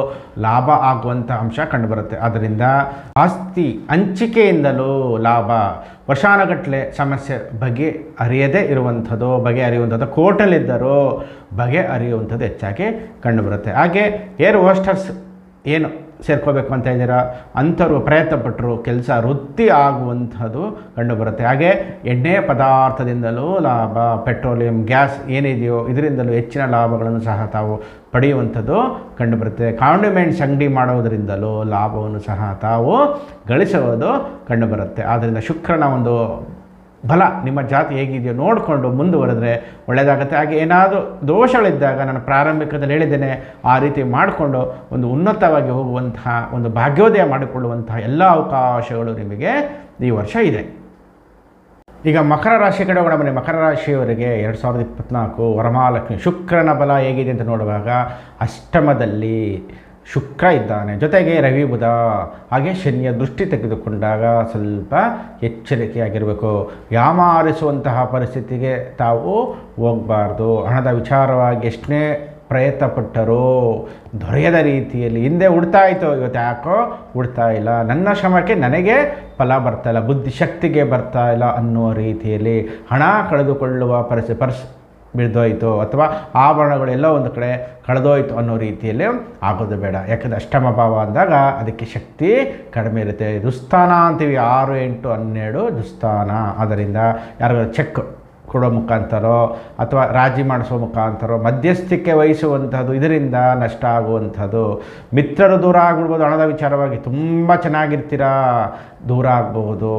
Speaker 1: ಲಾಭ ಆಗುವಂಥ ಅಂಶ ಕಂಡುಬರುತ್ತೆ. ಆದ್ದರಿಂದ ಆಸ್ತಿ ಹಂಚಿಕೆಯಿಂದಲೂ ಲಾಭ, ವರ್ಷಾನುಗಟ್ಟಲೆ ಸಮಸ್ಯೆ ಬಗೆಹರಿಯದೇ ಇರುವಂಥದ್ದು, ಬಗೆಹರಿಯುವಂಥದ್ದು, ಕೋರ್ಟಲ್ಲಿದ್ದರೂ ಬಗೆಹರಿಯುವಂಥದ್ದು ಹೆಚ್ಚಾಗಿ ಕಂಡುಬರುತ್ತೆ. ಹಾಗೆ ಏರ್ ಹೋಸ್ಟರ್ಸ್ ಏನು ಸೇರ್ಕೋಬೇಕು ಅಂತ ಇದ್ದೀರಾ ಅಂಥವ್ರು ಪ್ರಯತ್ನಪಟ್ಟರು ಕೆಲಸ ವೃತ್ತಿ ಆಗುವಂಥದ್ದು ಕಂಡುಬರುತ್ತೆ. ಹಾಗೆ ಎಣ್ಣೆ ಪದಾರ್ಥದಿಂದಲೂ ಲಾಭ, ಪೆಟ್ರೋಲಿಯಂ, ಗ್ಯಾಸ್ ಏನಿದೆಯೋ ಇದರಿಂದಲೂ ಹೆಚ್ಚಿನ ಲಾಭಗಳನ್ನು ಸಹ ತಾವು ಪಡೆಯುವಂಥದ್ದು ಕಂಡುಬರುತ್ತೆ. ಕಾಂಡಿಮೆಂಟ್ಸ್ ಅಂಗಡಿ ಮಾಡೋದರಿಂದಲೂ ಲಾಭವನ್ನು ಸಹ ತಾವು ಗಳಿಸುವುದು ಕಂಡುಬರುತ್ತೆ. ಆದ್ದರಿಂದ ಶುಕ್ರನ ಒಂದು ಬಲ ನಿಮ್ಮ ಜಾತಿ ಹೇಗಿದೆಯೋ ನೋಡಿಕೊಂಡು ಮುಂದುವರೆದ್ರೆ ಒಳ್ಳೆಯದಾಗುತ್ತೆ. ಹಾಗೆ ಏನಾದರೂ ದೋಷಗಳಿದ್ದಾಗ ನಾನು ಪ್ರಾರಂಭಿಕದಲ್ಲಿ ಹೇಳಿದ್ದೇನೆ, ಆ ರೀತಿ ಮಾಡಿಕೊಂಡು ಒಂದು ಉನ್ನತವಾಗಿ ಹೋಗುವಂತಹ ಒಂದು ಭಾಗ್ಯೋದಯ ಮಾಡಿಕೊಳ್ಳುವಂತಹ ಎಲ್ಲ ಅವಕಾಶಗಳು ನಿಮಗೆ ಈ ವರ್ಷ ಇದೆ. ಈಗ ಮಕರ ರಾಶಿ ಕಡೆ ಹೋಗೋಣ ಬನ್ನಿ. ಮಕರ ರಾಶಿಯವರಿಗೆ 2024 ವರಮಹಾಲಕ್ಷ್ಮಿ ಶುಕ್ರನ ಬಲ ಹೇಗಿದೆ ಅಂತ ನೋಡುವಾಗ ಅಷ್ಟಮದಲ್ಲಿ ಶುಕ್ರ ಇದ್ದಾನೆ, ಜೊತೆಗೆ ರವಿ ಬುಧ ಹಾಗೆ ಶನಿಯ ದೃಷ್ಟಿ ತೆಗೆದುಕೊಂಡಾಗ ಸ್ವಲ್ಪ ಎಚ್ಚರಿಕೆಯಾಗಿರಬೇಕು. ಯಾಮಾರಿಸುವಂತಹ ಪರಿಸ್ಥಿತಿಗೆ ತಾವು ಹೋಗಬಾರ್ದು. ಹಣದ ವಿಚಾರವಾಗಿ ಎಷ್ಟೇ ಪ್ರಯತ್ನ ಪಟ್ಟರೂ ದೊರೆಯದ ರೀತಿಯಲ್ಲಿ ಹಿಂದೆ ಹುಡ್ತಾ ಇತ್ತು, ಇವತ್ತು ಯಾಕೋ ಹುಡ್ತಾ ಇಲ್ಲ, ನನ್ನ ಶ್ರಮಕ್ಕೆ ನನಗೆ ಫಲ ಬರ್ತಾ ಇಲ್ಲ, ಬುದ್ಧಿಶಕ್ತಿಗೆ ಬರ್ತಾ ಇಲ್ಲ ಅನ್ನುವ ರೀತಿಯಲ್ಲಿ ಹಣ ಕಳೆದುಕೊಳ್ಳುವ ಪರಿಸ್ಥಿತಿ ಬಿಡ್ದೋಯ್ತು ಅಥವಾ ಆಭರಣಗಳೆಲ್ಲ ಒಂದು ಕಡೆ ಕಳೆದೋಯ್ತು ಅನ್ನೋ ರೀತಿಯಲ್ಲಿ ಆಗೋದು ಬೇಡ. ಯಾಕಂದರೆ ಅಷ್ಟಮ ಭಾವ ಅಂದಾಗ ಅದಕ್ಕೆ ಶಕ್ತಿ ಕಡಿಮೆ ಇರುತ್ತೆ. ದುಸ್ಥಾನ ಅಂತೀವಿ, 6, 8, 12 ದುಸ್ಥಾನ. ಆದ್ದರಿಂದ ಯಾರಿಗಾದ್ರು ಚೆಕ್ ಕೊಡೋ ಮುಖಾಂತರೋ ಅಥವಾ ರಾಜಿ ಮಾಡಿಸೋ ಮುಖಾಂತರೋ ಮಧ್ಯಸ್ಥಿಕೆ ವಹಿಸುವಂಥದ್ದು, ಇದರಿಂದ ನಷ್ಟ ಆಗುವಂಥದ್ದು. ಮಿತ್ರರು ದೂರ ಆಗ್ಬಿಡ್ಬೋದು, ಹಣದ ವಿಚಾರವಾಗಿ ತುಂಬ ಚೆನ್ನಾಗಿರ್ತೀರಾ, ದೂರ ಆಗ್ಬೋದು.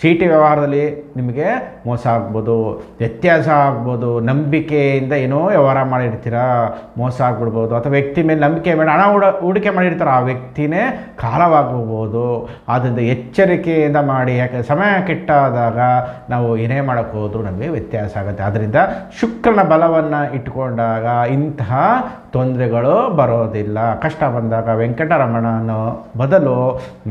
Speaker 1: ಚೀಟಿ ವ್ಯವಹಾರದಲ್ಲಿ ನಿಮಗೆ ಮೋಸ ಆಗ್ಬೋದು, ವ್ಯತ್ಯಾಸ ಆಗ್ಬೋದು. ನಂಬಿಕೆಯಿಂದ ಏನೋ ವ್ಯವಹಾರ ಮಾಡಿರ್ತೀರಾ, ಮೋಸ ಆಗ್ಬಿಡ್ಬೋದು. ಅಥವಾ ವ್ಯಕ್ತಿ ಮೇಲೆ ನಂಬಿಕೆ ಮೇಲೆ ಹಣ ಹೂಡಿಕೆ ಮಾಡಿರ್ತಾರೆ, ಆ ವ್ಯಕ್ತಿನೇ ಕಾಲವಾಗ್ಬೋದು. ಆದ್ದರಿಂದ ಎಚ್ಚರಿಕೆಯಿಂದ ಮಾಡಿ. ಯಾಕೆ ಸಮಯ ಕೆಟ್ಟಾದಾಗ ನಾವು ಏನೇ ಮಾಡೋಕ್ಕೆ ಹೋದರೂ ನಮಗೆ ವ್ಯತ್ಯಾಸ ಆಗುತ್ತೆ. ಆದ್ದರಿಂದ ಶುಕ್ರನ ಬಲವನ್ನು ಇಟ್ಕೊಂಡಾಗ ಇಂತಹ ತೊಂದರೆಗಳು ಬರೋದಿಲ್ಲ. ಕಷ್ಟ ಬಂದಾಗ ವೆಂಕಟರಮಣನ ಬದಲು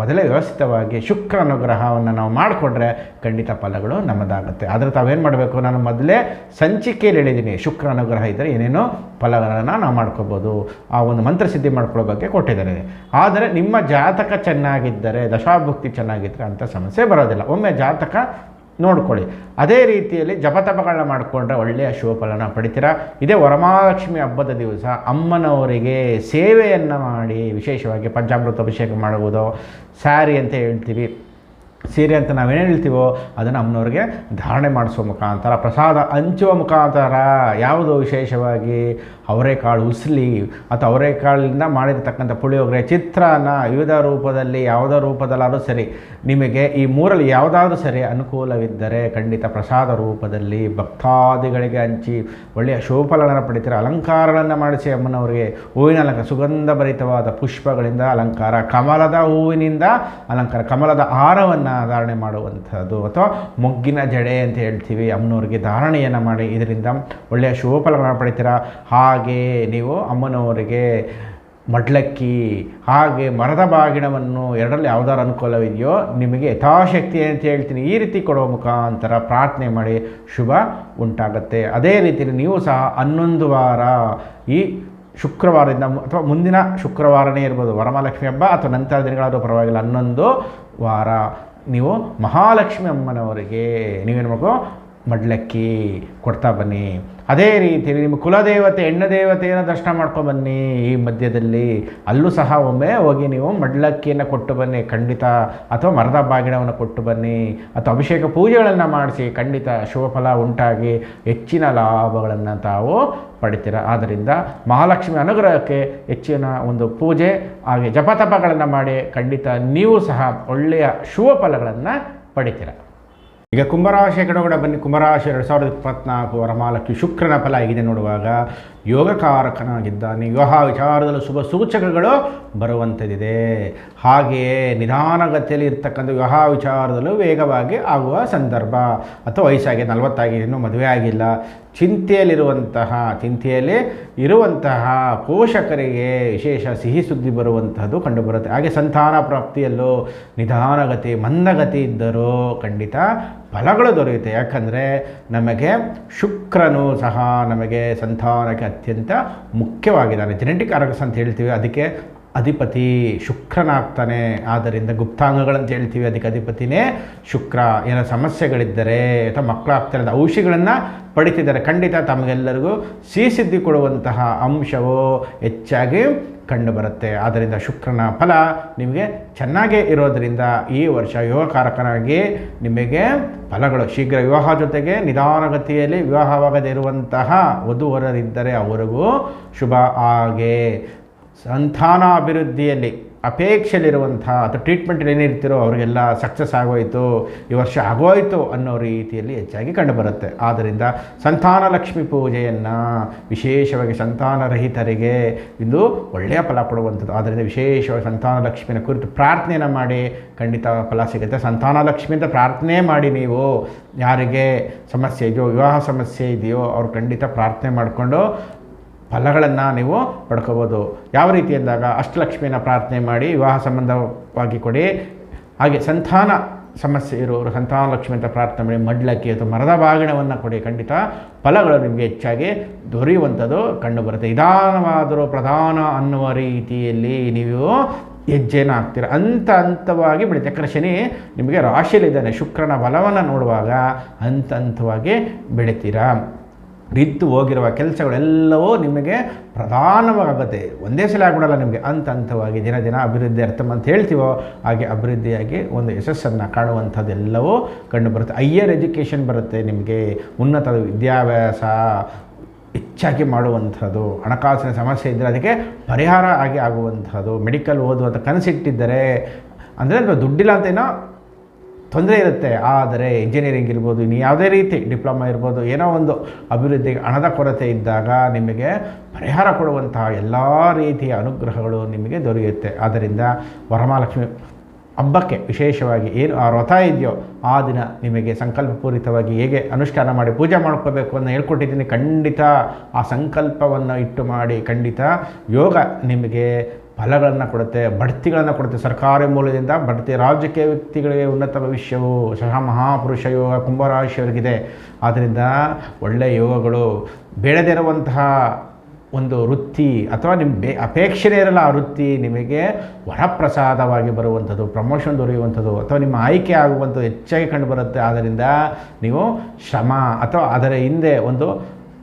Speaker 1: ಮೊದಲೇ ವ್ಯವಸ್ಥಿತವಾಗಿ ಶುಕ್ರ ಅನುಗ್ರಹವನ್ನು ನಾವು ಮಾಡಿಕೊಂಡ್ರೆ ಖಂಡಿತ ಫಲಗಳು ನಮ್ಮದಾಗುತ್ತೆ. ಆದರೆ ತಾವೇನು ಮಾಡಬೇಕು, ನಾನು ಮೊದಲೇ ಸಂಚಿಕೆಯಲ್ಲಿ ಹೇಳಿದ್ದೀನಿ, ಶುಕ್ರ ಅನುಗ್ರಹ ಇದ್ದರೆ ಏನೇನೋ ಫಲಗಳನ್ನು ನಾವು ಮಾಡ್ಕೋಬೋದು. ಆ ಒಂದು ಮಂತ್ರಸಿದ್ಧಿ ಮಾಡ್ಕೊಳ್ಳೋ ಬಗ್ಗೆ ಕೊಟ್ಟಿದ್ದಾರೆ. ಆದರೆ ನಿಮ್ಮ ಜಾತಕ ಚೆನ್ನಾಗಿದ್ದರೆ, ದಶಾಭುಕ್ತಿ ಚೆನ್ನಾಗಿದ್ದರೆ ಅಂಥ ಸಮಸ್ಯೆ ಬರೋದಿಲ್ಲ. ಒಮ್ಮೆ ಜಾತಕ ನೋಡ್ಕೊಳ್ಳಿ. ಅದೇ ರೀತಿಯಲ್ಲಿ ಜಪತಪಗಳನ್ನ ಮಾಡಿಕೊಂಡ್ರೆ ಒಳ್ಳೆಯ ಶುಭಫಲನ ಪಡಿತೀರಾ. ಇದೇ ವರಮಹಾಲಕ್ಷ್ಮಿ ಹಬ್ಬದ ದಿವಸ ಅಮ್ಮನವರಿಗೆ ಸೇವೆಯನ್ನು ಮಾಡಿ, ವಿಶೇಷವಾಗಿ ಪಂಚಾಮೃತ ಅಭಿಷೇಕ ಮಾಡುವುದು, ಸ್ಯಾರಿ ಅಂತ ಹೇಳ್ತೀವಿ, ಸೀರೆ ಅಂತ ನಾವೇನು ಹೇಳ್ತೀವೋ ಅದನ್ನು ಅಮ್ಮನವ್ರಿಗೆ ಧಾರಣೆ ಮಾಡಿಸೋ ಮುಖಾಂತರ, ಪ್ರಸಾದ ಹಂಚುವ ಮುಖಾಂತರ, ಯಾವುದು ವಿಶೇಷವಾಗಿ ಅವರೆಕಾಳು ಉಸ್ಲಿ ಅಥವಾ ಅವರೆಕಾಳಿಂದ ಮಾಡಿರ್ತಕ್ಕಂಥ ಪುಳಿಯೋಗರೆ, ಚಿತ್ರಾನ್ನ, ವಿವಿಧ ರೂಪದಲ್ಲಿ ಯಾವುದೋ ರೂಪದಲ್ಲಾದರೂ ಸರಿ, ನಿಮಗೆ ಈ ಮೂರಲ್ಲಿ ಯಾವುದಾದ್ರೂ ಸರಿ ಅನುಕೂಲವಿದ್ದರೆ ಖಂಡಿತ ಪ್ರಸಾದ ರೂಪದಲ್ಲಿ ಭಕ್ತಾದಿಗಳಿಗೆ ಹಂಚಿ ಒಳ್ಳೆಯ ಶುಭಫಲಗಳನ್ನು ಪಡಿತೀರ. ಅಲಂಕಾರಗಳನ್ನು ಮಾಡಿಸಿ ಅಮ್ಮನವರಿಗೆ ಹೂವಿನ ಅಲಂಕಾರ, ಸುಗಂಧ ಭರಿತವಾದ ಪುಷ್ಪಗಳಿಂದ ಅಲಂಕಾರ, ಕಮಲದ ಹೂವಿನಿಂದ ಅಲಂಕಾರ, ಕಮಲದ ಹಾರವನ್ನು ಧಾರಣೆ ಮಾಡುವಂಥದ್ದು ಅಥವಾ ಮೊಗ್ಗಿನ ಜಡೆ ಅಂತ ಹೇಳ್ತೀವಿ, ಅಮ್ಮನವ್ರಿಗೆ ಧಾರಣೆಯನ್ನು ಮಾಡಿ ಇದರಿಂದ ಒಳ್ಳೆಯ ಶುಭಫಲಗಳನ್ನು ಪಡಿತೀರ. ಹಾಗೆ ನೀವು ಅಮ್ಮನವರಿಗೆ ಮಡ್ಲಕ್ಕಿ ಹಾಗೆ ಮರದ ಬಾಗಿಣವನ್ನು ಎರಡರಲ್ಲಿ ಯಾವುದಾದ್ರು ಅನುಕೂಲವಿದೆಯೋ ನಿಮಗೆ ಯಥಾಶಕ್ತಿ ಅಂತ ಹೇಳ್ತೀನಿ, ಈ ರೀತಿ ಕೊಡುವ ಮುಖಾಂತರ ಪ್ರಾರ್ಥನೆ ಮಾಡಿ ಶುಭ ಉಂಟಾಗುತ್ತೆ. ಅದೇ ರೀತಿಯಲ್ಲಿ ನೀವು ಸಹ 11 ವಾರ ಈ ಶುಕ್ರವಾರದಿಂದ ಅಥವಾ ಮುಂದಿನ ಶುಕ್ರವಾರನೇ ಇರ್ಬೋದು, ವರಮಹಾಲಕ್ಷ್ಮಿ ಹಬ್ಬ ಅಥವಾ ನಂತರ ದಿನಗಳಾದರೂ ಪರವಾಗಿಲ್ಲ, 11 ವಾರ ನೀವು ಮಹಾಲಕ್ಷ್ಮಿ ಅಮ್ಮನವರಿಗೆ ನೀವೇನು ಮಾಡಬೇಕು, ಮಡ್ಲಕ್ಕಿ ಕೊಡ್ತಾ ಬನ್ನಿ. ಅದೇ ರೀತಿಯಲ್ಲಿ ನಿಮ್ಮ ಕುಲದೇವತೆ ಹೆಣ್ಣು ದೇವತೆಯನ್ನು ದರ್ಶನ ಮಾಡ್ಕೊಬನ್ನಿ. ಈ ಮಧ್ಯದಲ್ಲಿ ಅಲ್ಲೂ ಸಹ ಒಮ್ಮೆ ಹೋಗಿ ನೀವು ಮಡ್ಲಕ್ಕಿಯನ್ನು ಕೊಟ್ಟು ಬನ್ನಿ ಖಂಡಿತ, ಅಥವಾ ಮರದ ಬಾಗಿಣವನ್ನು ಕೊಟ್ಟು ಬನ್ನಿ, ಅಥವಾ ಅಭಿಷೇಕ ಪೂಜೆಗಳನ್ನು ಮಾಡಿಸಿ ಖಂಡಿತ ಶುಭಫಲ ಉಂಟಾಗಿ ಹೆಚ್ಚಿನ ಲಾಭಗಳನ್ನು ತಾವು ಪಡಿತೀರ. ಆದ್ದರಿಂದ ಮಹಾಲಕ್ಷ್ಮಿ ಅನುಗ್ರಹಕ್ಕೆ ಹೆಚ್ಚಿನ ಒಂದು ಪೂಜೆ ಹಾಗೆ ಜಪತಪಗಳನ್ನು ಮಾಡಿ ಖಂಡಿತ ನೀವು ಸಹ ಒಳ್ಳೆಯ ಶುಭ ಫಲಗಳನ್ನು ಪಡಿತೀರ. ಈಗ ಕುಂಭರಾಶಿ ಕಡೆ ಬನ್ನಿ. ಕುಂಭರಾಶಿ 2024 ವರಮಹಾಲಕ್ಷ್ಮಿ ಶುಕ್ರನ ಫಲ ಹೇಗಿದೆ ನೋಡುವಾಗ ಯೋಗಕಾರಕನಾಗಿದ್ದಾನೆ. ವಿವಾಹ ವಿಚಾರದಲ್ಲೂ ಶುಭ ಸೂಚಕಗಳು ಬರುವಂಥದ್ದಿದೆ. ಹಾಗೆಯೇ ನಿಧಾನಗತಿಯಲ್ಲಿ ಇರ್ತಕ್ಕಂಥ ವಿವಾಹ ವಿಚಾರದಲ್ಲೂ ವೇಗವಾಗಿ ಆಗುವ ಸಂದರ್ಭ. ಅಥವಾ ವಯಸ್ಸಾಗಿದೆ, 40 ಆಗಿದೆ, ಇನ್ನೂ ಮದುವೆ ಆಗಿಲ್ಲ, ಚಿಂತೆಯಲ್ಲಿ ಇರುವಂತಹ ಪೋಷಕರಿಗೆ ವಿಶೇಷ ಸಿಹಿ ಸುದ್ದಿ ಬರುವಂತಹದ್ದು ಕಂಡುಬರುತ್ತೆ. ಹಾಗೆ ಸಂತಾನ ಪ್ರಾಪ್ತಿಯಲ್ಲೂ ನಿಧಾನಗತಿ ಮಂದಗತಿ ಇದ್ದರೂ ಖಂಡಿತ ಫಲಗಳು ದೊರೆಯುತ್ತೆ. ಯಾಕಂದರೆ ನಮಗೆ ಶುಕ್ರನು ಸಹ ನಮಗೆ ಸಂತಾನಕ್ಕೆ ಅತ್ಯಂತ ಮುಖ್ಯವಾಗಿದ್ದಾನೆ. ಜೆನೆಟಿಕ್ ಆರ್ಗನ್ಸ್ ಅಂತ ಹೇಳ್ತೀವಿ, ಅದಕ್ಕೆ ಅಧಿಪತಿ ಶುಕ್ರನಾಗ್ತಾನೆ. ಆದ್ದರಿಂದ ಗುಪ್ತಾಂಗಗಳಂತ ಹೇಳ್ತೀವಿ, ಅದಕ್ಕೆ ಅಧಿಪತಿನೇ ಶುಕ್ರ. ಏನೋ ಸಮಸ್ಯೆಗಳಿದ್ದರೆ ಅಥವಾ ಮಕ್ಕಳಾಗ್ತಾರೆ ಔಷಧಿಗಳನ್ನು ಪಡಿತಿದ್ದಾರೆ, ಖಂಡಿತ ತಮಗೆಲ್ಲರಿಗೂ ಸಿಹಿ ಕೊಡುವಂತಹ ಅಂಶವು ಹೆಚ್ಚಾಗಿ ಕಂಡುಬರುತ್ತೆ. ಆದ್ದರಿಂದ ಶುಕ್ರನ ಫಲ ನಿಮಗೆ ಚೆನ್ನಾಗೇ ಇರೋದರಿಂದ ಈ ವರ್ಷ ಯೋಗಕಾರಕನಾಗಿ ನಿಮಗೆ ಫಲಗಳು ಶೀಘ್ರ ವಿವಾಹ, ಜೊತೆಗೆ ನಿಧಾನಗತಿಯಲ್ಲಿ ವಿವಾಹವಾಗದೇ ಇರುವಂತಹ ವಧುವರರಿದ್ದರೆ ಅವರಿಗೂ ಶುಭ. ಹಾಗೆ ಸಂತಾನಾಭಿವೃದ್ಧಿಯಲ್ಲಿ ಅಪೇಕ್ಷೆಯಲ್ಲಿರುವಂಥ ಅಥವಾ ಟ್ರೀಟ್ಮೆಂಟಲ್ಲಿ ಏನಿರ್ತಿರೋ ಅವರಿಗೆಲ್ಲ ಸಕ್ಸಸ್ ಆಗೋಯಿತು, ಈ ವರ್ಷ ಆಗೋಯಿತು ಅನ್ನೋ ರೀತಿಯಲ್ಲಿ ಹೆಚ್ಚಾಗಿ ಕಂಡುಬರುತ್ತೆ. ಆದ್ದರಿಂದ ಸಂತಾನ ಲಕ್ಷ್ಮಿ ಪೂಜೆಯನ್ನು ವಿಶೇಷವಾಗಿ ಸಂತಾನರಹಿತರಿಗೆ ಇದು ಒಳ್ಳೆಯ ಫಲ ಕೊಡುವಂಥದ್ದು. ಆದ್ದರಿಂದ ವಿಶೇಷವಾಗಿ ಸಂತಾನ ಲಕ್ಷ್ಮಿನ ಕುರಿತು ಪ್ರಾರ್ಥನೆಯನ್ನು ಮಾಡಿ, ಖಂಡಿತ ಫಲ ಸಿಗುತ್ತೆ. ಸಂತಾನ ಲಕ್ಷ್ಮಿಯಿಂದ ಪ್ರಾರ್ಥನೆ ಮಾಡಿ. ನೀವು ಯಾರಿಗೆ ಸಮಸ್ಯೆ ಇದೆಯೋ, ವಿವಾಹ ಸಮಸ್ಯೆ ಇದೆಯೋ, ಅವ್ರು ಖಂಡಿತ ಪ್ರಾರ್ಥನೆ ಮಾಡಿಕೊಂಡು ಫಲಗಳನ್ನು ನೀವು ಪಡ್ಕೋಬೋದು. ಯಾವ ರೀತಿ ಅಂದಾಗ ಅಷ್ಟಲಕ್ಷ್ಮಿಯನ್ನು ಪ್ರಾರ್ಥನೆ ಮಾಡಿ ವಿವಾಹ ಸಂಬಂಧವಾಗಿ ಕೊಡಿ. ಹಾಗೆ ಸಂತಾನ ಸಮಸ್ಯೆ ಇರೋರು ಸಂತಾನ ಲಕ್ಷ್ಮಿ ಅಂತ ಪ್ರಾರ್ಥನೆ ಮಾಡಿ ಮಡ್ಲಕ್ಕಿ ಅಥವಾ ಮರದ ಬಾಗಿಣವನ್ನು ಕೊಡಿ. ಖಂಡಿತ ಫಲಗಳು ನಿಮಗೆ ಹೆಚ್ಚಾಗಿ ದೊರೆಯುವಂಥದ್ದು ಕಂಡುಬರುತ್ತೆ. ನಿಧಾನವಾದರೂ ಪ್ರಧಾನ ಅನ್ನುವ ರೀತಿಯಲ್ಲಿ ನೀವು ಹೆಜ್ಜೆನ ಹಾಕ್ತೀರ, ಹಂತವಾಗಿ ಬೆಳೀತೆ. ಯಾಕಂದರೆ ಶನಿ ನಿಮಗೆ ರಾಶಿಯಲ್ಲಿದ್ದಾನೆ. ಶುಕ್ರನ ಬಲವನ್ನು ನೋಡುವಾಗ ಹಂತವಾಗಿ ಬೆಳಿತೀರಾ. ರಿದ್ದು ಹೋಗಿರುವ ಕೆಲಸಗಳೆಲ್ಲವೂ ನಿಮಗೆ ಪ್ರಧಾನವಾಗುತ್ತೆ. ಒಂದೇ ಸಲ ಆಗ್ಬಿಡಲ್ಲ ನಿಮಗೆ, ಹಂತವಾಗಿ ದಿನ ಅಭಿವೃದ್ಧಿ ಅರ್ಥ ಅಂತ ಹೇಳ್ತೀವೋ ಹಾಗೆ ಅಭಿವೃದ್ಧಿಯಾಗಿ ಒಂದು ಯಶಸ್ಸನ್ನು ಕಾಣುವಂಥದ್ದೆಲ್ಲವೂ ಕಂಡುಬರುತ್ತೆ. ಹೈಯರ್ ಎಜುಕೇಷನ್ ಬರುತ್ತೆ, ನಿಮಗೆ ಉನ್ನತ ವಿದ್ಯಾಭ್ಯಾಸ ಹೆಚ್ಚಾಗಿ ಮಾಡುವಂಥದ್ದು. ಹಣಕಾಸಿನ ಸಮಸ್ಯೆ ಇದ್ದರೆ ಅದಕ್ಕೆ ಪರಿಹಾರ ಆಗುವಂಥದ್ದು. ಮೆಡಿಕಲ್ ಓದುವಂಥ ಕನಸಿಟ್ಟಿದ್ದರೆ ಅಂದರೆ ದುಡ್ಡಿಲ್ಲ ಅಂತೇನೋ ತೊಂದರೆ ಇರುತ್ತೆ, ಆದರೆ ಇಂಜಿನಿಯರಿಂಗ್ ಇರ್ಬೋದು, ಇನ್ನು ಯಾವುದೇ ರೀತಿ ಡಿಪ್ಲೊಮಾ ಇರ್ಬೋದು, ಏನೋ ಒಂದು ಅಭಿವೃದ್ಧಿಗೆ ಹಣದ ಕೊರತೆ ಇದ್ದಾಗ ನಿಮಗೆ ಪರಿಹಾರ ಕೊಡುವಂತಹ ಎಲ್ಲ ರೀತಿಯ ಅನುಗ್ರಹಗಳು ನಿಮಗೆ ದೊರೆಯುತ್ತೆ. ಆದ್ದರಿಂದ ವರಮಹಾಲಕ್ಷ್ಮಿ ಹಬ್ಬಕ್ಕೆ ವಿಶೇಷವಾಗಿ ಏನು ಆ ವ್ರತ ಇದೆಯೋ ಆ ದಿನ ನಿಮಗೆ ಸಂಕಲ್ಪಪೂರಿತವಾಗಿ ಹೇಗೆ ಅನುಷ್ಠಾನ ಮಾಡಿ ಪೂಜೆ ಮಾಡ್ಕೋಬೇಕು ಅಂತ ಹೇಳ್ಕೊಟ್ಟಿದ್ದೀನಿ. ಖಂಡಿತ ಆ ಸಂಕಲ್ಪವನ್ನು ಇಟ್ಟು ಮಾಡಿ, ಖಂಡಿತ ಯೋಗ ನಿಮಗೆ ಫಲಗಳನ್ನು ಕೊಡುತ್ತೆ, ಬಡ್ತಿಗಳನ್ನು ಕೊಡುತ್ತೆ. ಸರ್ಕಾರಿ ಮೂಲದಿಂದ ಬಡ್ತಿ, ರಾಜಕೀಯ ವ್ಯಕ್ತಿಗಳಿಗೆ ಉನ್ನತ ಭವಿಷ್ಯವು ಸಹ ಮಹಾಪುರುಷ ಯೋಗ ಕುಂಭರಾಶಿಯವರಿಗಿದೆ. ಆದ್ದರಿಂದ ಒಳ್ಳೆಯ ಯೋಗಗಳು ಬೇಡದೇ ಇರುವಂತಹ ಒಂದು ವೃತ್ತಿ ಅಥವಾ ನಿಮ್ಮ ಅಪೇಕ್ಷೆನೇ ಇರಲ್ಲ ಆ ವೃತ್ತಿ ನಿಮಗೆ ವರಪ್ರಸಾದವಾಗಿ ಬರುವಂಥದ್ದು, ಪ್ರಮೋಷನ್ ದೊರೆಯುವಂಥದ್ದು ಅಥವಾ ನಿಮ್ಮ ಆಯ್ಕೆ ಆಗುವಂಥದ್ದು ಹೆಚ್ಚಾಗಿ ಕಂಡುಬರುತ್ತೆ. ಆದ್ದರಿಂದ ನೀವು ಶ್ರಮ ಅಥವಾ ಅದರ ಹಿಂದೆ ಒಂದು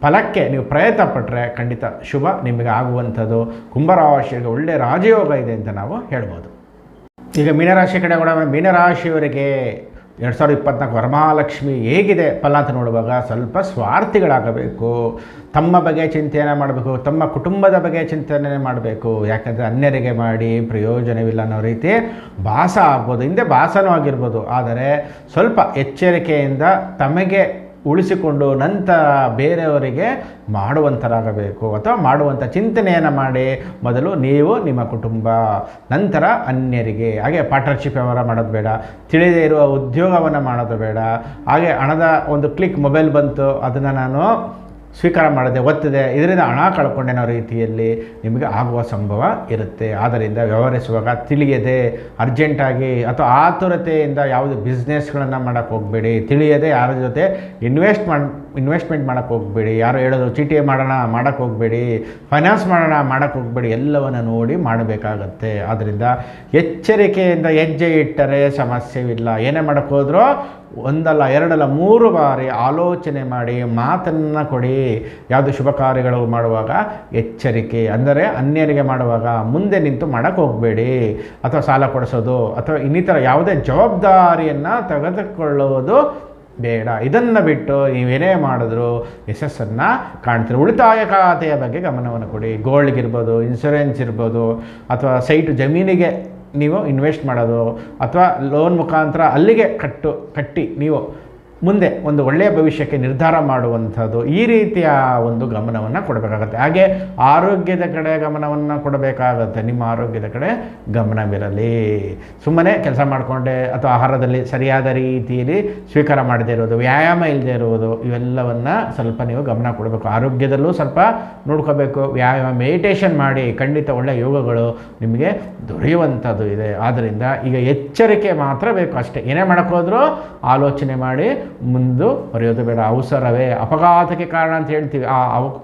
Speaker 1: ಫಲಕ್ಕೆ ನೀವು ಪ್ರಯತ್ನ ಪಟ್ಟರೆ ಖಂಡಿತ ಶುಭ ನಿಮಗೆ ಆಗುವಂಥದ್ದು. ಕುಂಭರಾಶಿಗೆ ಒಳ್ಳೆಯ ರಾಜಯೋಗ ಇದೆ ಅಂತ ನಾವು ಹೇಳ್ಬೋದು. ಈಗ ಮೀನರಾಶಿ ಕಡೆ ಕೂಡ ಮೀನರಾಶಿಯವರಿಗೆ 2024 ವರಮಹಾಲಕ್ಷ್ಮಿ ಹೇಗಿದೆ ಫಲ ಅಂತ ನೋಡುವಾಗ ಸ್ವಲ್ಪ ಸ್ವಾರ್ಥಿಗಳಾಗಬೇಕು. ತಮ್ಮ ಬಗ್ಗೆ ಚಿಂತೆಯನ್ನು ಮಾಡಬೇಕು, ತಮ್ಮ ಕುಟುಂಬದ ಬಗ್ಗೆ ಚಿಂತನೆ ಮಾಡಬೇಕು. ಯಾಕಂದರೆ ಅನ್ಯರಿಗೆ ಮಾಡಿ ಪ್ರಯೋಜನವಿಲ್ಲ ಅನ್ನೋ ರೀತಿ ಭಾಸ ಆಗ್ಬೋದು, ಹಿಂದೆ ಭಾಸನೂ ಆಗಿರ್ಬೋದು. ಆದರೆ ಸ್ವಲ್ಪ ಎಚ್ಚರಿಕೆಯಿಂದ ತಮಗೆ ಉಳಿಸಿಕೊಂಡು ನಂತರ ಬೇರೆಯವರಿಗೆ ಮಾಡುವಂಥರಾಗಬೇಕು ಅಥವಾ ಮಾಡುವಂಥ ಚಿಂತನೆಯನ್ನು ಮಾಡಿ. ಮೊದಲು ನೀವು ನಿಮ್ಮ ಕುಟುಂಬ, ನಂತರ ಅನ್ಯರಿಗೆ. ಹಾಗೆ ಪಾರ್ಟ್ನರ್ಶಿಪ್ ವ್ಯವಹಾರ ಮಾಡೋದು ಬೇಡ, ತಿಳಿದೇ ಇರುವ ಉದ್ಯೋಗವನ್ನು ಮಾಡೋದು ಬೇಡ. ಹಾಗೆ ಹಣದ ಒಂದು ಕ್ಲಿಕ್ ಮೊಬೈಲ್ ಬಂತು, ಅದನ್ನು ನಾನು ಸ್ವೀಕಾರ ಮಾಡದೆ ಒತ್ತಿದೆ, ಇದರಿಂದ ಹಣ ಕಳ್ಕೊಂಡೆ ಅನ್ನೋ ರೀತಿಯಲ್ಲಿ ನಿಮಗೆ ಆಗುವ ಸಂಭವ ಇರುತ್ತೆ. ಆದ್ದರಿಂದ ವ್ಯವಹರಿಸುವಾಗ ತಿಳಿಯದೆ ಅರ್ಜೆಂಟಾಗಿ ಅಥವಾ ಆತುರತೆಯಿಂದ ಯಾವುದೇ ಬಿಸ್ನೆಸ್ಗಳನ್ನು ಮಾಡೋಕ್ಕೆ ಹೋಗಬೇಡಿ. ತಿಳಿಯದೆ ಯಾರ ಜೊತೆ ಇನ್ವೆಸ್ಟ್ಮೆಂಟ್ ಮಾಡೋಕ್ಕೆ ಹೋಗಬೇಡಿ. ಯಾರು ಹೇಳೋದು ಚೀಟಿ ಮಾಡೋಕ್ಕೆ ಹೋಗಬೇಡಿ, ಫೈನಾನ್ಸ್ ಮಾಡೋಕ್ಕೆ ಹೋಗಬೇಡಿ. ಎಲ್ಲವನ್ನು ನೋಡಿ ಮಾಡಬೇಕಾಗತ್ತೆ. ಆದ್ದರಿಂದ ಎಚ್ಚರಿಕೆಯಿಂದ ಹೆಜ್ಜೆ ಇಟ್ಟರೆ ಸಮಸ್ಯೆವಿಲ್ಲ. ಏನೇ ಮಾಡೋಕ್ಕೆ ಹೋದರೂ ಒಂದಲ್ಲ ಎರಡಲ್ಲ 3 ಬಾರಿ ಆಲೋಚನೆ ಮಾಡಿ ಮಾತನ್ನು ಕೊಡಿ. ಯಾವುದು ಶುಭ ಕಾರ್ಯಗಳು ಮಾಡುವಾಗ ಎಚ್ಚರಿಕೆ, ಅಂದರೆ ಅನ್ಯರಿಗೆ ಮಾಡುವಾಗ ಮುಂದೆ ನಿಂತು ಮಾಡೋಕ್ಕೆ ಹೋಗಬೇಡಿ. ಅಥವಾ ಸಾಲ ಕೊಡಿಸೋದು ಅಥವಾ ಇನ್ನಿತರ ಯಾವುದೇ ಜವಾಬ್ದಾರಿಯನ್ನು ತೆಗೆದುಕೊಳ್ಳುವುದು ಬೇಡ. ಇದನ್ನು ಬಿಟ್ಟು ನೀವೇನೇ ಮಾಡಿದ್ರು ಯಶಸ್ಸನ್ನು ಕಾಣ್ತೀರಿ. ಉಳಿತಾಯ ಖಾತೆಯ ಬಗ್ಗೆ ಗಮನವನ್ನು ಕೊಡಿ. ಗೋಲ್ಡ್ಗಿರ್ಬೋದು, ಇನ್ಶೂರೆನ್ಸ್ ಇರ್ಬೋದು, ಅಥವಾ ಸೈಟು ಜಮೀನಿಗೆ ನೀವು ಇನ್ವೆಸ್ಟ್ ಮಾಡೋದು ಅಥವಾ ಲೋನ್ ಮುಖಾಂತರ ಅಲ್ಲಿಗೆ ಕಟ್ಟಿ ನೀವು ಮುಂದೆ ಒಂದು ಒಳ್ಳೆಯ ಭವಿಷ್ಯಕ್ಕೆ ನಿರ್ಧಾರ ಮಾಡುವಂಥದ್ದು, ಈ ರೀತಿಯ ಒಂದು ಗಮನವನ್ನು ಕೊಡಬೇಕಾಗತ್ತೆ. ಹಾಗೆ ಆರೋಗ್ಯದ ಕಡೆ ಗಮನವನ್ನು ಕೊಡಬೇಕಾಗತ್ತೆ. ನಿಮ್ಮ ಆರೋಗ್ಯದ ಕಡೆ ಗಮನವಿರಲಿ. ಸುಮ್ಮನೆ ಕೆಲಸ ಮಾಡಿಕೊಂಡೆ ಅಥವಾ ಆಹಾರದಲ್ಲಿ ಸರಿಯಾದ ರೀತಿಯಲ್ಲಿ ಸ್ವೀಕಾರ ಮಾಡದೇ ಇರೋದು, ವ್ಯಾಯಾಮ ಇಲ್ಲದೆ ಇರುವುದು, ಇವೆಲ್ಲವನ್ನು ಸ್ವಲ್ಪ ನೀವು ಗಮನ ಕೊಡಬೇಕು. ಆರೋಗ್ಯದಲ್ಲೂ ಸ್ವಲ್ಪ ನೋಡ್ಕೋಬೇಕು. ವ್ಯಾಯಾಮ, ಮೆಡಿಟೇಷನ್ ಮಾಡಿ, ಖಂಡಿತ ಒಳ್ಳೆಯ ಯೋಗಗಳು ನಿಮಗೆ ದೊರೆಯುವಂಥದ್ದು ಇದೆ. ಆದ್ದರಿಂದ ಈಗ ಎಚ್ಚರಿಕೆ ಮಾತ್ರ ಬೇಕು ಅಷ್ಟೇ. ಏನೇ ಮಾಡೋಕ್ಕೋದ್ರೂ ಆಲೋಚನೆ ಮಾಡಿ ಮುಂದುವರಿಯೋದು ಬೇಡ. ಅವಸರವೇ ಅಪಘಾತಕ್ಕೆ ಕಾರಣ ಅಂತ ಹೇಳ್ತೀವಿ. ಆ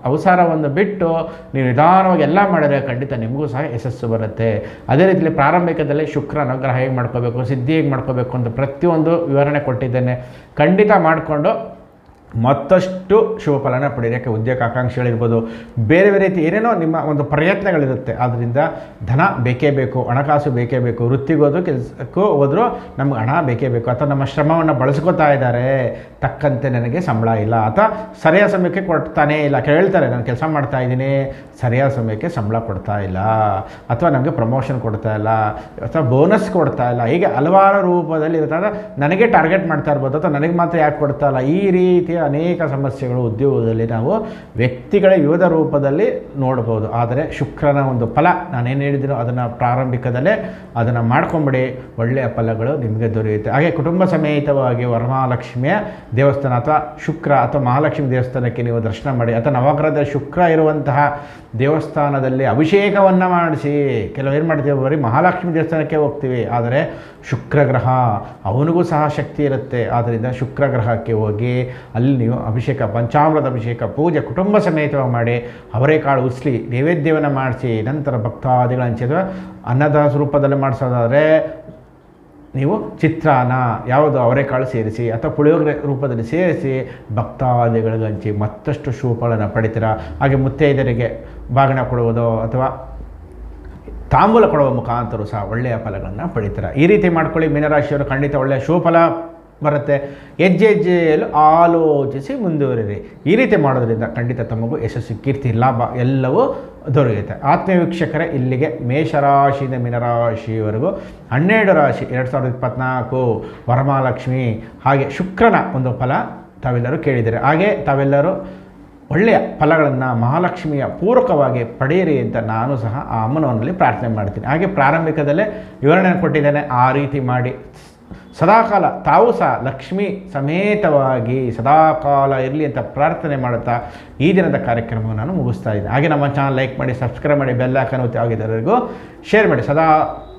Speaker 1: ಅವಸರವನ್ನು ಬಿಟ್ಟು ನೀವು ನಿಧಾನವಾಗಿ ಎಲ್ಲ ಮಾಡಿದ್ರೆ ಖಂಡಿತ ನಿಮಗೂ ಸಹ ಯಶಸ್ಸು ಬರುತ್ತೆ. ಅದೇ ರೀತಿಯಲ್ಲಿ ಪ್ರಾರಂಭಿಕದಲ್ಲಿ ಶುಕ್ರ ಅನುಗ್ರಹ ಹೇಗೆ ಮಾಡ್ಕೋಬೇಕು, ಸಿದ್ಧಿ ಹೇಗೆ ಮಾಡ್ಕೋಬೇಕು ಅಂತ ಪ್ರತಿಯೊಂದು ವಿವರಣೆ ಕೊಟ್ಟಿದ್ದೇನೆ. ಖಂಡಿತ ಮಾಡಿಕೊಂಡು ಮತ್ತಷ್ಟು ಶುಭ ಫಲನ ಪಡೆಯೋಕ್ಕೆ ಉದ್ಯೋಗ ಆಕಾಂಕ್ಷೆಗಳಿರ್ಬೋದು, ಬೇರೆ ಬೇರೆ ರೀತಿ ಏನೇನೋ ನಿಮ್ಮ ಒಂದು ಪ್ರಯತ್ನಗಳಿರುತ್ತೆ. ಆದ್ದರಿಂದ ಧನ ಬೇಕೇ ಬೇಕು, ಹಣಕಾಸು ಬೇಕೇ ಬೇಕು. ವೃತ್ತಿಗೆ ಹೋದ್ರು ಕೆಲಸಕ್ಕೂ ಹೋದರೂ ನಮ್ಗೆ ಹಣ ಬೇಕೇ ಬೇಕು. ಅಥವಾ ನಮ್ಮ ಶ್ರಮವನ್ನು ಬಳಸ್ಕೊತಾ ಇದ್ದಾರೆ, ತಕ್ಕಂತೆ ನನಗೆ ಸಂಬಳ ಇಲ್ಲ, ಅಥವಾ ಸರಿಯಾದ ಸಮಯಕ್ಕೆ ಕೊಡ್ತಾನೇ ಇಲ್ಲ. ಹೇಳ್ತಾರೆ ನಾನು ಕೆಲಸ ಮಾಡ್ತಾ ಇದ್ದೀನಿ, ಸರಿಯಾದ ಸಮಯಕ್ಕೆ ಸಂಬಳ ಕೊಡ್ತಾ ಇಲ್ಲ, ಅಥವಾ ನಮಗೆ ಪ್ರಮೋಷನ್ ಕೊಡ್ತಾ ಇಲ್ಲ, ಅಥವಾ ಬೋನಸ್ ಕೊಡ್ತಾ ಇಲ್ಲ. ಹೀಗೆ ಹಲವಾರು ರೂಪದಲ್ಲಿ ಇರುತ್ತೆ. ನನಗೆ ಟಾರ್ಗೆಟ್ ಮಾಡ್ತಾ ಇರ್ಬೋದು, ಅಥವಾ ನನಗೆ ಮಾತ್ರ ಯಾಕೆ ಕೊಡ್ತಾ ಇಲ್ಲ, ಈ ರೀತಿಯ ಅನೇಕ ಸಮಸ್ಯೆಗಳು ಉದ್ಯೋಗದಲ್ಲಿ ನಾವು ವ್ಯಕ್ತಿಗಳ ವಿವಿಧ ರೂಪದಲ್ಲಿ ನೋಡ್ಬೋದು. ಆದರೆ ಶುಕ್ರನ ಒಂದು ಫಲ ನಾನೇನು ಹೇಳಿದ್ದೀನೋ ಅದನ್ನು ಪ್ರಾರಂಭಿಕದಲ್ಲೇ ಅದನ್ನು ಮಾಡ್ಕೊಂಬಿಡಿ, ಒಳ್ಳೆಯ ಫಲಗಳು ನಿಮಗೆ ದೊರೆಯುತ್ತೆ. ಹಾಗೆ ಕುಟುಂಬ ಸಮೇತವಾಗಿ ವರಮಹಾಲಕ್ಷ್ಮಿಯ ದೇವಸ್ಥಾನ ಅಥವಾ ಶುಕ್ರ ಅಥವಾ ಮಹಾಲಕ್ಷ್ಮಿ ದೇವಸ್ಥಾನಕ್ಕೆ ನೀವು ದರ್ಶನ ಮಾಡಿ, ಅಥವಾ ನವಗ್ರಹದ ಶುಕ್ರ ಇರುವಂತಹ ದೇವಸ್ಥಾನದಲ್ಲಿ ಅಭಿಷೇಕವನ್ನು ಮಾಡಿಸಿ. ಕೆಲವು ಏನು ಮಾಡ್ತೀವಿ, ಬರೀ ಮಹಾಲಕ್ಷ್ಮಿ ದೇವಸ್ಥಾನಕ್ಕೆ ಹೋಗ್ತೀವಿ, ಆದರೆ ಶುಕ್ರ ಗ್ರಹ ಅವನಿಗೂ ಸಹ ಶಕ್ತಿ ಇರುತ್ತೆ. ಆದ್ದರಿಂದ ಶುಕ್ರ ಗ್ರಹಕ್ಕೆ ಹೋಗಿ ಅಲ್ಲಿ ನೀವು ಅಭಿಷೇಕ, ಪಂಚಾಮೃತ ಅಭಿಷೇಕ, ಪೂಜೆ ಕುಟುಂಬ ಸಮೇತವಾಗಿ ಮಾಡಿ, ಅವರೆಕಾಳು ಉಸ್ಲಿ ನೈವೇದ್ಯವನ್ನು ಮಾಡಿಸಿ, ನಂತರ ಭಕ್ತಾದಿಗಳ ಹಂಚಿದ ಅನ್ನದ ರೂಪದಲ್ಲಿ ಮಾಡಿಸೋದಾದರೆ ನೀವು ಚಿತ್ರಾನ್ನ ಯಾವುದು ಅವರೆಕಾಳು ಸೇರಿಸಿ ಅಥವಾ ಪುಳಿಯೋಗರೆ ರೂಪದಲ್ಲಿ ಸೇರಿಸಿ ಭಕ್ತಾದಿಗಳಿಗೆ ಹಂಚಿ ಮತ್ತಷ್ಟು ಶುಭಫಲನ ಪಡಿತೀರ. ಹಾಗೆ ಮುತ್ತೈದರಿಗೆ ಬಾಗಿನ ಕೊಡುವುದು ಅಥವಾ ತಾಂಬೂಲ ಕೊಡುವ ಮುಖಾಂತರ ಸಹ ಒಳ್ಳೆಯ ಫಲಗಳನ್ನು ಪಡಿತೀರ. ಈ ರೀತಿ ಮಾಡ್ಕೊಳ್ಳಿ. ಮೀನರಾಶಿಯವರು ಖಂಡಿತ ಒಳ್ಳೆಯ ಶುಭಫಲ ಬರುತ್ತೆ. ಹೆಜ್ಜೆಯಲ್ಲೂ ಆಲೋಚಿಸಿ ಮುಂದುವರಿರಿ. ಈ ರೀತಿ ಮಾಡೋದ್ರಿಂದ ಖಂಡಿತ ತಮಗೂ ಯಶಸ್ಸು, ಕೀರ್ತಿ, ಲಾಭ ಎಲ್ಲವೂ ದೊರೆಯುತ್ತೆ. ಆತ್ಮೀಯ ವೀಕ್ಷಕರೇ, ಇಲ್ಲಿಗೆ ಮೇಷರಾಶಿಯಿಂದ ಮೀನರಾಶಿಯವರೆಗೂ 12 ರಾಶಿ 2024 ವರಮಹಾಲಕ್ಷ್ಮಿ ಹಾಗೆ ಶುಕ್ರನ ಒಂದು ಫಲ ತಾವೆಲ್ಲರೂ ಕೇಳಿದ್ದೀರಿ. ಹಾಗೆ ತಾವೆಲ್ಲರೂ ಒಳ್ಳೆಯ ಫಲಗಳನ್ನು ಮಹಾಲಕ್ಷ್ಮಿಯ ಪೂರಕವಾಗಿ ಪಡೆಯಿರಿ ಅಂತ ನಾನು ಸಹ ಆ ಅಮ್ಮನವರಲ್ಲಿ ಪ್ರಾರ್ಥನೆ ಮಾಡ್ತೀನಿ. ಹಾಗೆ ಪ್ರಾರಂಭಿಕದಲ್ಲೇ ವಿವರಣೆ ಕೊಟ್ಟಿದ್ದೇನೆ, ಆ ರೀತಿ ಮಾಡಿ ಸದಾಕಾಲ ತಾವು ಸಹ ಲಕ್ಷ್ಮೀ ಸಮೇತವಾಗಿ ಸದಾಕಾಲ ಇರಲಿ ಅಂತ ಪ್ರಾರ್ಥನೆ ಮಾಡುತ್ತಾ ಈ ದಿನದ ಕಾರ್ಯಕ್ರಮವನ್ನು ನಾನು ಮುಗಿಸ್ತಾ ಇದ್ದೀನಿ. ಹಾಗೆ ನಮ್ಮ ಚಾನಲ್ ಲೈಕ್ ಮಾಡಿ, ಸಬ್ಸ್ಕ್ರೈಬ್ ಮಾಡಿ, ಬೆಲ್ ಐಕಾನ್ ಒತ್ತಿ ಆಗಿದ್ದವರಿಗೂ ಶೇರ್ ಮಾಡಿ. ಸದಾ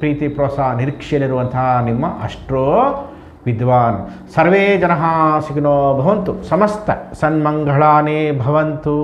Speaker 1: ಪ್ರೀತಿ ಪ್ರೋತ್ಸಾಹ ನಿರೀಕ್ಷೆಯಲ್ಲಿರುವಂತಹ ನಿಮ್ಮ ಅಸ್ಟ್ರೋ ವಿದ್ವಾನ್. ಸರ್ವೇ ಜನಃ ಸುಖಿನೋ ಭವಂತು, ಸಮಸ್ತ ಸನ್ಮಂಗಳಾನೇ ಭವಂತು.